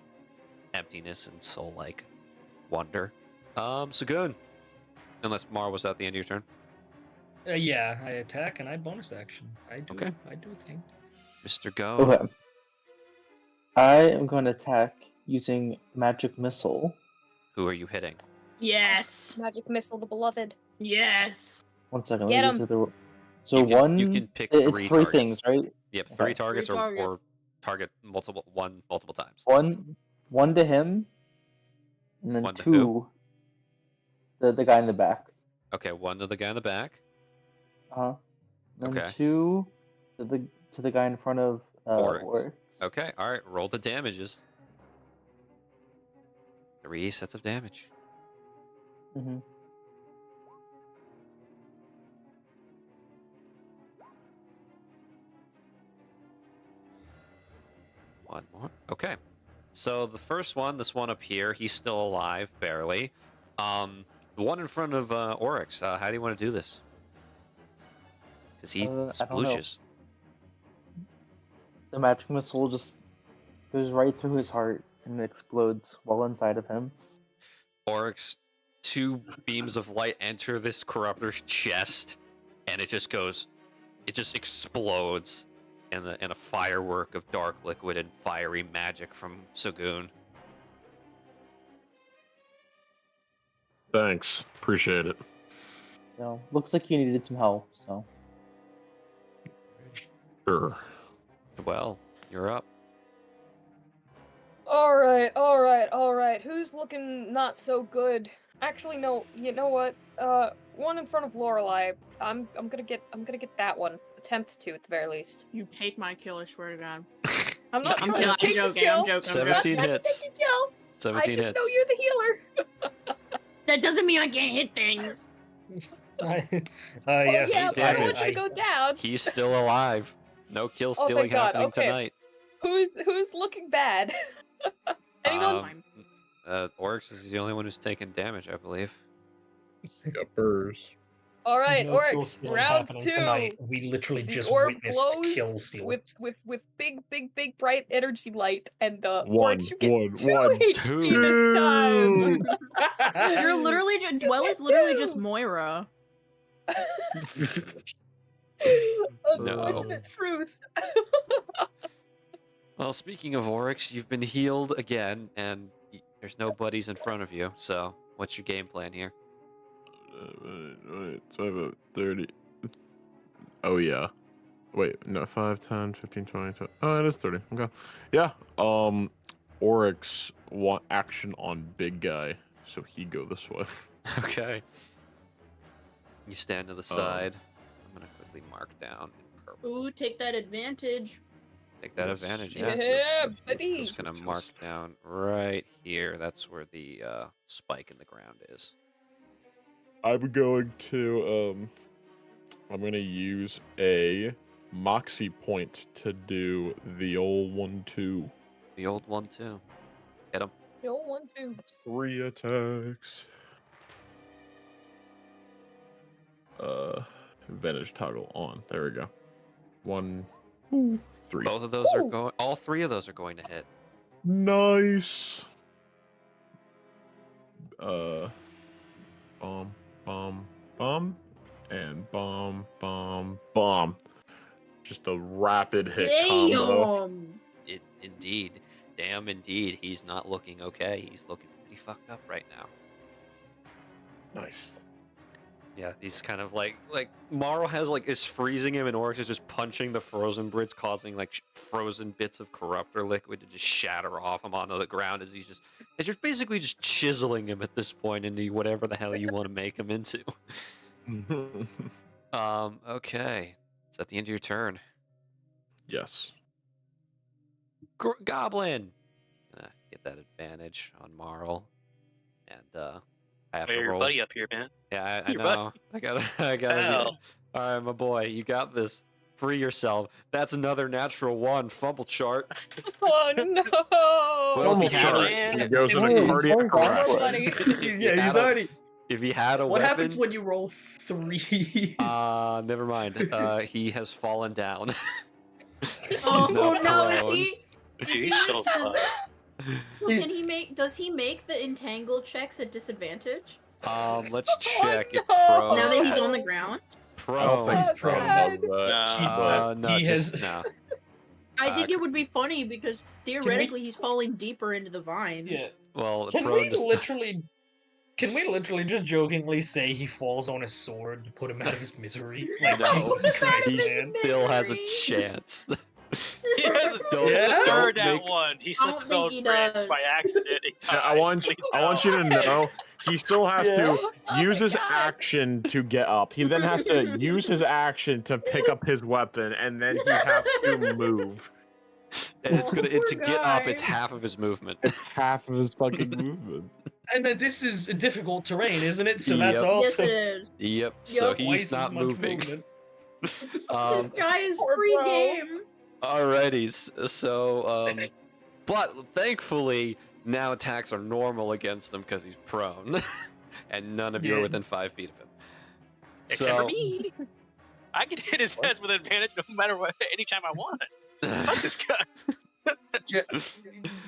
emptiness and soul-like wonder. Sagoon. Unless Mar was at the end of your turn. Yeah, I attack and I bonus action. I do. Okay. I do think. Mr. Go. Okay. I am going to attack using magic missile. Who are you hitting? Yes. Magic missile, the beloved. Yes. 1 second. Get let me 'em. get to the. So You can- one. you can pick it's three three targets. things, right? Yep, Okay. three targets Three targets. or target multiple times. One to him, and then One to two. The guy in the back. Okay, one to the guy in the back. And Okay. two to the guy in front of Oryx. Oryx. Okay, all right. Roll the damages. 3 sets of damage. Mm-hmm. One more. Okay. So the first one, this one up here, he's still alive, barely. The one in front of Oryx, how do you want to do this? Because he I don't know. splooshes. The magic missile just goes right through his heart and explodes well inside of him. Oryx, 2 beams of light enter this Corruptor's chest, and it just explodes in a firework of dark liquid and fiery magic from Sagoon. Thanks. Appreciate it. looks like you needed some help, so. Sure. Well, you're up. All right. Who's looking not so good? Actually, no. You know what? One in front of Lorelei. I'm gonna get that one. Attempt to, at the very least. You take my kill, I swear to God. I'm not I'm trying to take your joking, kill. I'm joking. 17 I'm not hits. taking kill. 17 I just hits. know you're the healer. That doesn't mean I can't hit things. Yes, yeah, but I damage. want you to go down. He's still alive. No kill Oh, stealing thank God. happening Okay. tonight. Who's looking bad? Anyone? Oryx is the only one who's taken damage, I believe. Yuppers. All right, No kill Oryx. stealing Round happening 2. tonight. We literally The just orb witnessed glows kill steal. with big bright energy light, and One, Oryx, you get one, 2 one, HP this time. You're literally Dwell is literally just Moira. Unfortunate truth. Well, speaking of Oryx, you've been healed again, and there's no buddies in front of you, so what's your game plan here? So I have a 30. Oh, yeah. Wait, no, 5, 10, 15, 20. Oh, it is 30. Okay. Yeah. Oryx want action on big guy, so he go this way. Okay. You stand to the side. I'm gonna quickly mark down in purple. Ooh, take that advantage. Take that advantage, yeah. Yeah, baby. Just gonna mark down right here. That's where the spike in the ground is. I'm going to I'm gonna use a Moxie point to do the old 1-2. The old one too. Hit him. The old 1-2. 3 attacks. Advantage toggle on. There we go. 1, 3. Both of those are going. All 3 of those are going to hit. Nice. Bomb, and bomb. Just a rapid hit combo. Damn. Indeed. Damn, indeed. He's not looking okay. He's looking pretty fucked up right now. Nice. Yeah, he's kind of like Marl is freezing him, and Oryx is just punching the frozen bits, causing frozen bits of corruptor liquid to just shatter off him onto the ground as he's just basically just chiseling him at this point into whatever the hell you want to make him into. Okay, is that the end of your turn? Yes. Goblin, gonna get that advantage on Marl, and I have to Your roll. buddy up here, man. Yeah, I Your know. I gotta. Hell. All right, my boy, you got this. Free yourself. That's another natural 1 fumble chart. Oh no! Well, if he had Man, He goes Oh, in a he's cardiac so arrest. Funny. Yeah, he's already. If he had a What weapon, happens when you roll 3? never mind. He has fallen down. Oh now no, is prone. he? Dude, he's so does, fun. so can he make? Does he make the entangle checks at disadvantage? Let's check if no. prone. Now that he's on the ground. I don't think Prone. Oh, Prone God. does that. No, He has- no. I think it would be funny because theoretically he's falling deeper into the vines. Yeah. Well, Can prone we just. literally? Can we literally just jokingly say he falls on his sword to put him out of his misery? Like, No. Jesus Christ, He man. still has a Misery. chance. He has Don't- Yeah? heard don't that make- one. He I slits don't his think own he friends does. by accident. He Yeah, I want dies. you to know he still has to Oh use my his God. action to get up. He then has to use his action to pick up his weapon, and then he has to move. And it's gonna Poor to get up. It's guy. half of his movement. It's half of his fucking movement. And this is a difficult terrain, isn't it? So that's Yep. also Yes, it is. Yep. So Yup. twice he's as not much moving. movement. This Um, guy is poor free bro. game. Alrighty. So but thankfully now attacks are normal against him because he's prone, and none of you are Yeah. within 5 feet of him. Except So for me. I can hit his head with advantage no matter what, anytime I want. Fuck this guy.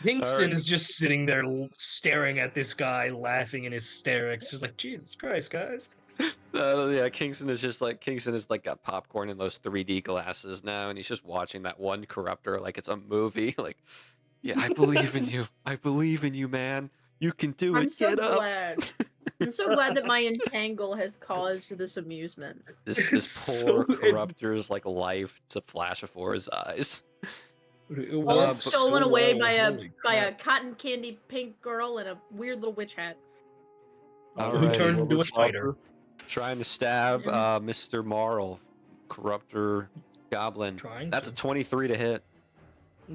Kingston Alright. is just sitting there staring at this guy, laughing in hysterics, just like, Jesus Christ, guys. yeah, Kingston is got popcorn in those 3D glasses now, and he's just watching that one corruptor like it's a movie. Like, yeah, I believe in you. I believe in you, man. You can do it. I'm so Get up. glad. I'm so glad that my entangle has caused this amusement. This So poor corruptor's like life to flash before his eyes. All Wow, stolen so away well, by holy a crap. cotton candy pink girl in a weird little witch hat. Who Alrighty. turned into a spider. Trying to stab Mr. Marl, corruptor goblin. Trying That's to. a 23 to hit.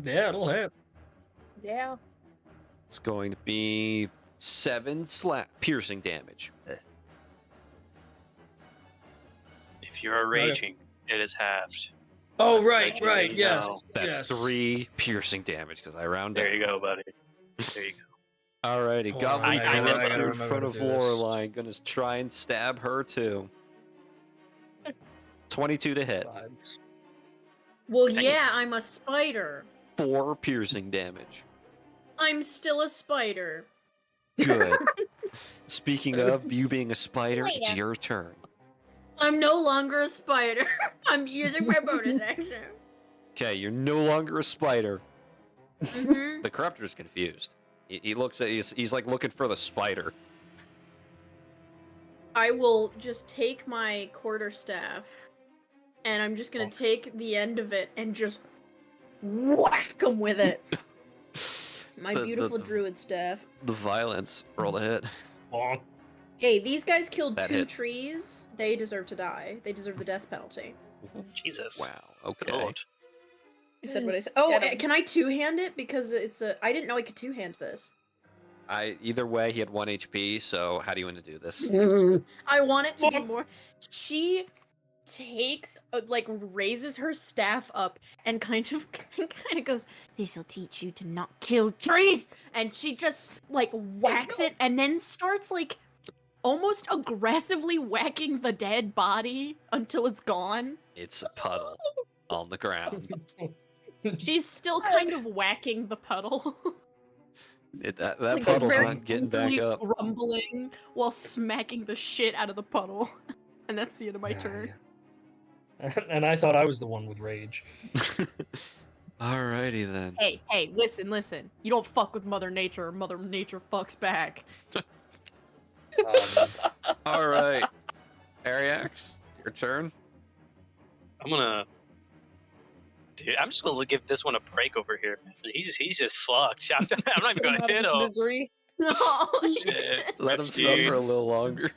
Yeah, it'll hit. Yeah. It's going to be 7 piercing damage. If you're raging, it is halved. Oh, right, Raging, right, you yes. know. That's yes. 3 piercing damage because I round There down. you go, buddy. There you go. Alrighty, Hold goblin on, I gotta corruptor in remember front to of do this. Lorelei. Gonna try and stab her too. 22 to hit. Vibes. Well, Dang. yeah, I'm a spider. 4 piercing damage. I'm still a spider. Good. Speaking of you being a spider, it's your turn. I'm no longer a spider. I'm using my bonus action. Okay, you're no longer a spider. Mhm. The corruptor's confused. He looks at he's like looking for the spider. I will just take my quarterstaff, and I'm just gonna take the end of it and just whack him with it. My beautiful druid staff. The violence. Roll a hit. Bonk. Hey, these guys killed That 2 hits. trees. They deserve to die. They deserve the death penalty. Jesus. Wow. Good Okay. lord. I said what I said. Oh, Get 'em. can I two-hand it? Because it's a... I didn't know I could two-hand this. Either way, he had 1 HP. So how do you want to do this? I want it to be more... She takes, like, raises her staff up and kind of goes, "This'll teach you to not kill trees!" And she just, like, whacks it and then starts, like, almost aggressively whacking the dead body until it's gone. It's a puddle on the ground. She's still kind of whacking the puddle. That Like, puddle's very not getting back angrily up. grumbling while smacking the shit out of the puddle. And that's the end of my turn. Yeah. And I thought I was the one with rage. Alrighty then. Hey, listen. You don't fuck with Mother Nature, or Mother Nature fucks back. All right, Ariax, your turn. I'm gonna. Dude, I'm just gonna give this one a break over here. He's just fucked. I'm not even gonna Out of hit his him. misery. Oh, Shit. Let him Dude. suffer a little longer.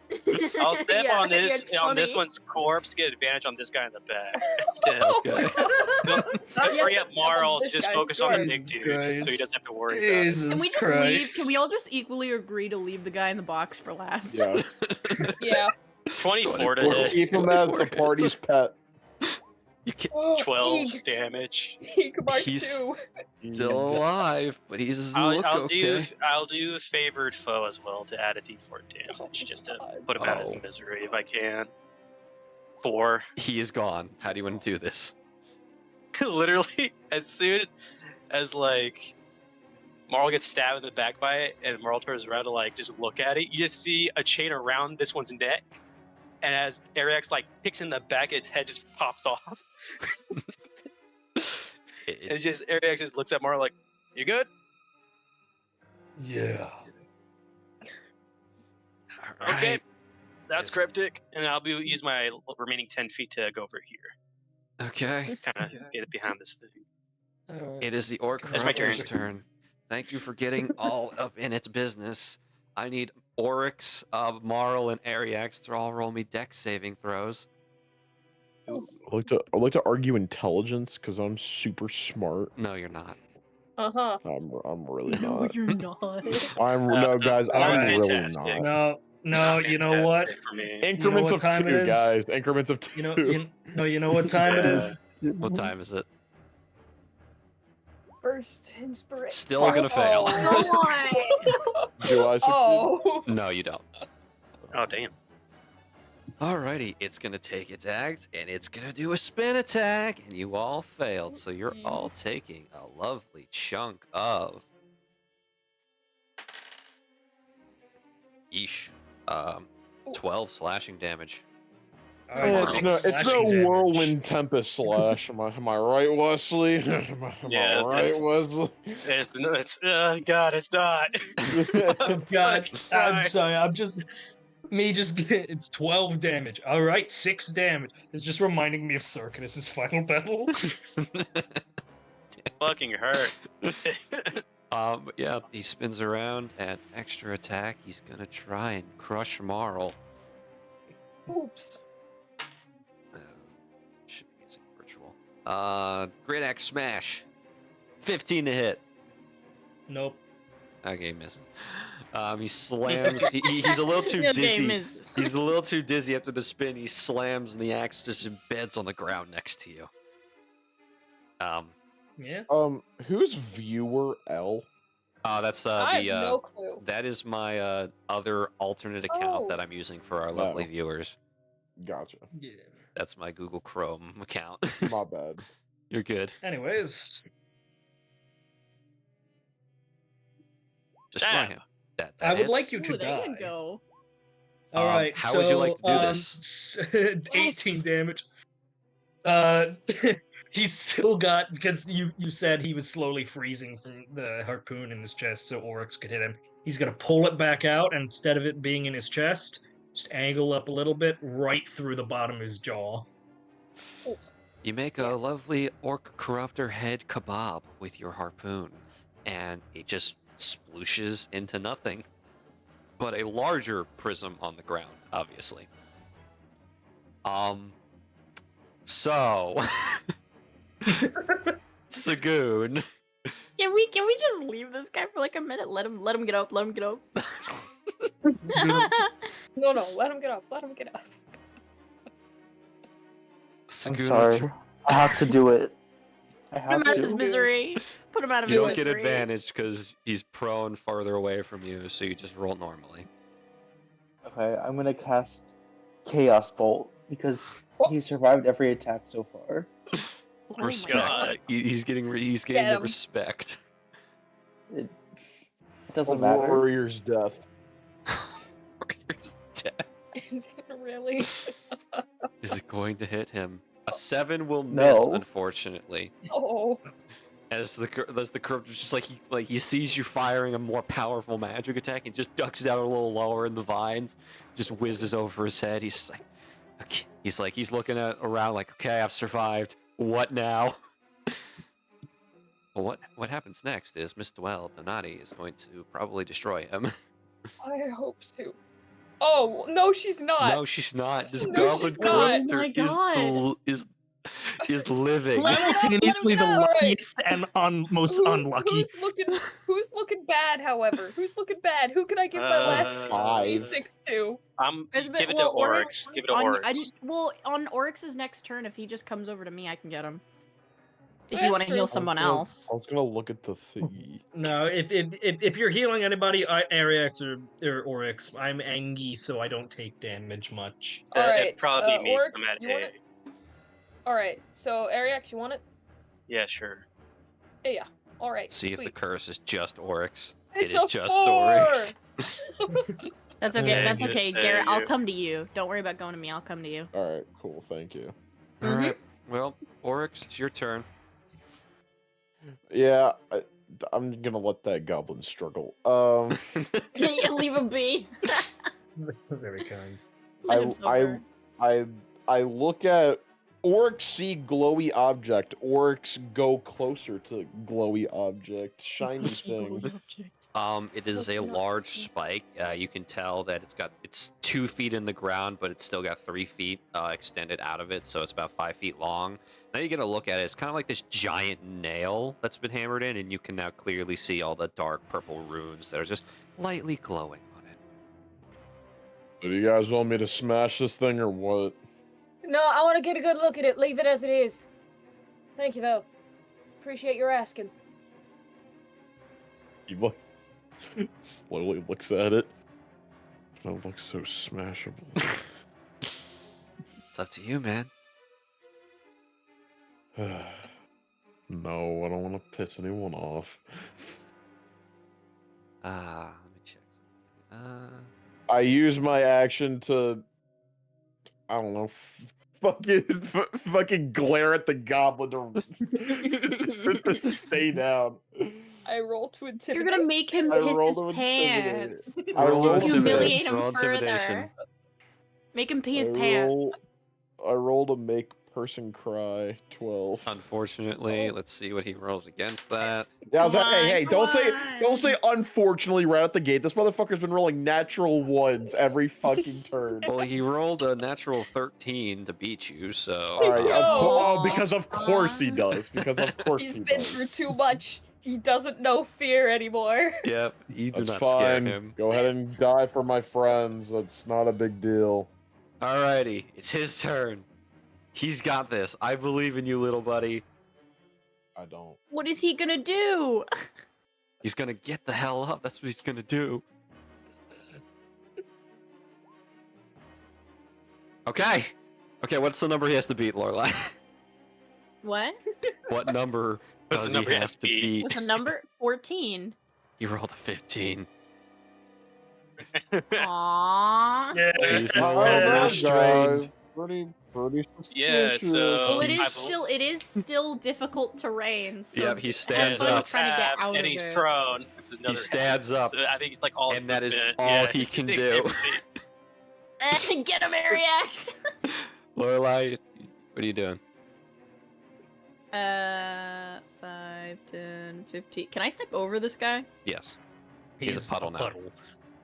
I'll step Yeah, on this it's on this funny. one's corpse, get advantage on this guy in the back. Okay. Let's free up Marl to This just guy's focus on the good. big Jesus dude, so he Christ. doesn't have to worry about it. Jesus Can we just Christ. leave? Can we all just equally agree to leave the guy in the box for last? Yeah. Yeah. 24 to We'll hit, keep him as the party's pet. You can't, Oh, 12 Eek. damage. Eek mark He's- 2. still alive, but he's I'll okay. do favored foe as well to add a d4 damage, just to God. put him out of his Oh. misery if I can. 4. He is gone. How do you want to do this? Literally, as soon as like Marl gets stabbed in the back by it, and Marl turns around to like just look at it, you just see a chain around this one's neck, and as Ariax like picks in the back, its head just pops off. It's just Ariax just looks at Marl like, "You good?" Yeah. All Okay, right. that's Yes. cryptic, and I'll use my remaining 10 feet to go over here, Okay. kind of get it behind this thing. Alright. It is the Orc That's my turn. Corruptor's turn. Thank you for getting all up in its business. I need Oryx, Marl, and Ariax to all roll me dex saving throws. I like to argue intelligence because I'm super smart. No, you're not. Uh-huh. I'm really No, not. you're not. No, guys, I'm Alright. really Fantastic. not. No, you know what? Fantastic for me. Increments what of time it 2, is? guys. Increments of 2. You know what time it is? What time is it? First inspiration. Still gonna fail. Oh. Do I succeed? Oh. No, you don't. Oh damn! Alrighty, it's gonna take its axe and it's gonna do a spin attack, and you all failed, so you're all taking a lovely chunk of. Yeesh. 12 slashing damage. All right, It's no, six it's no slashing damage. whirlwind tempest slash. Am I right, Wesley? Am I Yeah, right, Wesley? God, it's not. Oh God, Fucking I'm Christ. sorry. I'm just me. Just it's 12 damage. All right, 6 damage. It's just reminding me of Circus' final battle. Fucking hurt. But yeah, he spins around and extra attack. He's gonna try and crush Marl. Oops. Should be using virtual. Great axe smash. 15 to hit. Nope. Okay, misses. He slams. He's a little too Okay, dizzy. misses. He's a little too dizzy after the spin. He slams, and the axe just embeds on the ground next to you. Yeah. Who's viewer L? That's I have no clue. that is my other alternate account that Oh. I'm using for our lovely viewers. Gotcha. Yeah. That's my Google Chrome account. My bad. You're good. Anyways, Destroy Stab. him. That I would hits. like you to Ooh, there die. you go. All right. how would you like to do this? 18 Yes. damage. He's still got, because you said he was slowly freezing from the harpoon in his chest, so Oryx could hit him. He's gonna pull it back out, and instead of it being in his chest, just angle up a little bit, right through the bottom of his jaw. You make a lovely orc corruptor head kebab with your harpoon, and it just splooshes into nothing, but a larger prism on the ground, obviously. So, Sagoon. Can we just leave this guy for like a minute? Let him get up. Let him get up. No, let him get up. Let him get up. I'm Sagoon, sorry. I have to do it. I Put him have out of his to. misery. Put him out of you his don't get misery. advantage because he's prone farther away from you, so you just roll normally. Okay, I'm gonna cast Chaos Bolt because he survived every attack so far. Oh my Respect. God. He's getting Get the him. respect. It A doesn't matter. warrior's death. Warrior's death. Is it really? Is it going to hit him? A 7 will miss, No. unfortunately. Oh. As the corruptor just he sees you firing a more powerful magic attack and just ducks down a little lower in the vines, just whizzes over his head. He's just like, okay. He's looking around like, okay, I've survived. What now? Well, what happens next is Miss Dwell Donati is going to probably destroy him. I hope so. Oh, no, she's not. No, she's not. This No, goblin she's not. Oh my corruptor is living. Let him Simultaneously, get up, the let him get up. luckiest and most unlucky. Who's looking bad, however? Who's looking bad? Who can I give my last Five. D6 to? Give it to Oryx. Give it to Oryx. Well, on Oryx's next turn, if he just comes over to me, I can get him. If That's you want to true. heal someone else. I was gonna look at the thingy. No, if you're healing anybody, Ariax or Oryx, I'm Angie, so I don't take damage much. Alright, It'd probably be me. 'cause Oryx, I'm at you want A. it? Alright, so Ariax, you want it? Yeah, sure. Yeah. Alright, See if the sweet. curse is just Oryx. It's It is a just 4! Oryx. That's okay. Yeah, That's good. okay. There Garrett, you I'll go. come to you. Don't worry about going to me. I'll come to you. Alright, cool, thank you. All right. Well, Oryx, it's your turn. Yeah, I'm gonna let that goblin struggle. Leave him be. That's very kind. Let him suffer. I look at Oryx, see glowy object. Oryx, go closer to glowy object. Shiny thing. It is a large spike. You can tell that it's 2 feet in the ground, but it's still got 3 feet extended out of it, so it's about 5 feet long. Now you get a look at it. It's kind of like this giant nail that's been hammered in, and you can now clearly see all the dark purple runes that are just lightly glowing on it. Do you guys want me to smash this thing or what? No, I want to get a good look at it. Leave it as it is. Thank you, though. Appreciate your asking. He slowly looks at it. It looks so smashable. It's up to you, man. No, I don't want to piss anyone off. Let me check something. I use my action to I don't know, fucking glare at the goblin to stay down. I roll to intimidate. You're gonna make him I piss roll his to intimidate. pants. I Roll roll Just to humiliate miss. him Roll intimidation. further. Make him pee his I pants. roll to make person cry. 12. Unfortunately, let's see what he rolls against that. Yeah, I was like, Come on, hey, come don't say on. unfortunately right at the gate. This motherfucker's been rolling natural ones every fucking turn. Well, he rolled a natural 13 to beat you, so. All right, No. because of course he does. Because of course He's he been does. through too much. He doesn't know fear anymore. Yep, you do That's not scare fine. him. Go ahead and die for my friends. That's not a big deal. Alrighty, it's his turn. He's got this. I believe in you, little buddy. I don't. What is he gonna do? He's gonna get the hell up. That's what he's gonna do. Okay. Okay, what's the number he has to beat, Lorelai? What? What number What's does the number he he have has to to beat? beat? What's the number? 14. He rolled a 15. Aww. He's no Oh longer my restrained. God. Pretty Yeah, suspicious. so- Well, it He's- is still difficult terrain. So Yep, he have stands fun up. trying to get out and of he's it. prone. Which is He another stands half. up, So I think he's like all. and that is movement. all Yeah, he just can takes do. everything. Get him, Ariax! Lorelai, what are you doing? 5, 10, 15. Can I step over this guy? Yes. He's a puddle now.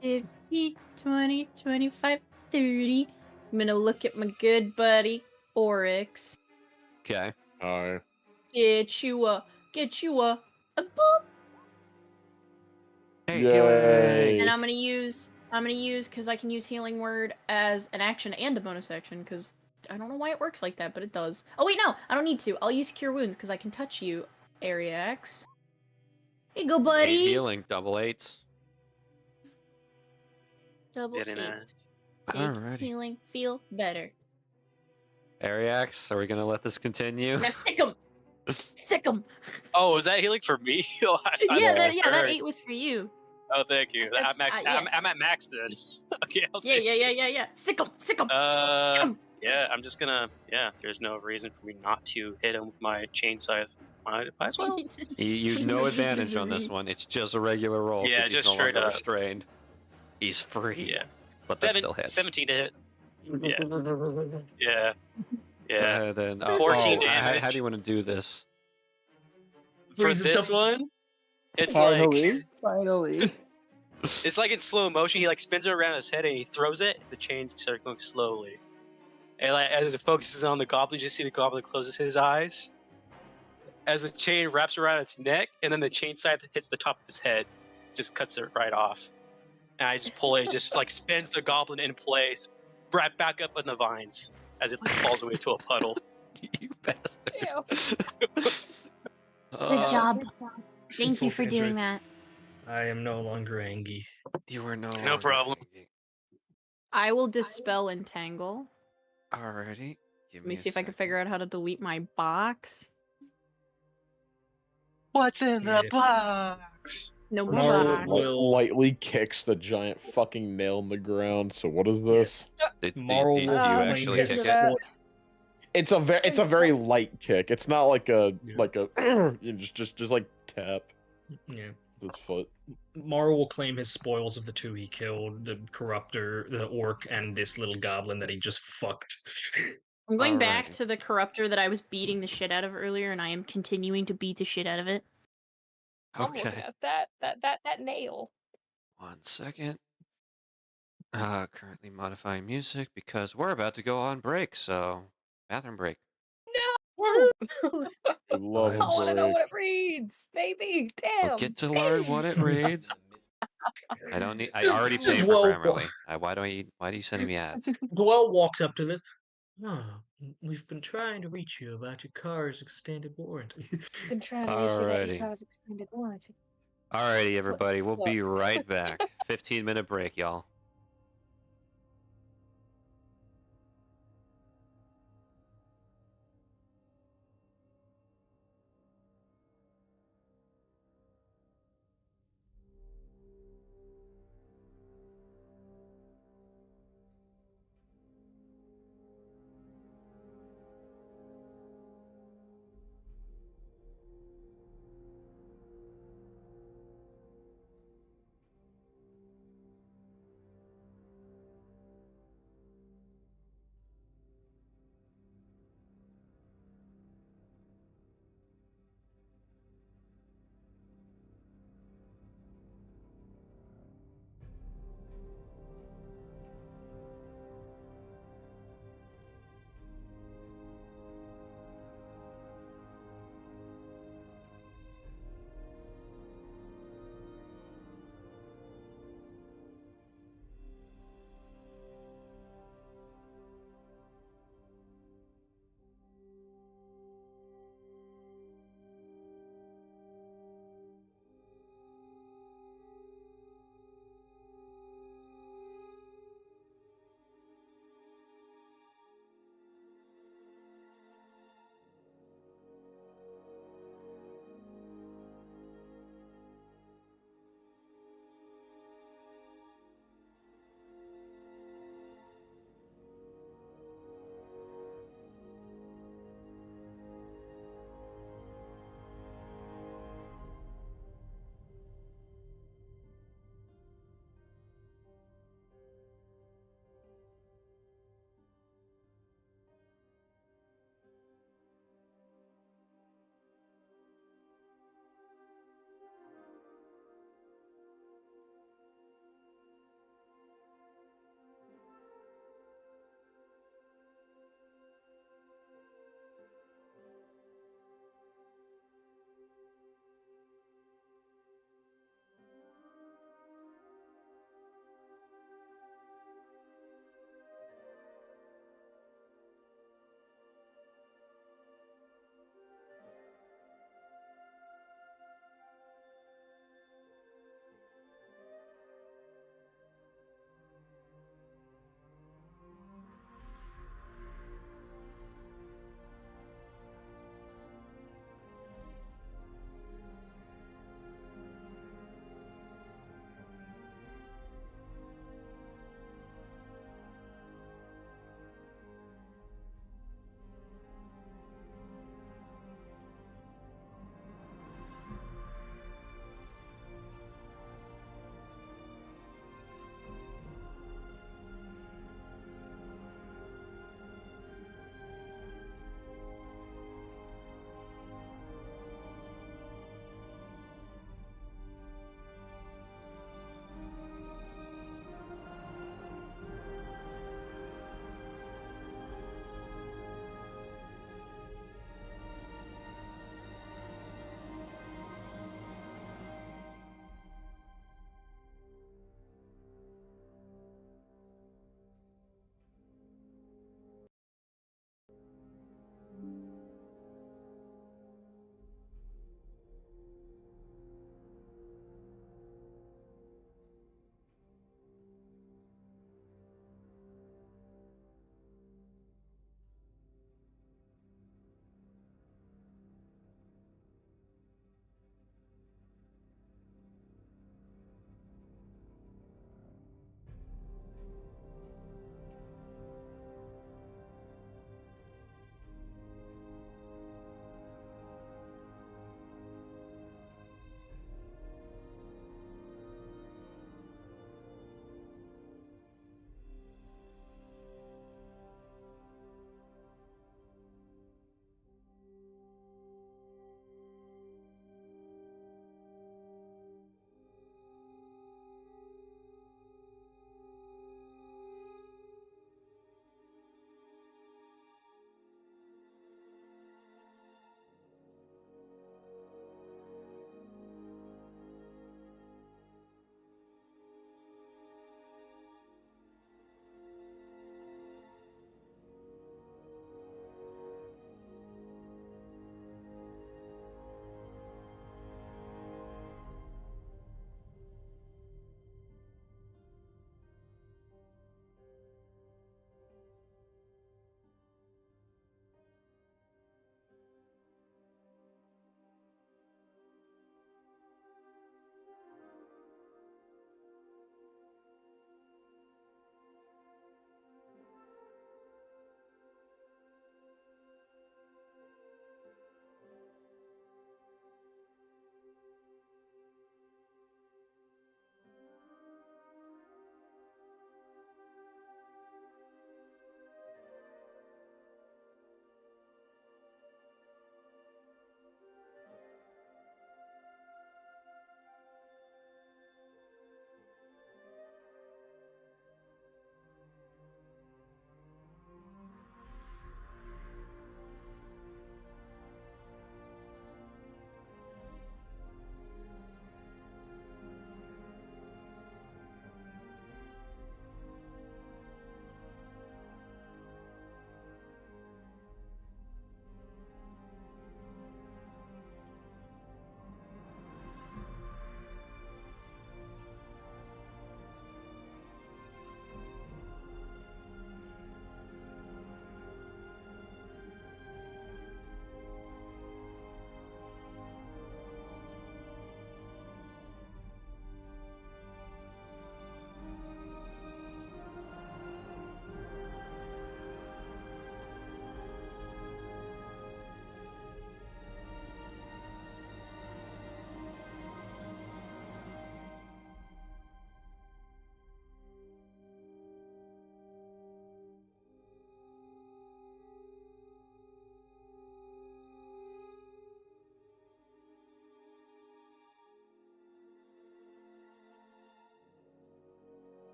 15, 20, 25, 30. I'm gonna look at my good buddy, Oryx. Okay. Alright. Get you a boop. Hey, Yay. And I'm gonna use, because I can use Healing Word as an action and a bonus action, because I don't know why it works like that, but it does. Oh wait, no, I don't need to. I'll use Cure Wounds, because I can touch you, Ariax. Here you go, buddy. 8 healing, double 8s. Double Very 8. nice. Take Alrighty. healing, feel better. Ariax, are we gonna let this continue? Now sick him! Sick him! Oh, is that healing for me? Oh, I Yeah, thought that it was 8 was for you. Oh, thank you. That's- yeah. I'm at max then. Okay, I'll Yeah, take yeah. Sick him! Sick him! Yeah, I'm just gonna. Yeah, there's no reason for me not to hit him with my chain scythe. Might as well. You've no advantage on this one. It's just a regular roll. Yeah, 'cause he's just no straight longer up. restrained. He's free. Yeah. But that still hits. 17 to hit. Yeah. Yeah. Go Yeah. ahead and, 14 how damage. do you want to do this? For Freeze this himself. one, it's like Finally. it's like in slow motion. He like spins it around his head and he throws it. The chain starts going slowly, and like as it focuses on the goblin, you just see the goblin closes his eyes as the chain wraps around its neck, and then the chain scythe hits the top of his head, just cuts it right off. And I just pull it, just like spins the goblin in place, right back up in the vines as it like falls away to a puddle. You bastard. Ew. Good job. Thank Insult you for injury. doing that. I am no longer angry. You were no No longer problem. angry. I will dispel entangle. Alrighty. Give Let me a see if I can second. figure out how to delete my box. What's in the Yeah. box? No more Tomorrow box. will- Lightly kicks the giant fucking nail in the ground. So what is this? Moral did you will claim actually his kick it? spoil. It's a very light kick. It's not like a Yeah. you just like tap Yeah. with his foot. Morrow will claim his spoils of the two he killed, the corruptor, the orc, and this little goblin that he just fucked. I'm going back Alrighty. to the corruptor that I was beating the shit out of earlier, and I am continuing to beat the shit out of it. I'm looking Okay. at that nail. 1 second. Currently modifying music because we're about to go on break, so bathroom break. No. I love I I a want to know break. what it reads, baby. Damn. We'll get to learn what it reads. I don't need. I already Just pay for dwell- Grammarly. Why are you sending me ads? Dwell walks up to this. Oh, we've been trying to reach you about your car's extended warranty. Been trying to reach you about your Alrighty. car's extended warranty. Alrighty, everybody. We'll be fuck? right back. 15-minute break, y'all.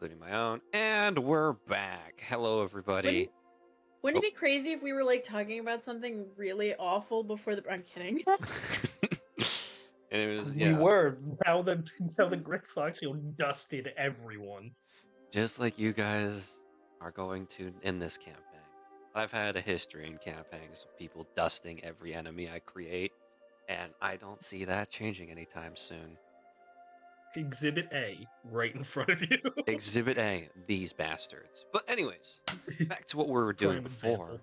including my own. And we're back. Hello, everybody. Wouldn't it be crazy if we were like talking about something really awful before the? I'm kidding. And it was, We were. Now the Gryffindor dusted everyone. just like you guys are going to in this campaign. I've had a history in campaigns of people dusting every enemy I create, and I don't see that changing anytime soon. Exhibit A, right in front of you. Exhibit A, these bastards. But anyways, back to what we were doing Prime before.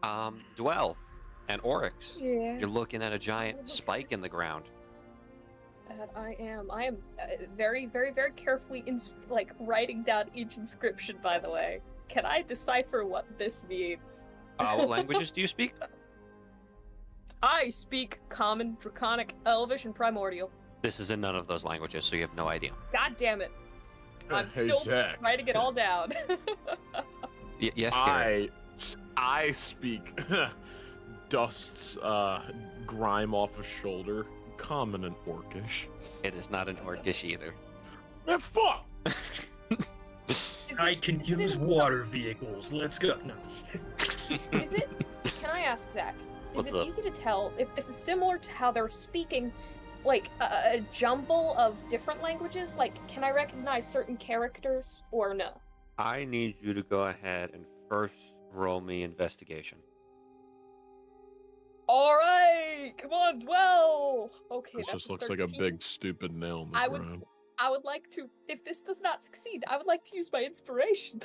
example. Dwell and Oryx. Yeah. You're looking at a giant spike in the ground. That I am. I am very, very, very carefully writing down each inscription. By the way, can I decipher what this means? What languages do you speak? I speak Common, Draconic, Elvish, and Primordial. This is in none of those languages, so you have no idea. God damn it! I'm Hey, still Zach. writing it all down. Yes, Gary. I speak dust's grime off a shoulder, common and orcish. It is not an Orcish either. Man, fuck! I can use water vehicles. Let's go. No. Is it? Can I ask Zach? Is What's it up? easy to tell if this is similar to how they're speaking, like a jumble of different languages? Like, can I recognize certain characters or no? I need you to go ahead and first roll me investigation. All right, come on, Dwell. Okay, This that's just looks like a 13. big stupid nail in the I would- ground. I would like to, if this does not succeed, I would like to use my inspiration.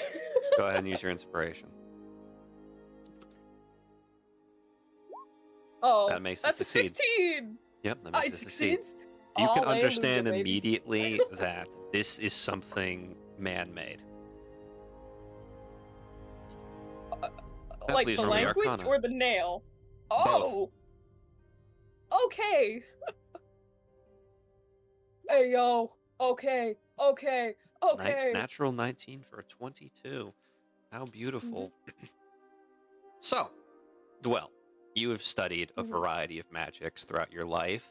Go ahead and use your inspiration. Oh, That makes it that's succeed. a 15. Yep, that makes It it succeed. succeeds. You can Alleluia, understand baby. immediately that this is something man-made. Like please the roll me language Arcana. or the nail? Oh. Okay. Hey yo. Okay. Okay. Okay. Natural 19 for a 22. How beautiful. So, Dwell, you have studied a Mhm. variety of magics throughout your life,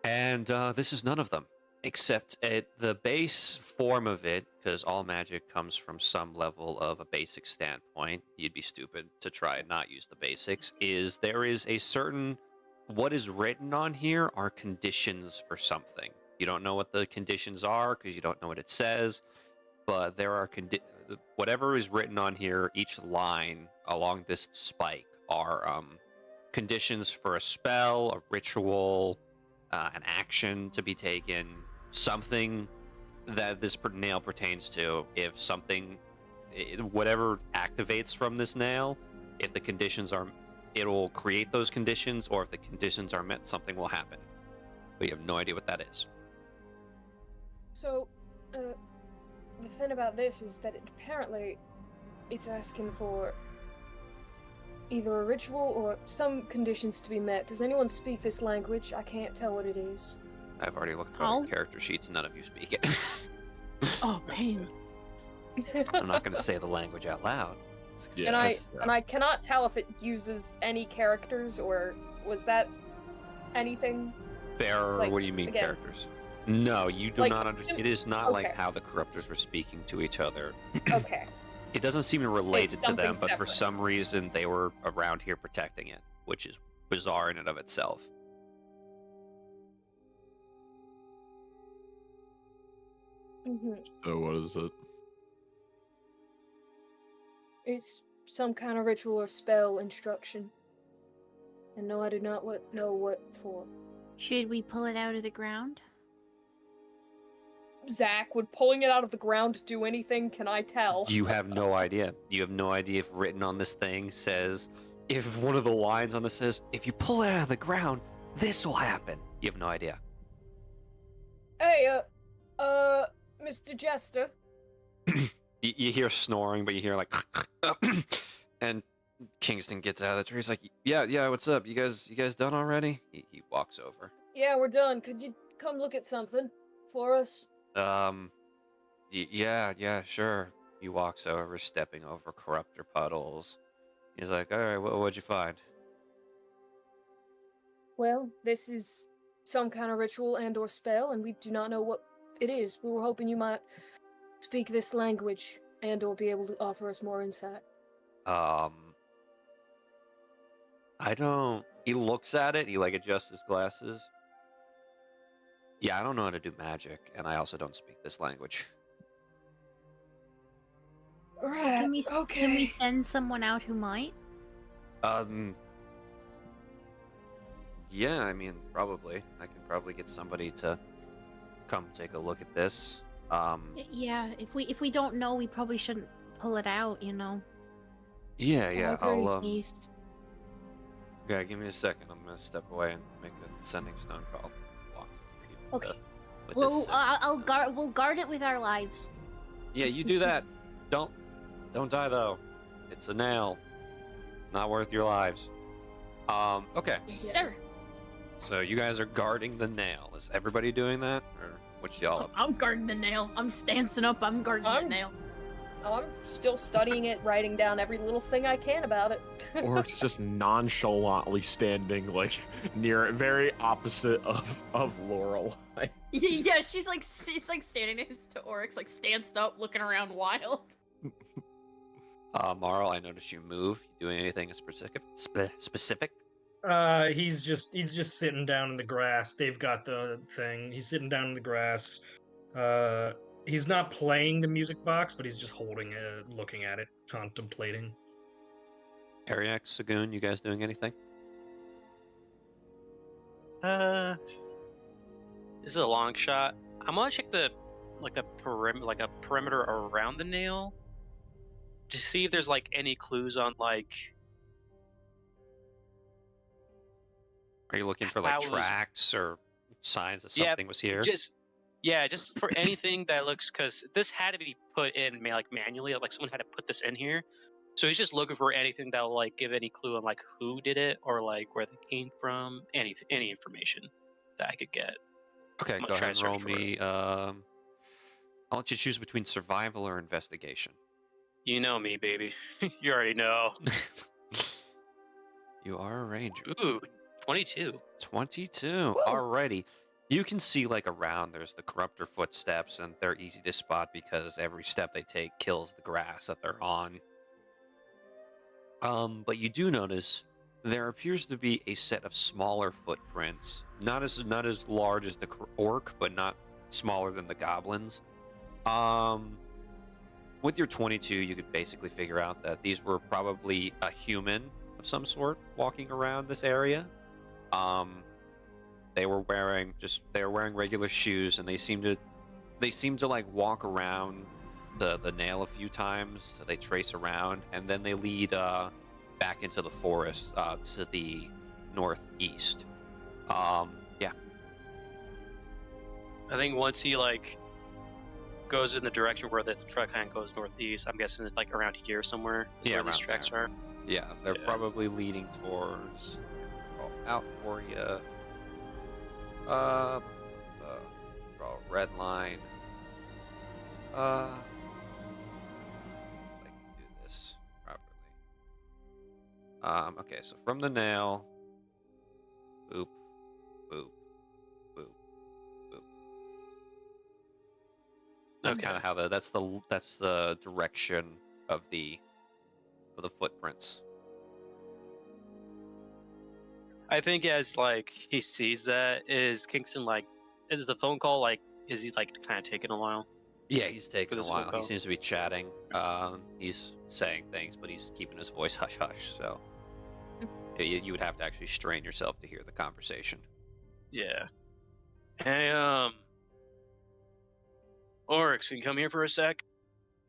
and this is none of them, except at the base form of it, because all magic comes from some level of a basic standpoint. You'd be stupid to try and not use the basics. Is there is a certain what is written on here are conditions for something. You don't know what the conditions are because you don't know what it says, but there are whatever is written on here. Each line along this spike are conditions for a spell, a ritual, an action to be taken, something that this nail pertains to. If something, whatever activates from this nail, if the conditions are, it will create those conditions, or if the conditions are met, something will happen. But you have no idea what that is. So, the thing about this is that apparently it's asking for either a ritual or some conditions to be met. Does anyone speak this language? I can't tell what it is. I've already looked at your character sheets. None of you speak it. Oh man. I'm not going to say the language out loud. And I cannot tell if it uses any characters or was that anything? What do you mean, again, characters? No, you do like, not understand. It is not like okay. how the corruptors were speaking to each other. Okay. It doesn't seem related to something them, but for separate. some reason they were around here protecting it, which is bizarre in and of itself. Mm-hmm. So what is it? It's some kind of ritual or spell instruction. And no, I do not know what for. Should we pull it out of the ground? Zach, would pulling it out of the ground do anything? Can I tell? You have no idea. You have no idea if written on this thing says, if one of the lines on this says, if you pull it out of the ground, this will happen. You have no idea. Hey, Mr. Jester. You hear snoring, but you hear like, and Kingston gets out of the tree. He's like, yeah, what's up? You guys done already? He walks over. Yeah, we're done. Could you come look at something for us? Yeah, sure. He walks over, stepping over corruptor puddles. He's like, all right, what'd you find? Well, this is some kind of ritual and or spell, and we do not know what it is. We were hoping you might speak this language and/or be able to offer us more insight? I don't. He looks at it. He like adjusts his glasses. Yeah, I don't know how to do magic, and I also don't speak this language. Right. Can we send someone out who might? Yeah, I mean, probably. I can probably get somebody to come take a look at this. Yeah, if we don't know, we probably shouldn't pull it out, you know. Yeah. I'll Please. Yeah, give me a second. I'm gonna step away and make a sending stone call. Okay. With Well, this we'll guard it with our lives. Yeah, you do that. Don't die though. It's a nail. Not worth your lives. Okay. Yes, sir. So you guys are guarding the nail. Is everybody doing that, or what y'all up? I'm guarding the nail. I'm stancing up. I'm guarding the nail. I'm still studying it, writing down every little thing I can about it. Or it's just nonchalantly standing like near it, very opposite of Laurel. Yeah, she's like standing next to Oryx, like stanced up, looking around wild. Marl, I noticed you move. You doing anything specific? He's just sitting down in the grass. They've got the thing. He's sitting down in the grass. He's not playing the music box, but he's just holding it, looking at it, contemplating. Ariax, Sagoon, you guys doing anything? This is a long shot. I'm gonna check the perimeter around the nail to see if there's like any clues on like. Are you looking for like tracks or signs that something was here? Just for anything that looks, because this had to be put in like manually, like someone had to put this in here. So he's just looking for anything that will like give any clue on like who did it or like where they came from, any information that I could get. Okay, go ahead and roll me. I'll let you choose between survival or investigation. You know me, baby. You already know. You are a ranger. Ooh, 22. 22. Alrighty. You can see like around there's the corruptor footsteps, and they're easy to spot because every step they take kills the grass that they're on. But you do notice there appears to be a set of smaller footprints, not as large as the orc, but not smaller than the goblins. With your 22, you could basically figure out that these were probably a human of some sort walking around this area. They were wearing regular shoes, and they seem to like walk around the nail a few times. So they trace around, and then they lead back into the forest to the northeast. Yeah. I think once he like goes in the direction where the truck kind of goes northeast, I'm guessing it's like around here somewhere. Yeah, where these tracks are. Yeah, they're probably leading towards. Out for you. Draw a red line. I can do this properly. Okay, so from the nail, boop, boop, boop, boop. That's kind of how that's the direction of the footprints. I think as like he sees that, is Kingston like, is the phone call like, is he like kind of taking a while? Yeah, he's taking a while. He seems to be chatting. He's saying things, but he's keeping his voice hush hush. So you would have to actually strain yourself to hear the conversation. Yeah. Hey, Oryx, can you come here for a sec?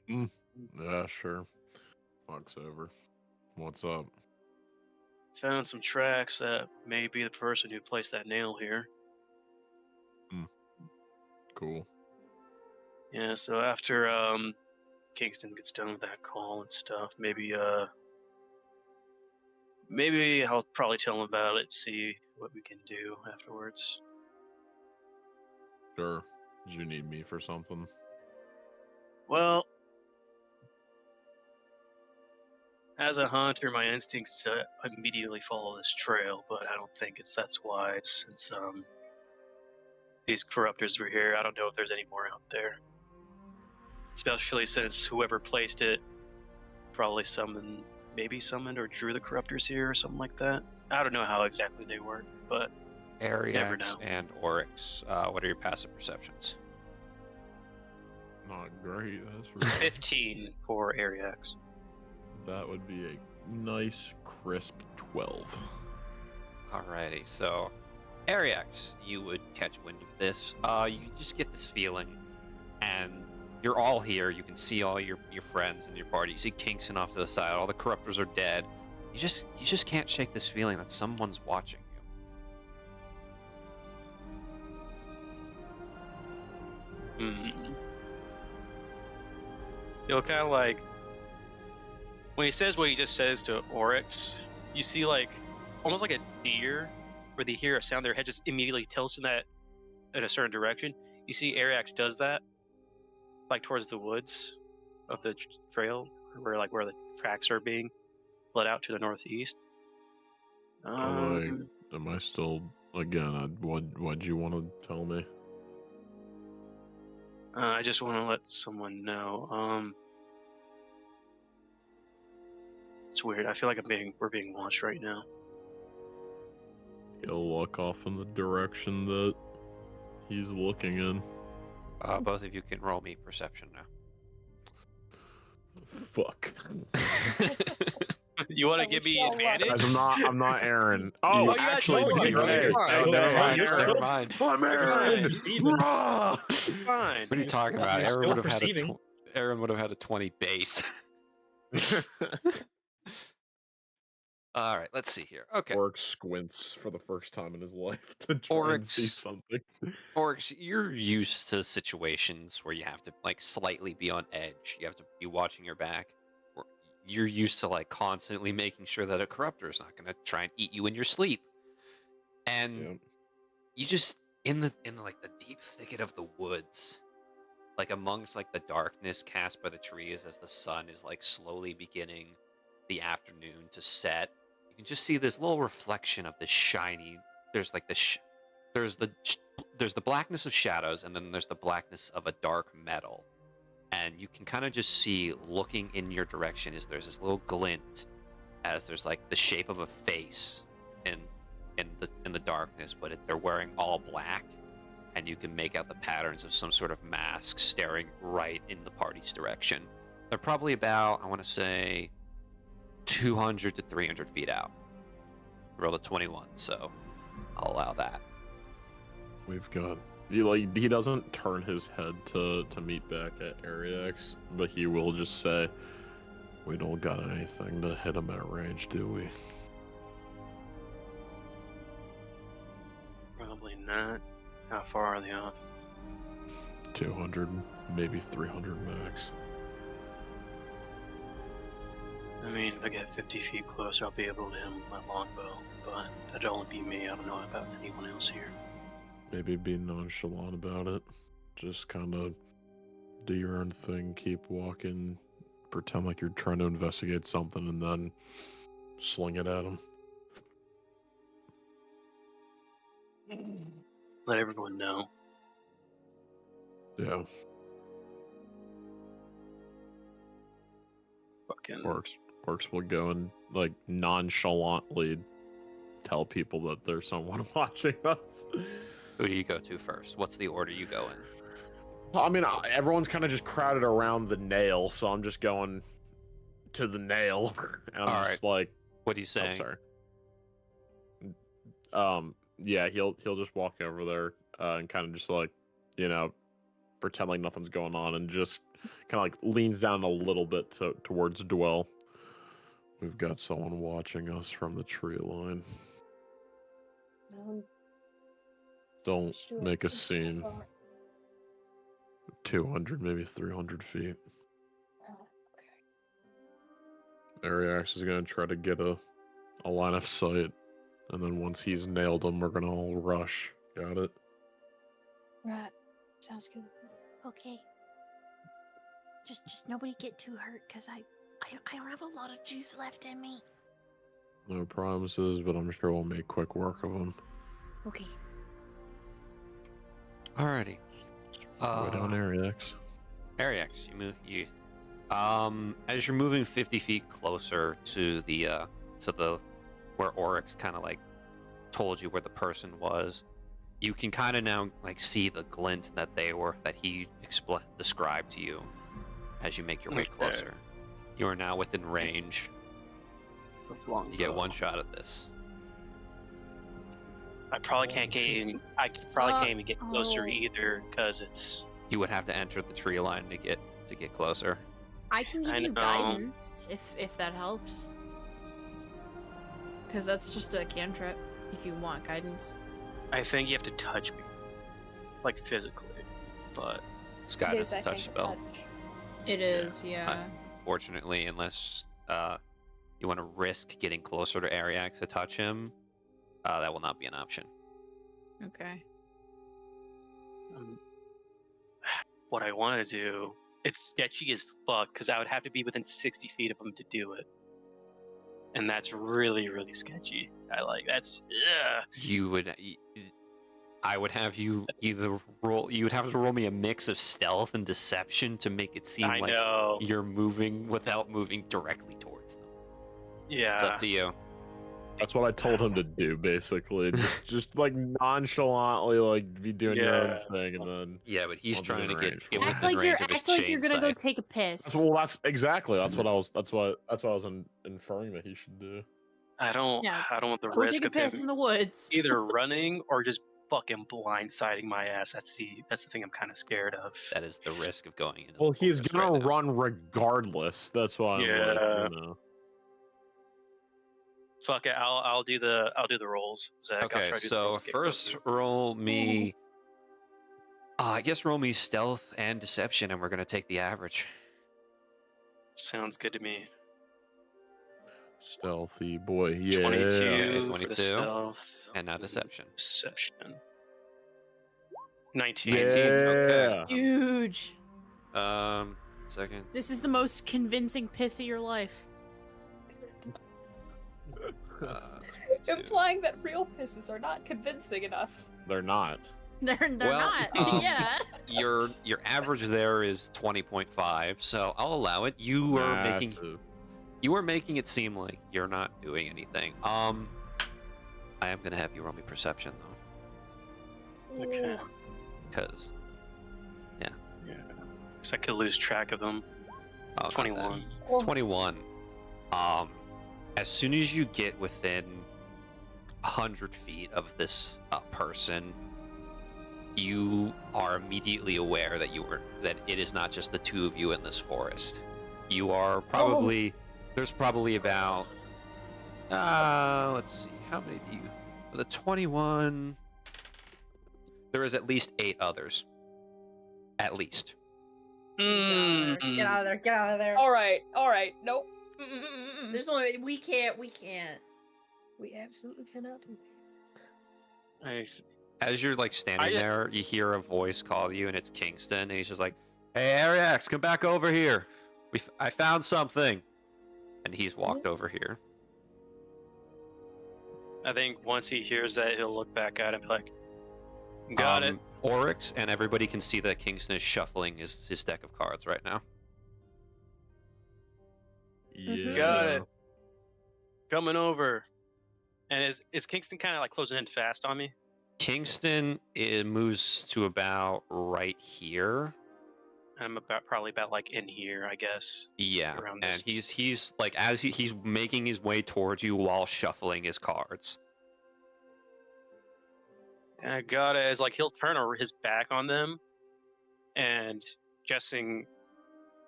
Yeah, sure. Walks over. What's up? Found some tracks that may be the person who placed that nail here. Cool. Yeah, so after Kingston gets done with that call and stuff, maybe I'll probably tell him about it, see what we can do afterwards. Sure. Did you need me for something? Well, as a hunter, my instinct's to immediately follow this trail, but I don't think that's wise, since these corruptors were here. I don't know if there's any more out there. especially since whoever placed it probably maybe summoned or drew the corruptors here or something like that. I don't know how exactly they work, but never Ariax know. and Oryx, what are your passive perceptions? Not great, that's for sure. 15 for Ariax. That would be a nice, crisp 12. Alrighty, so Ariax, you would catch wind of this. You just get this feeling, and you're all here. You can see all your friends and your party. You see Kingston off to the side. All the corruptors are dead. You just can't shake this feeling that someone's watching you. You'll kind of like, when he says what he just says to Oryx, you see like almost like a deer, where they hear a sound, their head just immediately tilts in a certain direction. You see Ariax does that, like towards the woods of the trail, where the tracks are being led out to the northeast. Am I still, again, what'd you want to tell me? I just want to let someone know. It's weird. I feel like we're being watched right now. He'll look off in the direction that he's looking in. Both of you can roll me perception now. Fuck. You want to give me advantage? Guys, I'm not Aaron. Oh, you actually, Never mind. I'm Aaron. Fine. What are you talking about? Aaron would have had a 20 base. All right, let's see here. Okay. Oryx squints for the first time in his life to try and see something. Oryx, you're used to situations where you have to like slightly be on edge. You have to be watching your back. You're used to like constantly making sure that a corruptor is not going to try and eat you in your sleep. And you just in the deep thicket of the woods, like amongst like the darkness cast by the trees as the sun is like slowly beginning the afternoon to set. You can just see this little reflection of this shiny. There's like there's the blackness of shadows, and then there's the blackness of a dark metal. And you can kind of just see, looking in your direction, is there's this little glint, as there's like the shape of a face in the darkness, but they're wearing all black, and you can make out the patterns of some sort of mask staring right in the party's direction. They're probably about, I want to say, 200 to 300 feet out. Roll a 21, so I'll allow that. We've got... He doesn't turn his head to meet back at Ariax, but he will just say, "We don't got anything to hit him at range, do we?" Probably not. How far are they off? 200, maybe 300 max. I mean, if I get 50 feet closer, I'll be able to hit him with my longbow, but that'd only be me. I don't know about anyone else here. Maybe be nonchalant about it. Just kind of do your own thing, keep walking, pretend like you're trying to investigate something, and then sling it at him. Let everyone know. Yeah. Fucking... Orcs will go and, like, nonchalantly tell people that there's someone watching us. Who do you go to first? What's the order you go in? Well, I mean, everyone's kind of just crowded around the nail, so I'm just going to the nail. And I'm just like, what are you saying? Sorry. Yeah, he'll just walk over there and kind of just like, pretend like nothing's going on, and just kind of like leans down a little bit towards Dwell. We've got someone watching us from the tree line. Don't make a scene. 200, maybe 300 feet. Okay. Ariax is going to try to get a line of sight, and then once he's nailed him, we're going to all rush. Got it? Right. Sounds good. Okay. Just nobody get too hurt, because I don't have a lot of juice left in me. No promises, but I'm sure we'll make quick work of him. Okay. Alrighty. Go down Ariax. Ariax, as you're moving 50 feet closer to the where Oryx kind of like told you where the person was, you can kind of now like see the glint that he described to you as you make your way closer. You are now within range. You get one shot at this. I probably can't get even get closer either because it's. You would have to enter the tree line to get closer. I can give you guidance if that helps. Because that's just a cantrip if you want guidance. I think you have to touch me, like physically, but it's guidance a touch spell. It is, yeah. Unfortunately, unless you want to risk getting closer to Ariax to touch him, that will not be an option. Okay. What I want to do, it's sketchy as fuck because I would have to be within 60 feet of him to do it, and that's really, really sketchy. I would have you either roll. You would have to roll me a mix of stealth and deception to make it seem like you're moving without moving directly towards them. Yeah, it's up to you. That's what I told him to do, basically. just like nonchalantly, like be doing your own thing, and then but he's trying to get act within range of his act like you're gonna go sight. take a piss. That's exactly. That's what I was inferring that he should do. I don't want the go risk take a of piss him in the woods. either running or just fucking blindsiding my ass. That's the thing I'm kind of scared of. That is the risk of going into. Well, he's gonna run regardless. That's why. Fuck it, I'll do the rolls, Zach. Okay, so first roll me. I guess roll me stealth and deception, and we're gonna take the average. Sounds good to me. Stealthy boy, yeah. 22, 22, and now deception. 19. Okay. Huge. Second. This is the most convincing piss of your life. Implying that real pisses are not convincing enough. They're not. They're not. Yeah. Your average there is 20.5, so I'll allow it. You are making it seem like you're not doing anything. I am gonna have you roll me perception though. Okay. Because. Because I could lose track of them. 21. 21. As soon as you get within 100 feet of this person, you are immediately aware that it is not just the two of you in this forest. You are probably there's probably about let's see, how many do you? For the 21, there is at least 8 others. At least. Get out of there! Get out of there! All right. Nope. There's only we can't. We absolutely cannot do that. Nice. As you're like standing there, you hear a voice call you, and it's Kingston, and he's just like, "Hey, Ariax, come back over here. I found something," and he's walked over here. I think once he hears that, he'll look back at him and be like, "Got it." Oryx and everybody can see that Kingston is shuffling his deck of cards right now. Yeah. Got it. Coming over. And is Kingston kind of like closing in fast on me? Kingston moves to about right here. I'm probably about like in here, I guess. Yeah, around and this. he's like as he's making his way towards you while shuffling his cards. I got it. It's like he'll turn his back on them, and guessing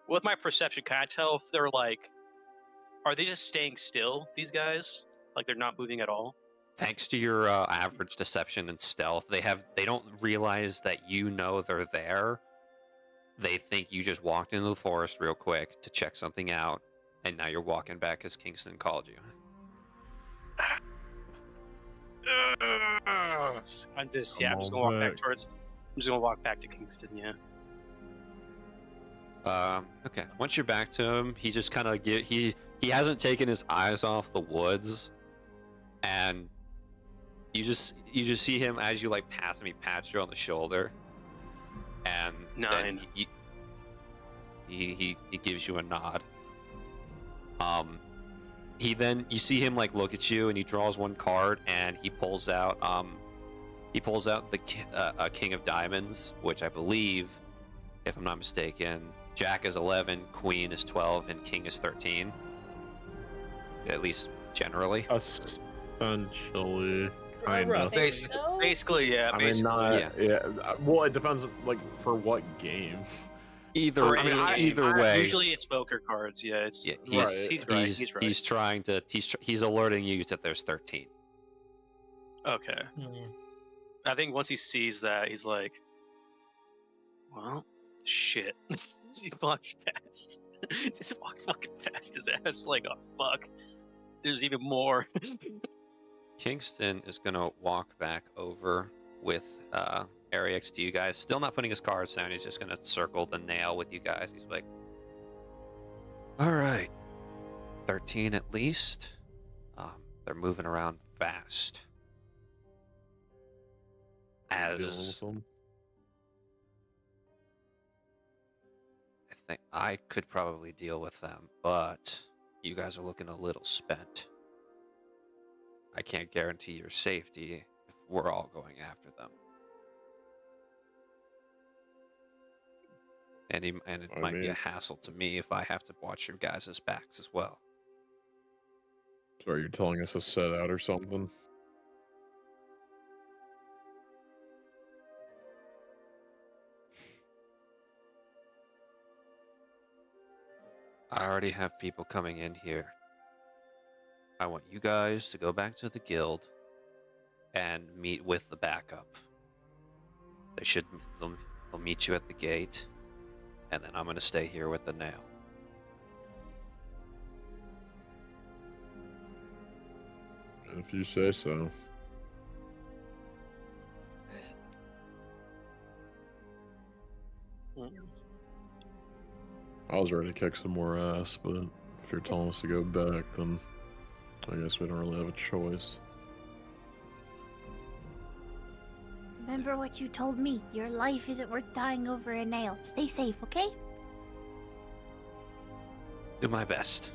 with my perception, can I tell if they're like, are they just staying still? These guys, like they're not moving at all. Thanks to your average deception and stealth, they don't realize that you know they're there. They think you just walked into the forest real quick to check something out, and now you're walking back because Kingston called you. I'm just gonna walk back towards. I'm just gonna walk back to Kingston. Yeah. Okay. Once you're back to him, he just kind of he hasn't taken his eyes off the woods, and you just see him as you like pass him. He pats you on the shoulder, and He gives you a nod. You see him like look at you, and he draws one card, and he pulls out the King of Diamonds, which I believe, if I'm not mistaken, Jack is 11, Queen is 12, and King is 13. At least generally. Essentially, kind Right. of. Basically, yeah. I mean, Basically, not. Yeah. Well, it depends. Like for what game. Either way. Usually it's poker cards. Yeah, it's Yeah, he's right. He's right. He's trying to. He's alerting you that there's 13. Okay. I think once he sees that, he's like, well, shit. He walks past. Just walk fucking past his ass like, oh, fuck. There's even more. Kingston is going to walk back over with Ariex to you guys. Still not putting his cards down. He's just going to circle the nail with you guys. He's like, all right. 13 at least. They're moving around fast. I think I could probably deal with them, but you guys are looking a little spent. I can't guarantee your safety if we're all going after them. And it might be a hassle to me if I have to watch your guys' backs as well. So are you telling us to set out or something? I already have people coming in here. I want you guys to go back to the guild and meet with the backup. They'll meet you at the gate, and then I'm going to stay here with the nail. If you say so. I was ready to kick some more ass, but if you're telling us to go back, then I guess we don't really have a choice. Remember what you told me. Your life isn't worth dying over a nail. Stay safe, okay? Do my best.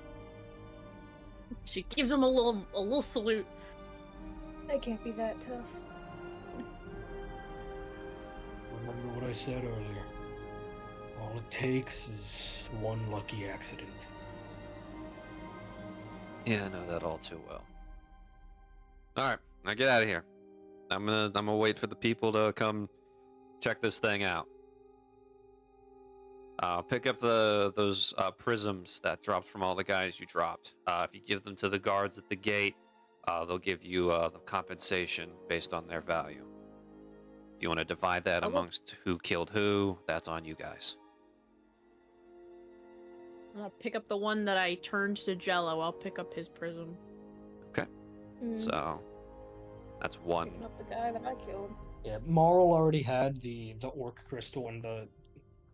She gives him a little salute. I can't be that tough. Remember what I said earlier. All it takes is one lucky accident. Yeah, I know that all too well. All right, now get out of here. I'm gonna wait for the people to come check this thing out. Pick up those prisms that dropped from all the guys you dropped. If you give them to the guards at the gate, they'll give you the compensation based on their value. If you want to divide that amongst who killed who, that's on you guys. I'll pick up the one that I turned to Jello. I'll pick up his prism. Okay. So that's one. Picking up the guy that I killed. Yeah, Marl already had the orc crystal and the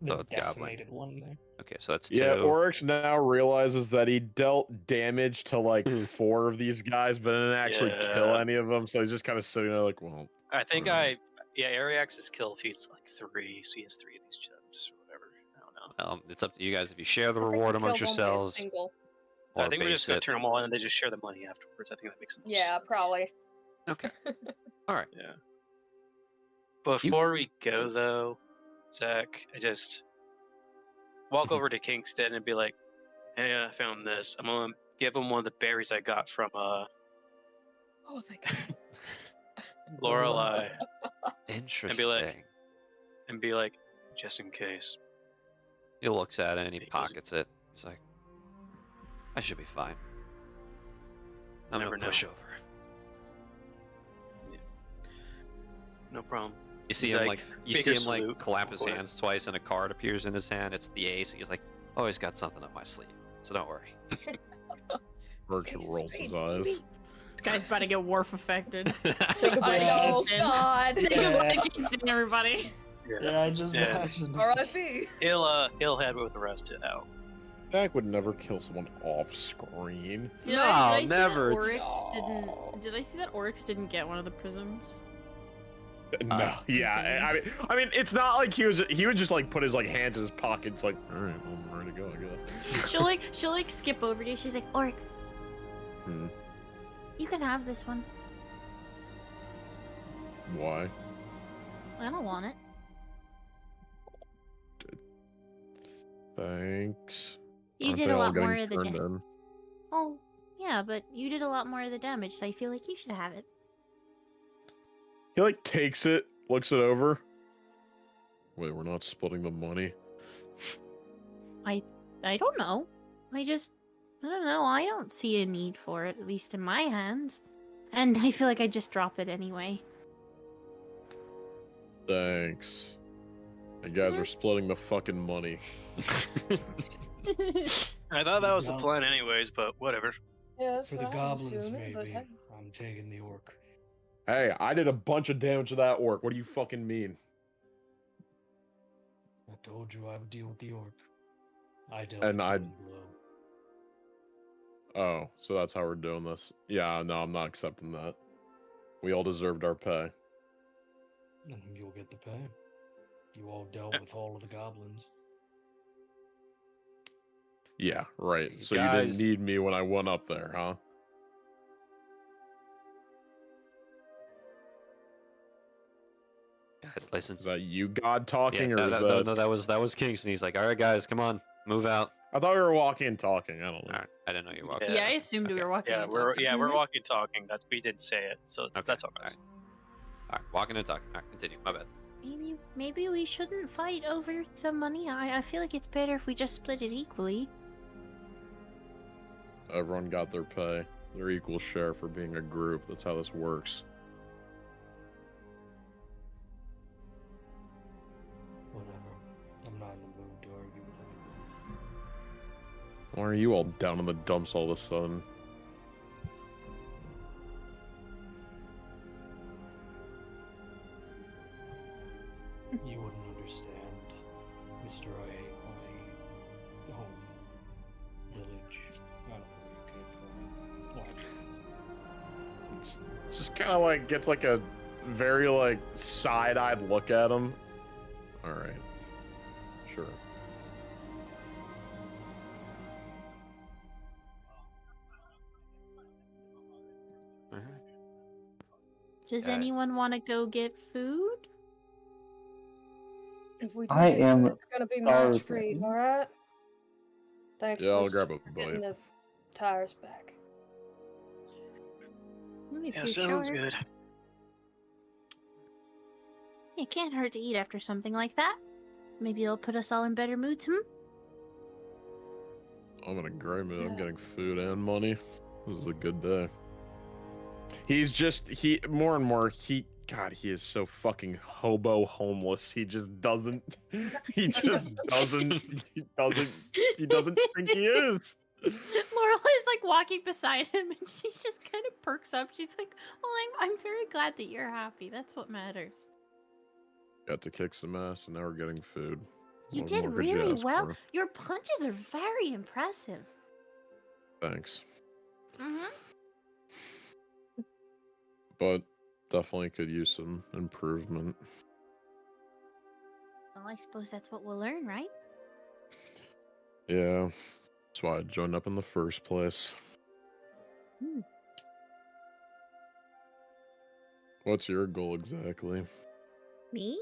goblin. decimated one there. Okay, so that's two. Yeah, Oryx now realizes that he dealt damage to like 4 of these guys, but didn't actually kill any of them. So he's just kind of sitting there like, well. I think Ariax's kill feat's like 3, so he has 3 of these gems or whatever. I don't know. It's up to you guys if you share the reward amongst yourselves. I think we're just gonna turn them all in and they just share the money afterwards. I think that makes the most sense. Probably. Okay. All right. Yeah. Before we go though, Zach, I just walk over to Kingston and be like, "Hey, I found this. I'm gonna give him one of the berries I got from Oh, thank God. Lorelei." Interesting. And be like, just in case. He looks at it and he pockets it. He's like, I should be fine. I'm gonna push over. Yeah. No problem. You see him clap his hands twice and a card appears in his hand. It's the ace. He's like, oh, he's got something up my sleeve. So don't worry. Virgil rolls his eyes. This guy's about to get Worf affected. Say goodbye. Oh, God. Say goodbye to Kingston, everybody. Yeah, I just R.I.P. He'll head with the rest of it out. Jack would never kill someone off screen. Did I never. Did I see that Oryx didn't get one of the prisms? No, yeah. I mean, it's not like he would just like put his like hands in his pockets, like, all right, well, I'm ready to go, I guess. she'll like skip over to you. She's like, Oryx, you can have this one. Why? I don't want it. Thanks. You Aren't did they a all lot more getting of the turned damage. in? Oh, yeah, but you did a lot more of the damage, so I feel like you should have it. He like takes it, looks it over. Wait, we're not splitting the money. I don't know. I don't know. I don't see a need for it, at least in my hands. And I feel like I just drop it anyway. Thanks. You guys are splitting the fucking money. I thought that was the plan anyways, but whatever. Yeah, that's For what the I was goblins, assuming, but maybe. I'm taking the orc. Hey, I did a bunch of damage to that orc. What do you fucking mean? I told you I would deal with the orc. I dealt And the I- killing blow. Oh, so that's how we're doing this. Yeah, no, I'm not accepting that. We all deserved our pay. And you'll get the pay. You all dealt with all of the goblins. Yeah, right. You So you guys- didn't need me when I went up there, huh? Guys, listen. Is that you, God, talking, Yeah, or is no, that was Kingston. He's like, all right, guys, come on, move out. I thought we were walking and talking. I don't know. All right, I didn't know you were walking. Yeah, I assumed we Okay. were walking. Yeah, and we're talking. we're walking talking. That we didn't say it, so Okay, that's all. all right. All right, walking and talking. All right, continue. My bad. Maybe we shouldn't fight over the money. I feel like it's better if we just split it equally. Everyone got their pay. Their equal share for being a group. That's how this works. Whatever. I'm not in the mood to argue with anything. Why are you all down in the dumps all of a sudden? You wouldn't understand, Mr. I hate my home village. I don't know where you came from. Why? It's just kind of like gets like a very like side-eyed look at him. All right, sure. All right. Does Okay. anyone want to go get food? if we do I get am food, it's gonna be my treat, starving. alright? Thanks Yeah, I'll for grab a getting bite. the tires back. If Yeah, you're sounds sure. good. It can't hurt to eat after something like that. Maybe it'll put us all in better moods, I'm in a great mood. I'm Yeah. getting food and money. This is a good day. He's just more and more God, he is so fucking hobo homeless. He just doesn't he doesn't think he is. Laurel is like walking beside him, and she just kind of perks up. She's like, "Well, I'm very glad that you're happy. That's what matters." Got to kick some ass, and now we're getting food. You What did more could you really ask well. for? Your punches are very impressive. Thanks, Mm-hmm. but definitely could use some improvement. Well, I suppose that's what we'll learn, right? Yeah, that's why I joined up in the first place. Hmm. What's your goal exactly? Me?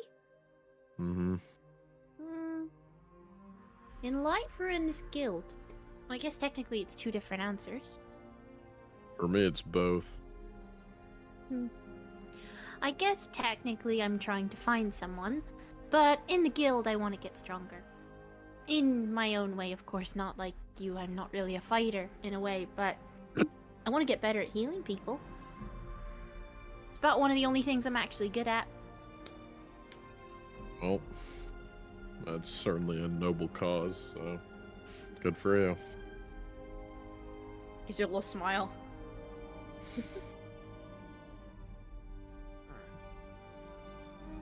Mm-hmm. In life or in this guild? Well, I guess technically it's two different answers. For me, it's both. I guess technically I'm trying to find someone, but in the guild I want to get stronger. In my own way, of course, not like you. I'm not really a fighter in a way, but I want to get better at healing people. It's about one of the only things I'm actually good at. Well, that's certainly a noble cause, so good for you. Gives you a little smile.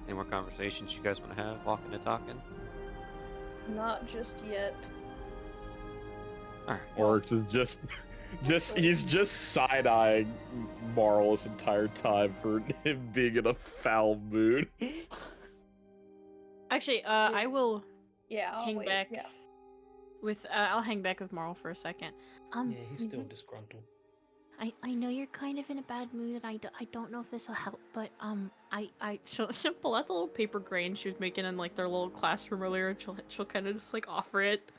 Any more conversations you guys want to have, walking and talking? Not just yet. All right. Oryx is just He's just side-eyeing Marl this entire time for him being in a foul mood. Actually, I will I'll hang wait, back yeah. with I'll hang back with Marl for a second. Yeah, he's still disgruntled. I know you're kind of in a bad mood, and I don't know if this will help, but she'll pull out the little paper grain she was making in like their little classroom earlier, and she'll kind of just like offer it.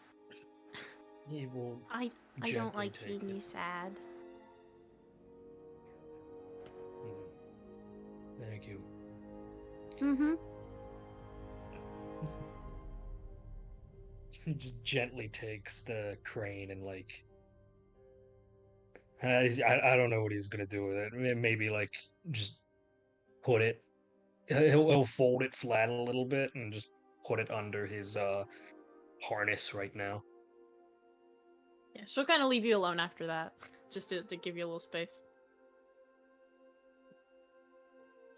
He will. I don't gently like take seeing it. you sad. Thank you. Mm-hmm. He just gently takes the crane and like. I don't know what he's gonna do with it. Maybe like just put it. He'll fold it flat a little bit and just put it under his harness right now. Yeah, she'll kind of leave you alone after that, just to give you a little space.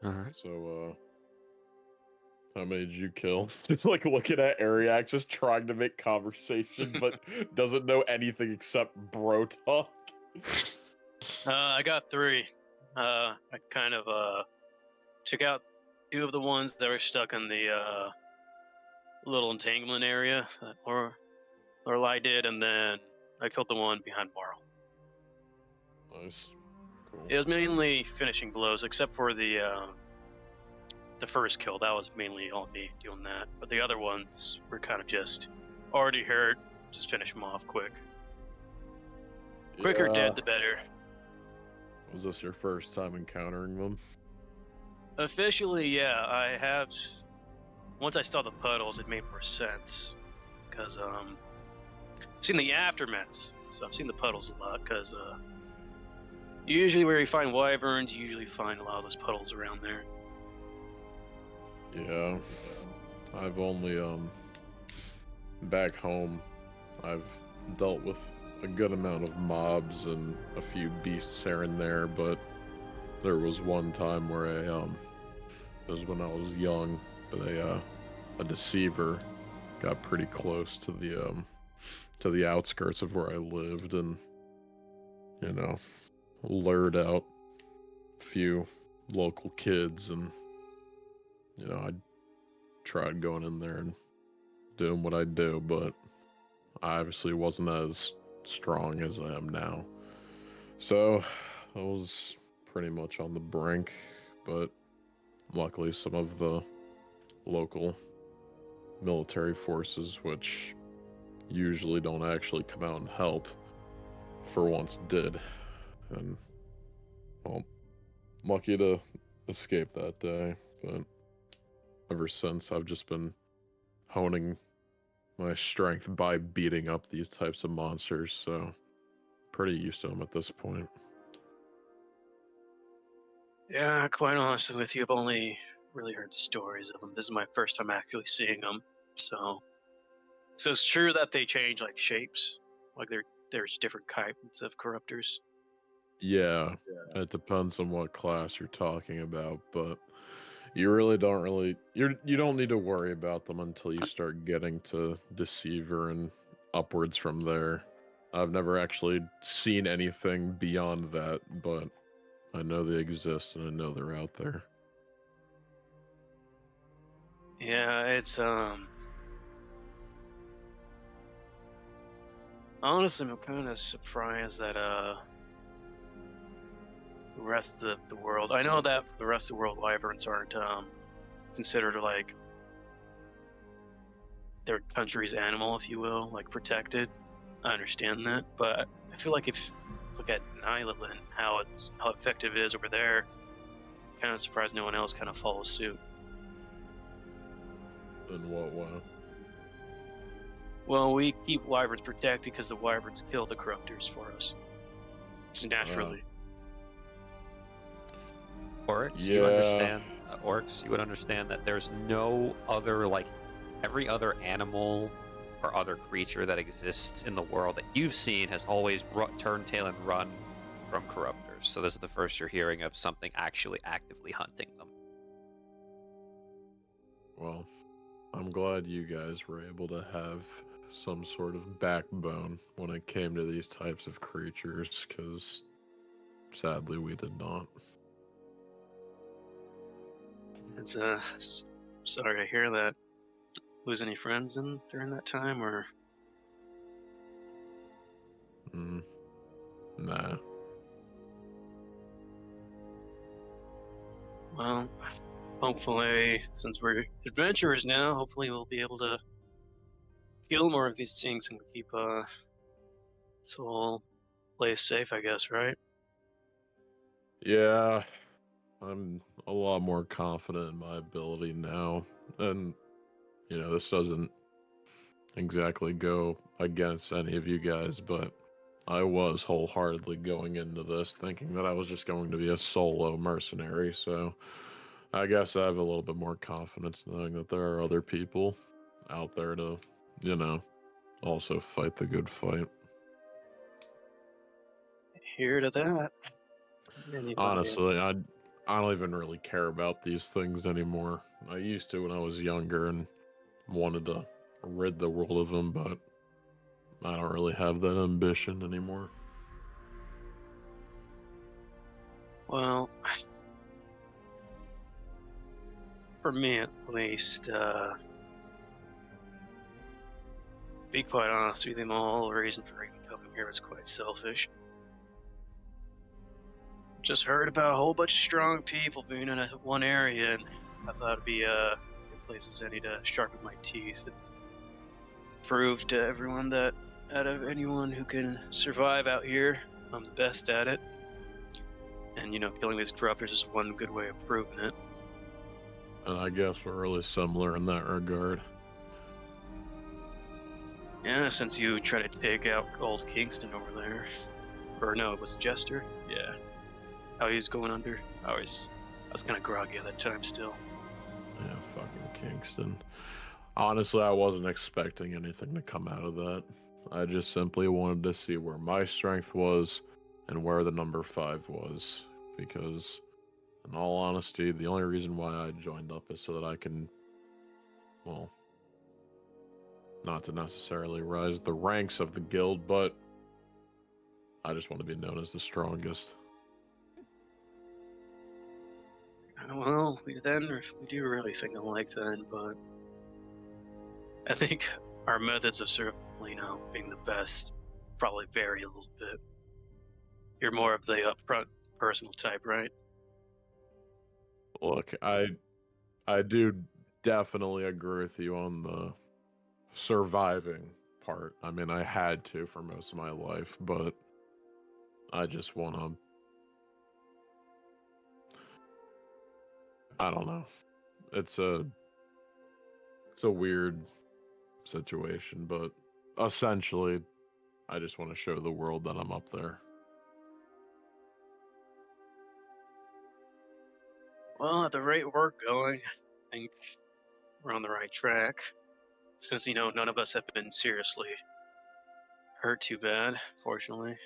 All right. So, how many did you kill? Just like looking at Ariax, just trying to make conversation, but doesn't know anything except bro talk. I got 3. I kind of took out 2 of the ones that were stuck in the little entanglement area that Lorelai did, and then I killed the one behind Marl. Nice. Cool. It was mainly finishing blows, except for the first kill. That was mainly all me doing that. But the other ones were kind of just already hurt. Just finish them off quick. Quicker dead, the better. Was this your first time encountering them? Officially, yeah. I have. Once I saw the puddles, it made more sense. Because I've seen the aftermath. So I've seen the puddles a lot. Because usually where you find wyverns, you usually find a lot of those puddles around there. Yeah. I've only, back home, I've dealt with a good amount of mobs and a few beasts here and there, but there was one time where it was when I was young, but a deceiver got pretty close to the outskirts of where I lived, and you know, lured out a few local kids, and you know, I tried going in there and doing what I do, but I obviously wasn't as strong as I am now. So I was pretty much on the brink, but luckily some of the local military forces, which usually don't actually come out and help, for once did. And, well, lucky to escape that day, but ever since I've just been honing my strength by beating up these types of monsters, so pretty used to them at this point. Yeah, quite honestly with you, I've only really heard stories of them. This is my first time actually seeing them, so it's true that they change like shapes, like there's different kinds of corruptors. Yeah, it depends on what class you're talking about, but you really don't you don't need to worry about them until you start getting to Deceiver and upwards from there. I've never actually seen anything beyond that, but I know they exist and I know they're out there. Yeah, it's honestly, I'm kind of surprised that the rest of the world. I know that the rest of the world wyverns aren't considered like their country's animal, if you will, like protected. I understand that, but I feel like if you look at Nyla and how effective it is over there, I'm kind of surprised no one else kind of follows suit. In what way? Well, we keep wyverns protected because the wyverns kill the corruptors for us. Just naturally. Oryx, you understand, Oryx, you would understand that there's no other, like, every other animal or other creature that exists in the world that you've seen has always turned tail and run from corruptors. So this is the first you're hearing of something actually actively hunting them. Well, I'm glad you guys were able to have some sort of backbone when it came to these types of creatures, because sadly we did not. It's sorry to hear that. Lose any friends during that time, or? Nah. Well, hopefully, since we're adventurers now, hopefully we'll be able to kill more of these things and keep this whole place safe, I guess, right? Yeah, I'm a lot more confident in my ability now, and this doesn't exactly go against any of you guys, but I was wholeheartedly going into this thinking that I was just going to be a solo mercenary, so I guess I have a little bit more confidence knowing that there are other people out there to, also fight the good fight. Here to that. Honestly, I don't even really care about these things anymore. I used to when I was younger and wanted to rid the world of them, but I don't really have that ambition anymore. Well, for me at least, to be quite honest with you, the whole reason for even coming here was quite selfish. Just heard about a whole bunch of strong people being in one area, and I thought it'd be a good place as any to sharpen my teeth and prove to everyone that out of anyone who can survive out here, I'm the best at it. And killing these corruptors is one good way of proving it. And I guess we're really similar in that regard. Yeah, since you tried to take out old Kingston over there. Or no, it was Jester? Yeah. How he was going under? I was kind of groggy at that time still. Yeah, fucking Kingston. Honestly, I wasn't expecting anything to come out of that. I just simply wanted to see where my strength was and where the number 5 was. Because, in all honesty, the only reason why I joined up is so that I can, well, not to necessarily rise the ranks of the guild, but I just want to be known as the strongest. Well, we do really think alike then, but I think our methods of certainly being the best probably vary a little bit. You're more of the upfront personal type, right? Look, I do definitely agree with you on the surviving part. I mean, I had to for most of my life, but I just want to, I don't know. It's a weird situation, but essentially, I just want to show the world that I'm up there. Well, at the rate we're going, I think we're on the right track. Since, none of us have been seriously hurt too bad, fortunately.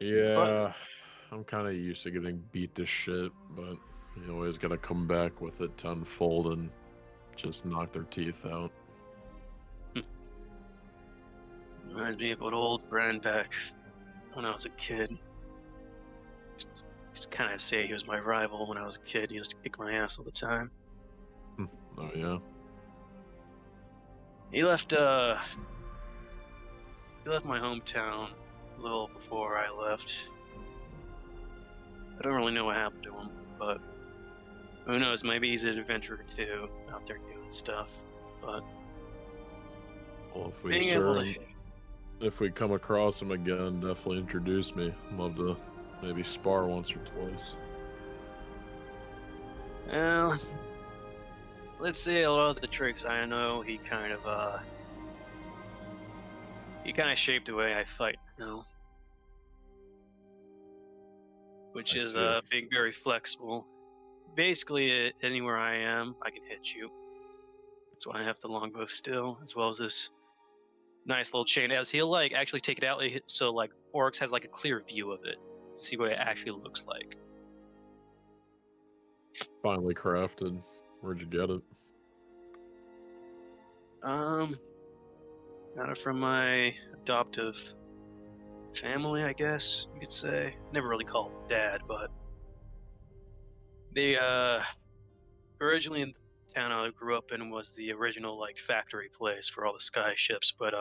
Yeah, I'm kind of used to getting beat to shit, but you always gotta come back with it tenfold and just knock their teeth out. Reminds me of an old friend back when I was a kid. Just kind of say he was my rival when I was a kid. He used to kick my ass all the time. Oh yeah. He left my hometown a little before I left. I don't really know what happened to him, but who knows? Maybe he's an adventurer too, out there doing stuff. But well, if we come across him again, definitely introduce me. I'd love to maybe spar once or twice. Well, let's see, a lot of the tricks I know, he kind of shaped the way I fight now. Which is being very flexible. Basically, anywhere I am, I can hit you. That's why I have the longbow still, as well as this nice little chain. As he'll actually take it out, so Oryx has a clear view of it, see what it actually looks like. Finally crafted. Where'd you get it? Got it from my adoptive family, I guess you could say. Never really called dad, but they originally in the town I grew up in was the original like factory place for all the sky ships, but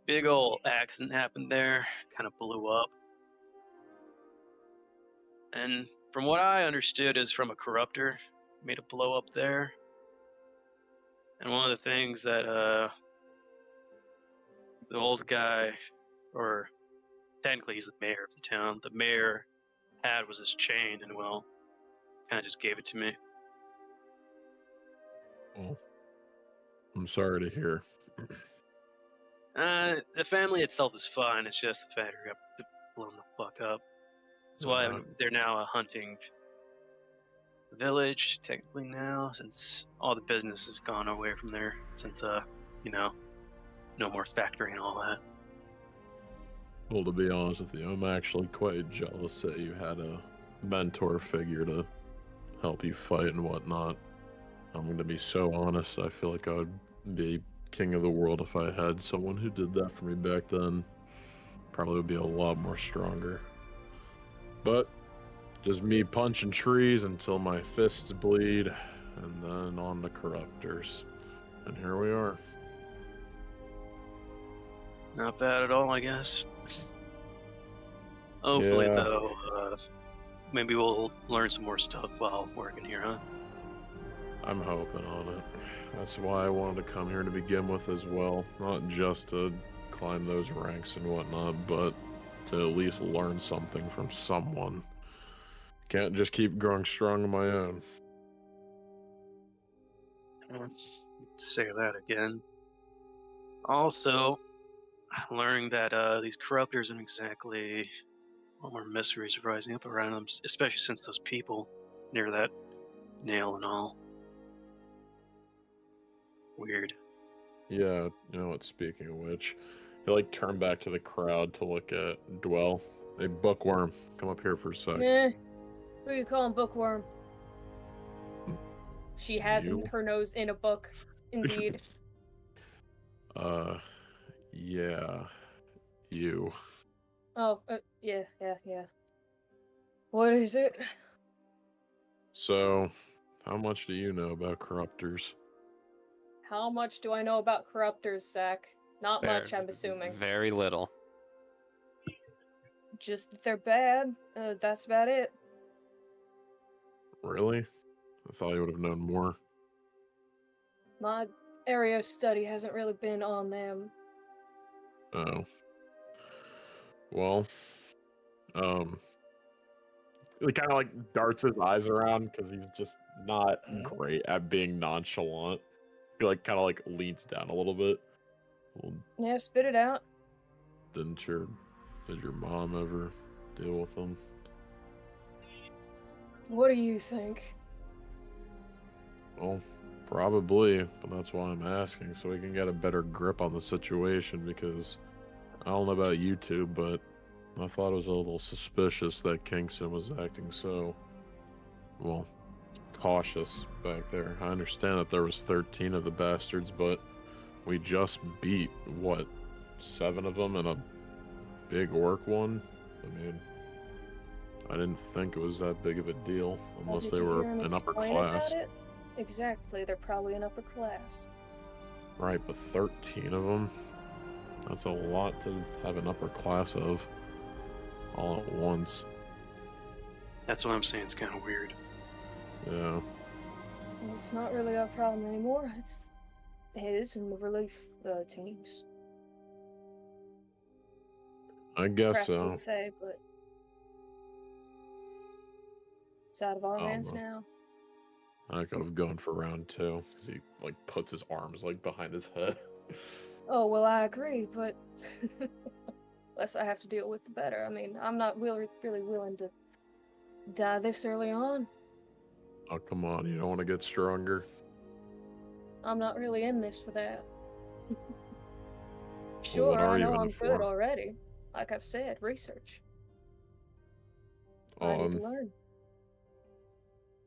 big old accident happened there, kind of blew up. And from what I understood is from a corruptor made it blow up there. And one of the things that the old guy, or technically he's the mayor of the town, the mayor had was this chain, and well, kind of just gave it to me. Well, I'm sorry to hear. The family itself is fine. It's just the factory got blown the fuck up. That's why they're now hunting village technically now, since all the business has gone away from there. Since you know, no more factory and all that. Well, to be honest with you, I'm actually quite jealous that you had a mentor figure to help you fight and whatnot. I'm going to be so honest, I feel like I would be king of the world if I had someone who did that for me back then. Probably would be a lot more stronger. But just me punching trees until my fists bleed, and then on the corruptors. And here we are. Not bad at all, I guess. Hopefully, Yeah. though, maybe we'll learn some more stuff while working here, huh? I'm hoping on it. That's why I wanted to come here to begin with as well. Not just to climb those ranks and whatnot, but to at least learn something from someone. Can't just keep growing strong on my own. Say that again. Also, learning that these corruptors aren't exactly all more mysteries rising up around them, especially since those people near that nail and all. Weird. Yeah, you know what, speaking of which, he like turned back to the crowd to look at Dwell. Hey, Bookworm, come up here for a sec. Who you calling Bookworm? She has You? her nose in a book, indeed. Yeah, you. Oh, yeah. What is it? So, how much do you know about corruptors? How much do I know about corruptors, Zach? Not much, I'm assuming. Very little. Just that they're bad. That's about it. Really? I thought you would have known more. My area of study hasn't really been on them. Oh. Well, he kind of like darts his eyes around because he's just not great at being nonchalant. He like kind of like leans down a little bit. Well, Yeah, spit it out. did your mom ever deal with them? What do you think? Well, probably, but that's why I'm asking, so we can get a better grip on the situation, because I don't know about you two, but I thought it was a little suspicious that Kingston was acting so, well, cautious back there. I understand that there was 13 of the bastards, but we just beat, what, 7 of them and a big orc one? I mean, I didn't think it was that big of a deal, unless Did they you were hear him an upper explain class. about it? Exactly, they're probably an upper class. Right, but 13 of them? That's a lot to have an upper class of all at once. That's what I'm saying. It's kind of weird. Yeah. Well, it's not really our problem anymore. It's his and the relief teams. I guess Crappy so. to say, but it's out of our hands now. I could have gone for round 2, because he like puts his arms like behind his head. Oh, well, I agree, but less I have to deal with, the better. I mean, I'm not really willing to die this early on. Oh, come on, you don't want to get stronger? I'm not really in this for that. Well, Sure, what are I you know in I'm it good for? already. Like I've said, research. I need to learn.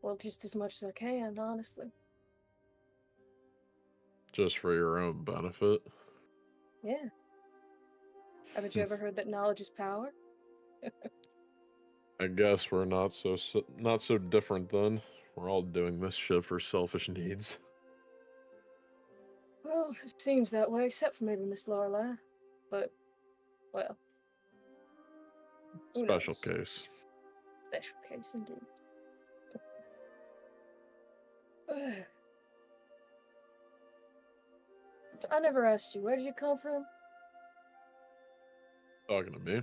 Well, just as much as I can, honestly. Just for your own benefit. Yeah. Haven't you ever heard that knowledge is power? I guess we're not so different then. We're all doing this shit for selfish needs. Well, it seems that way, except for maybe Miss Lorelai. But, well. Who Special knows? case. Special case indeed. I never asked you, where did you come from? Talking to me.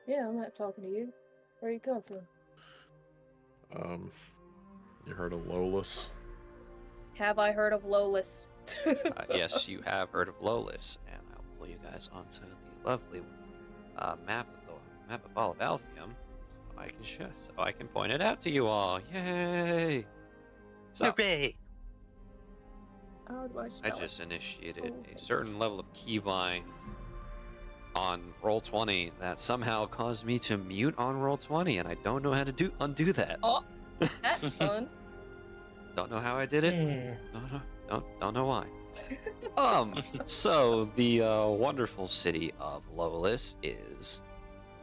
Yeah, I'm not talking to you. Where you come from? You heard of Lolus? Have I heard of Lolus? Yes, you have heard of Lolus, and I'll pull you guys onto the lovely map of all of Alphium, so I can point it out to you all. Yay! So, Hooray! How do I I spell just it? initiated Oh, a certain level of keybind on Roll20 that somehow caused me to mute on Roll20, and I don't know how to undo that. Oh, that's fun. Don't know how I did it. Don't know why. So the wonderful city of Lolus is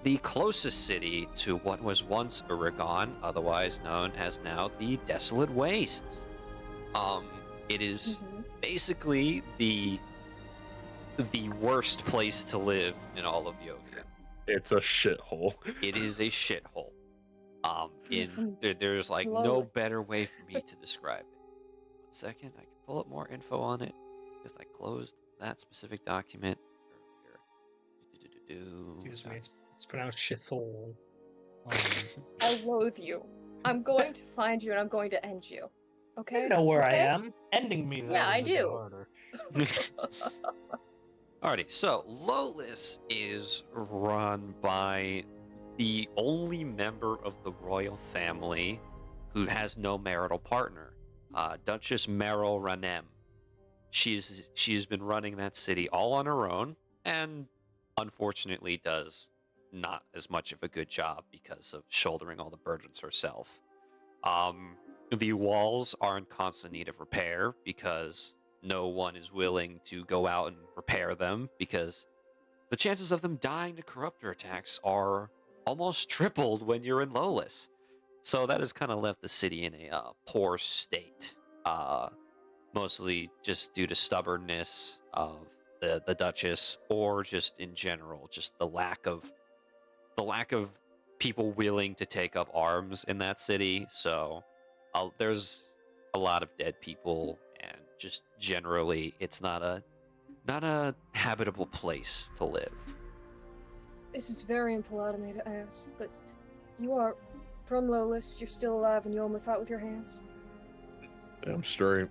the closest city to what was once Oregon, otherwise known as now the Desolate Wastes. It is basically the worst place to live in all of Yovia. It's a shithole. It is a shithole. There's like no better way for me to describe it. 1 second, I can pull up more info on it because I closed that specific document earlier. Excuse me, it's pronounced shithole. I loathe you. I'm going to find you and I'm going to end you. Okay? You know where okay? I am. Ending me there Yeah, I is a bit do. harder. Alrighty, so Lolus is run by the only member of the royal family who has no marital partner, Duchess Meryl Ranem. She's been running that city all on her own, and unfortunately does not as much of a good job because of shouldering all the burdens herself. The walls are in constant need of repair because no one is willing to go out and repair them because the chances of them dying to corruptor attacks are almost tripled when you're in Lolus. So that has kind of left the city in a poor state, mostly just due to stubbornness of the Duchess, or just in general, just the lack of people willing to take up arms in that city. So there's a lot of dead people, and just generally, it's not a habitable place to live. This is very impolite of me to ask, but you are from Lolus, you're still alive, and you only fight with your hands? Damn straight.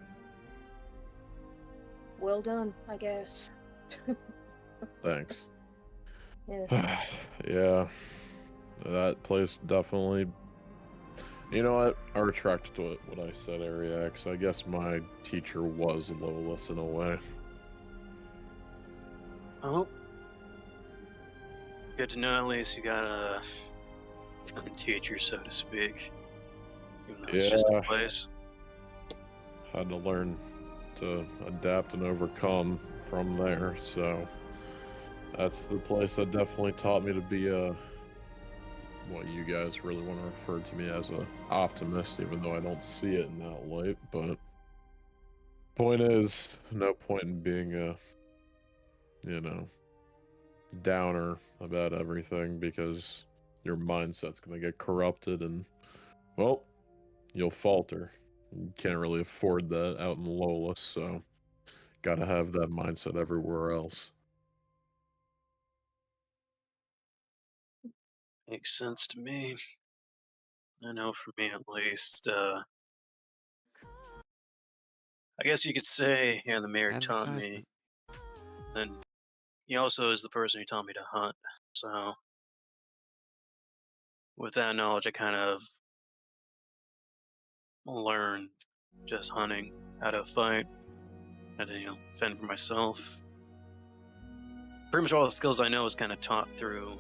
Well done, I guess. Thanks. Yeah. Yeah. That place definitely... You know what? I retract to what I said, Ariax. I guess my teacher was Lolus in a way. Oh. Good to know at least you got a teacher, so to speak. Even though it's just a place. Had to learn to adapt and overcome from there, so that's the place that definitely taught me to be what you guys really want to refer to me as a optimist, even though I don't see it in that light. But point is, no point in being a downer about everything, because your mindset's gonna get corrupted and, well, you'll falter. You can't really afford that out in Lolus, so gotta have that mindset everywhere else. Makes sense to me. I know for me at least, I guess you could say, yeah, the mayor taught me. And he also is the person who taught me to hunt. So with that knowledge, I kind of learned just hunting, how to fight, how to, fend for myself. Pretty much all the skills I know is kind of taught through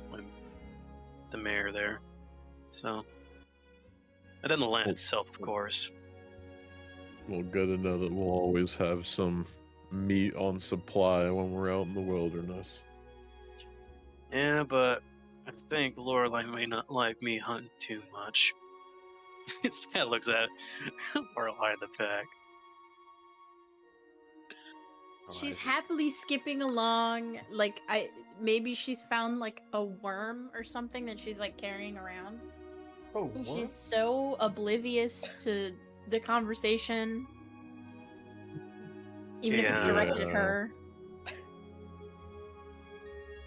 the mayor there. So, and then the land itself, of course. Well, good to know that we'll always have some meat on supply when we're out in the wilderness. Yeah, but I think Lorelai may not like me hunting too much. This guy looks at Lorelai in the back. She's happily skipping along. Like, maybe she's found like a worm or something that she's like carrying around. Oh, She's so oblivious to the conversation, even if it's directed at her.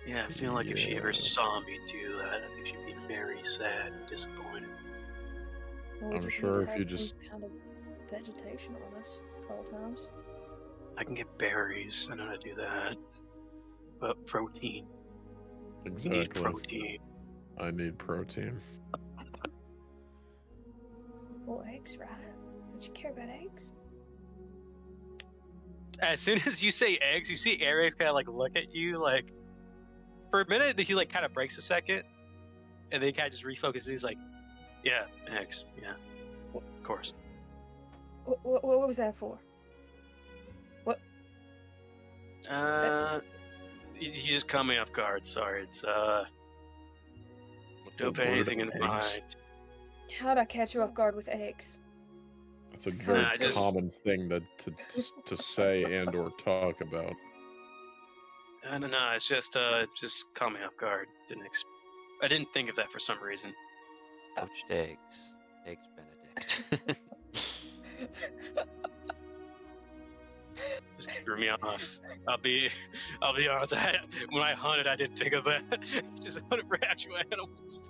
Yeah, I feel like if she ever saw me do that, I think she'd be very sad and disappointed. Or I'm just sure need to if you have just- some kind of vegetation on us at all times. I can get berries. I know how to do that. But protein. Exactly. Need protein. I need protein. Well, eggs, right? Don't you care about eggs? As soon as you say eggs, you see Ares kind of like look at you like for a minute. He like kind of breaks a second, and then he kind of just refocuses. He's like, "Yeah, eggs. Yeah, of course." What was that for? What? You just caught me off guard. Sorry. It's don't put What are anything in eggs? mind. How'd I catch you off guard with eggs? It's a It's very kinda just- common thing to say and or talk about. No. It's just caught me off guard. I didn't think of that for some reason. Poached eggs. Eggs Benedict. Just threw me off. I'll be honest. When I hunted, I didn't think of that. Just hunted for actual animals.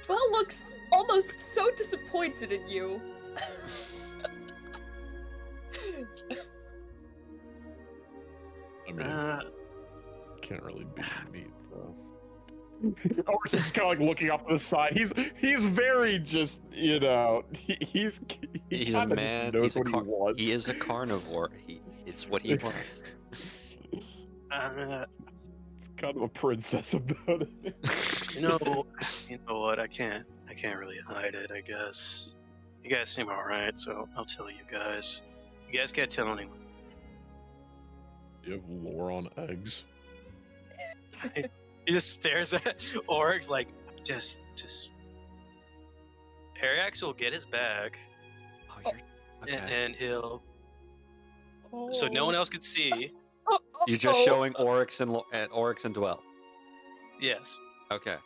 Well, looks almost so disappointed in you. I mean, can't really beat meat though. Or's just kind of like looking off to the side. He's very just he He's a kinda man. just knows He's a what he wants. he is a carnivore. It's what he wants. It's kind of a princess about it. You know what? I can't really hide it. I guess you guys seem all right, so I'll tell you guys. You guys can't tell anyone. You have lore on eggs. He just stares at Oryx like, just. Herax will get his bag, Oh, you're okay. and he'll. So no one else can see. You're just showing Oryx and Dwell. Yes, Okay.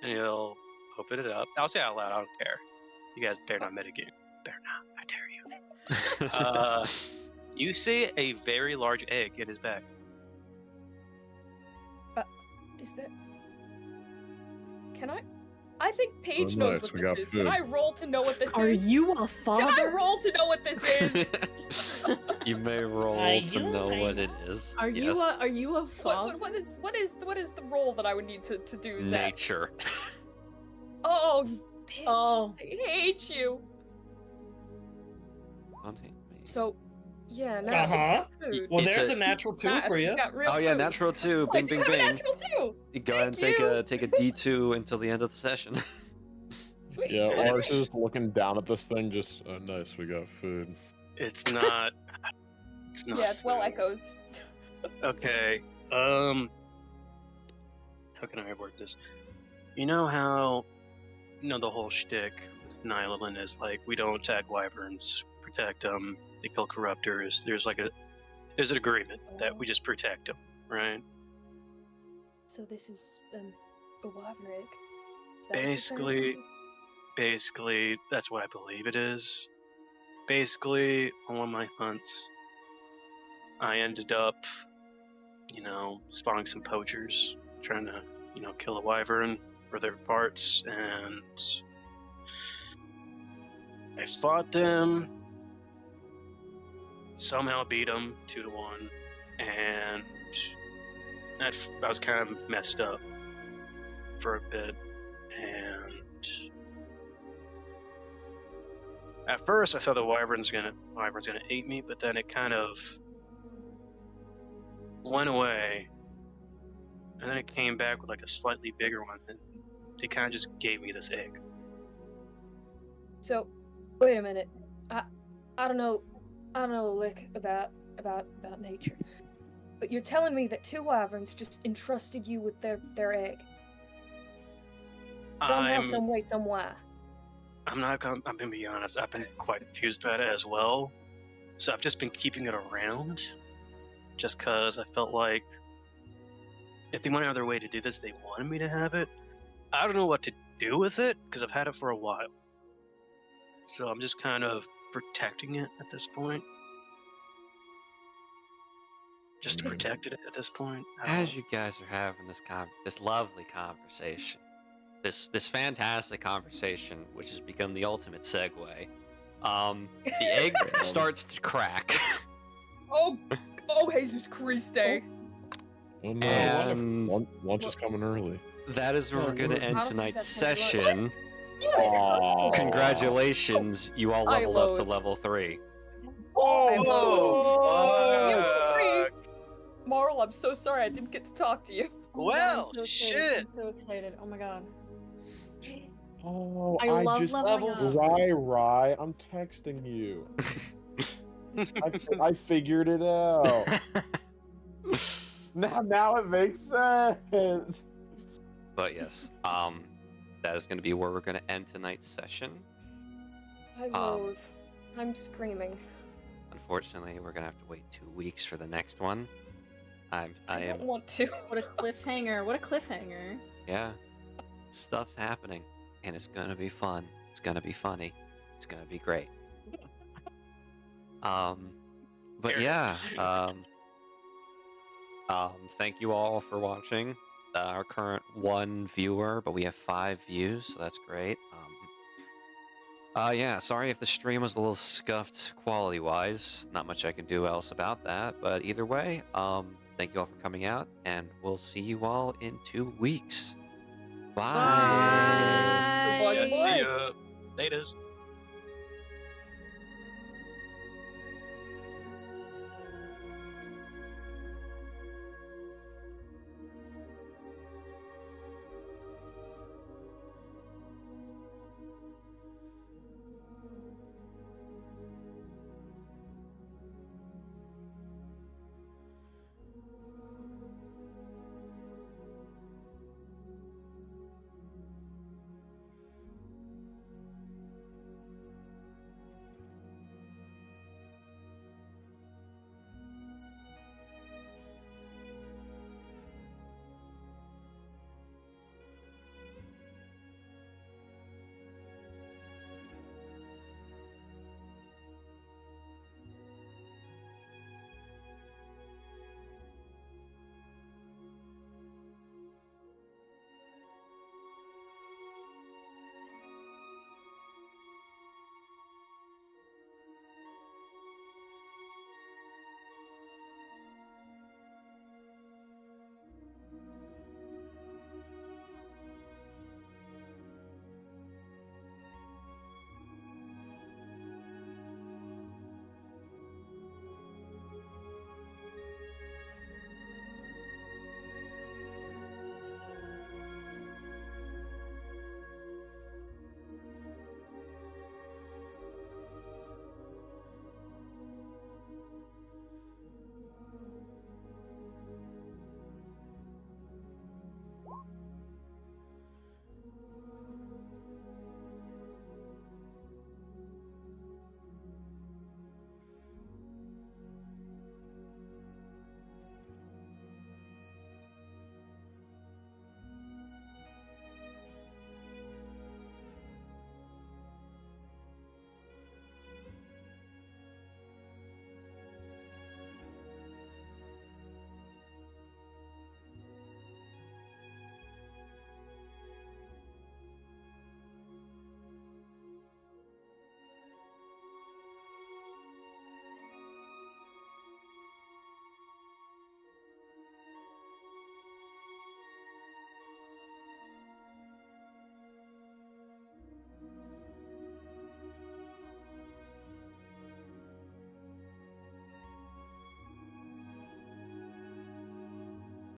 and he'll open it up. I'll say it out loud. I don't care. You guys better not mitigate. Better not. I dare you. You see a very large egg in his bag. Is that? Can I think Paige Oh, knows nice, what we this got is. food. Can I roll to know what this Are is? you a Can I father? roll to know what this is? You may roll to know what it is. Are you a father? what is the role that I would need to do, Zach? Nature. Oh, bitch. Oh. I hate you. Don't hate me. So, yeah, now Uh-huh. food. Well, It's there's a- a natural 2 Nice, for we you. got real Oh yeah, food. natural 2. I Bing, do bing, have a bing. natural 2. Go ahead and Thank take a D2 until the end of the session. Sweet. Yeah, It's- Or's just looking down at this thing. Just nice, we got food. It's not. It's not. Yeah, it's well food. echoes. Okay. How can I word this? You know how, the whole shtick with Nyland is like, we don't attack wyverns, protect them. They kill corruptors. There's an agreement that we just protect them, right? So this is a wyvern egg. Is that what you're saying? Basically, that's what I believe it is. Basically, on one of my hunts, I ended up, spotting some poachers trying to, kill a wyvern for their parts, and I fought them, somehow beat them 2-1, and I was kind of messed up for a bit, and at first I thought the wyvern's gonna eat me, but then it kind of went away, and then it came back with like a slightly bigger one, and they kind of just gave me this egg. So, wait a minute. I don't know a lick about nature. But you're telling me that 2 wyverns just entrusted you with their egg. Somehow, some way, somewhere. I'm gonna be honest, I've been quite confused about it as well. So I've just been keeping it around, just cause I felt like if they wanted another way to do this, they wanted me to have it. I don't know what to do with it, because I've had it for a while. So I'm just kind of protecting it at this point. Just to protect it at this point. As you guys are having this lovely conversation, this fantastic conversation, which has become the ultimate segue, the egg starts to crack. Oh, Jesus Christ! Oh no, And lunch is coming early. that is where we're going to end I don't think tonight's that's gonna session. Aw. Congratulations, you all I leveled up to loathe. level 3. Oh, fuck. Marl, I'm so sorry I didn't get to talk to you. Well, I'm so excited. shit. I'm so excited. Oh my god. Oh, I love just leveling up. Rye, I'm texting you. I figured it out. Now it makes sense. But yes, that is going to be where we're going to end tonight's session. I loathe. I'm screaming. Unfortunately, we're going to have to wait 2 weeks for the next one. I don't am. want to. What a cliffhanger. What a cliffhanger. Yeah, stuff's happening, and it's going to be fun. It's going to be funny. It's going to be great. But yeah, thank you all for watching. Our current 1 viewer, but we have 5 views, so that's great. Yeah, sorry if the stream was a little scuffed quality-wise. Not much I can do else about that, but either way, thank you all for coming out, and we'll see you all in 2 weeks. Bye. Bye. Yeah, see ya. Laters.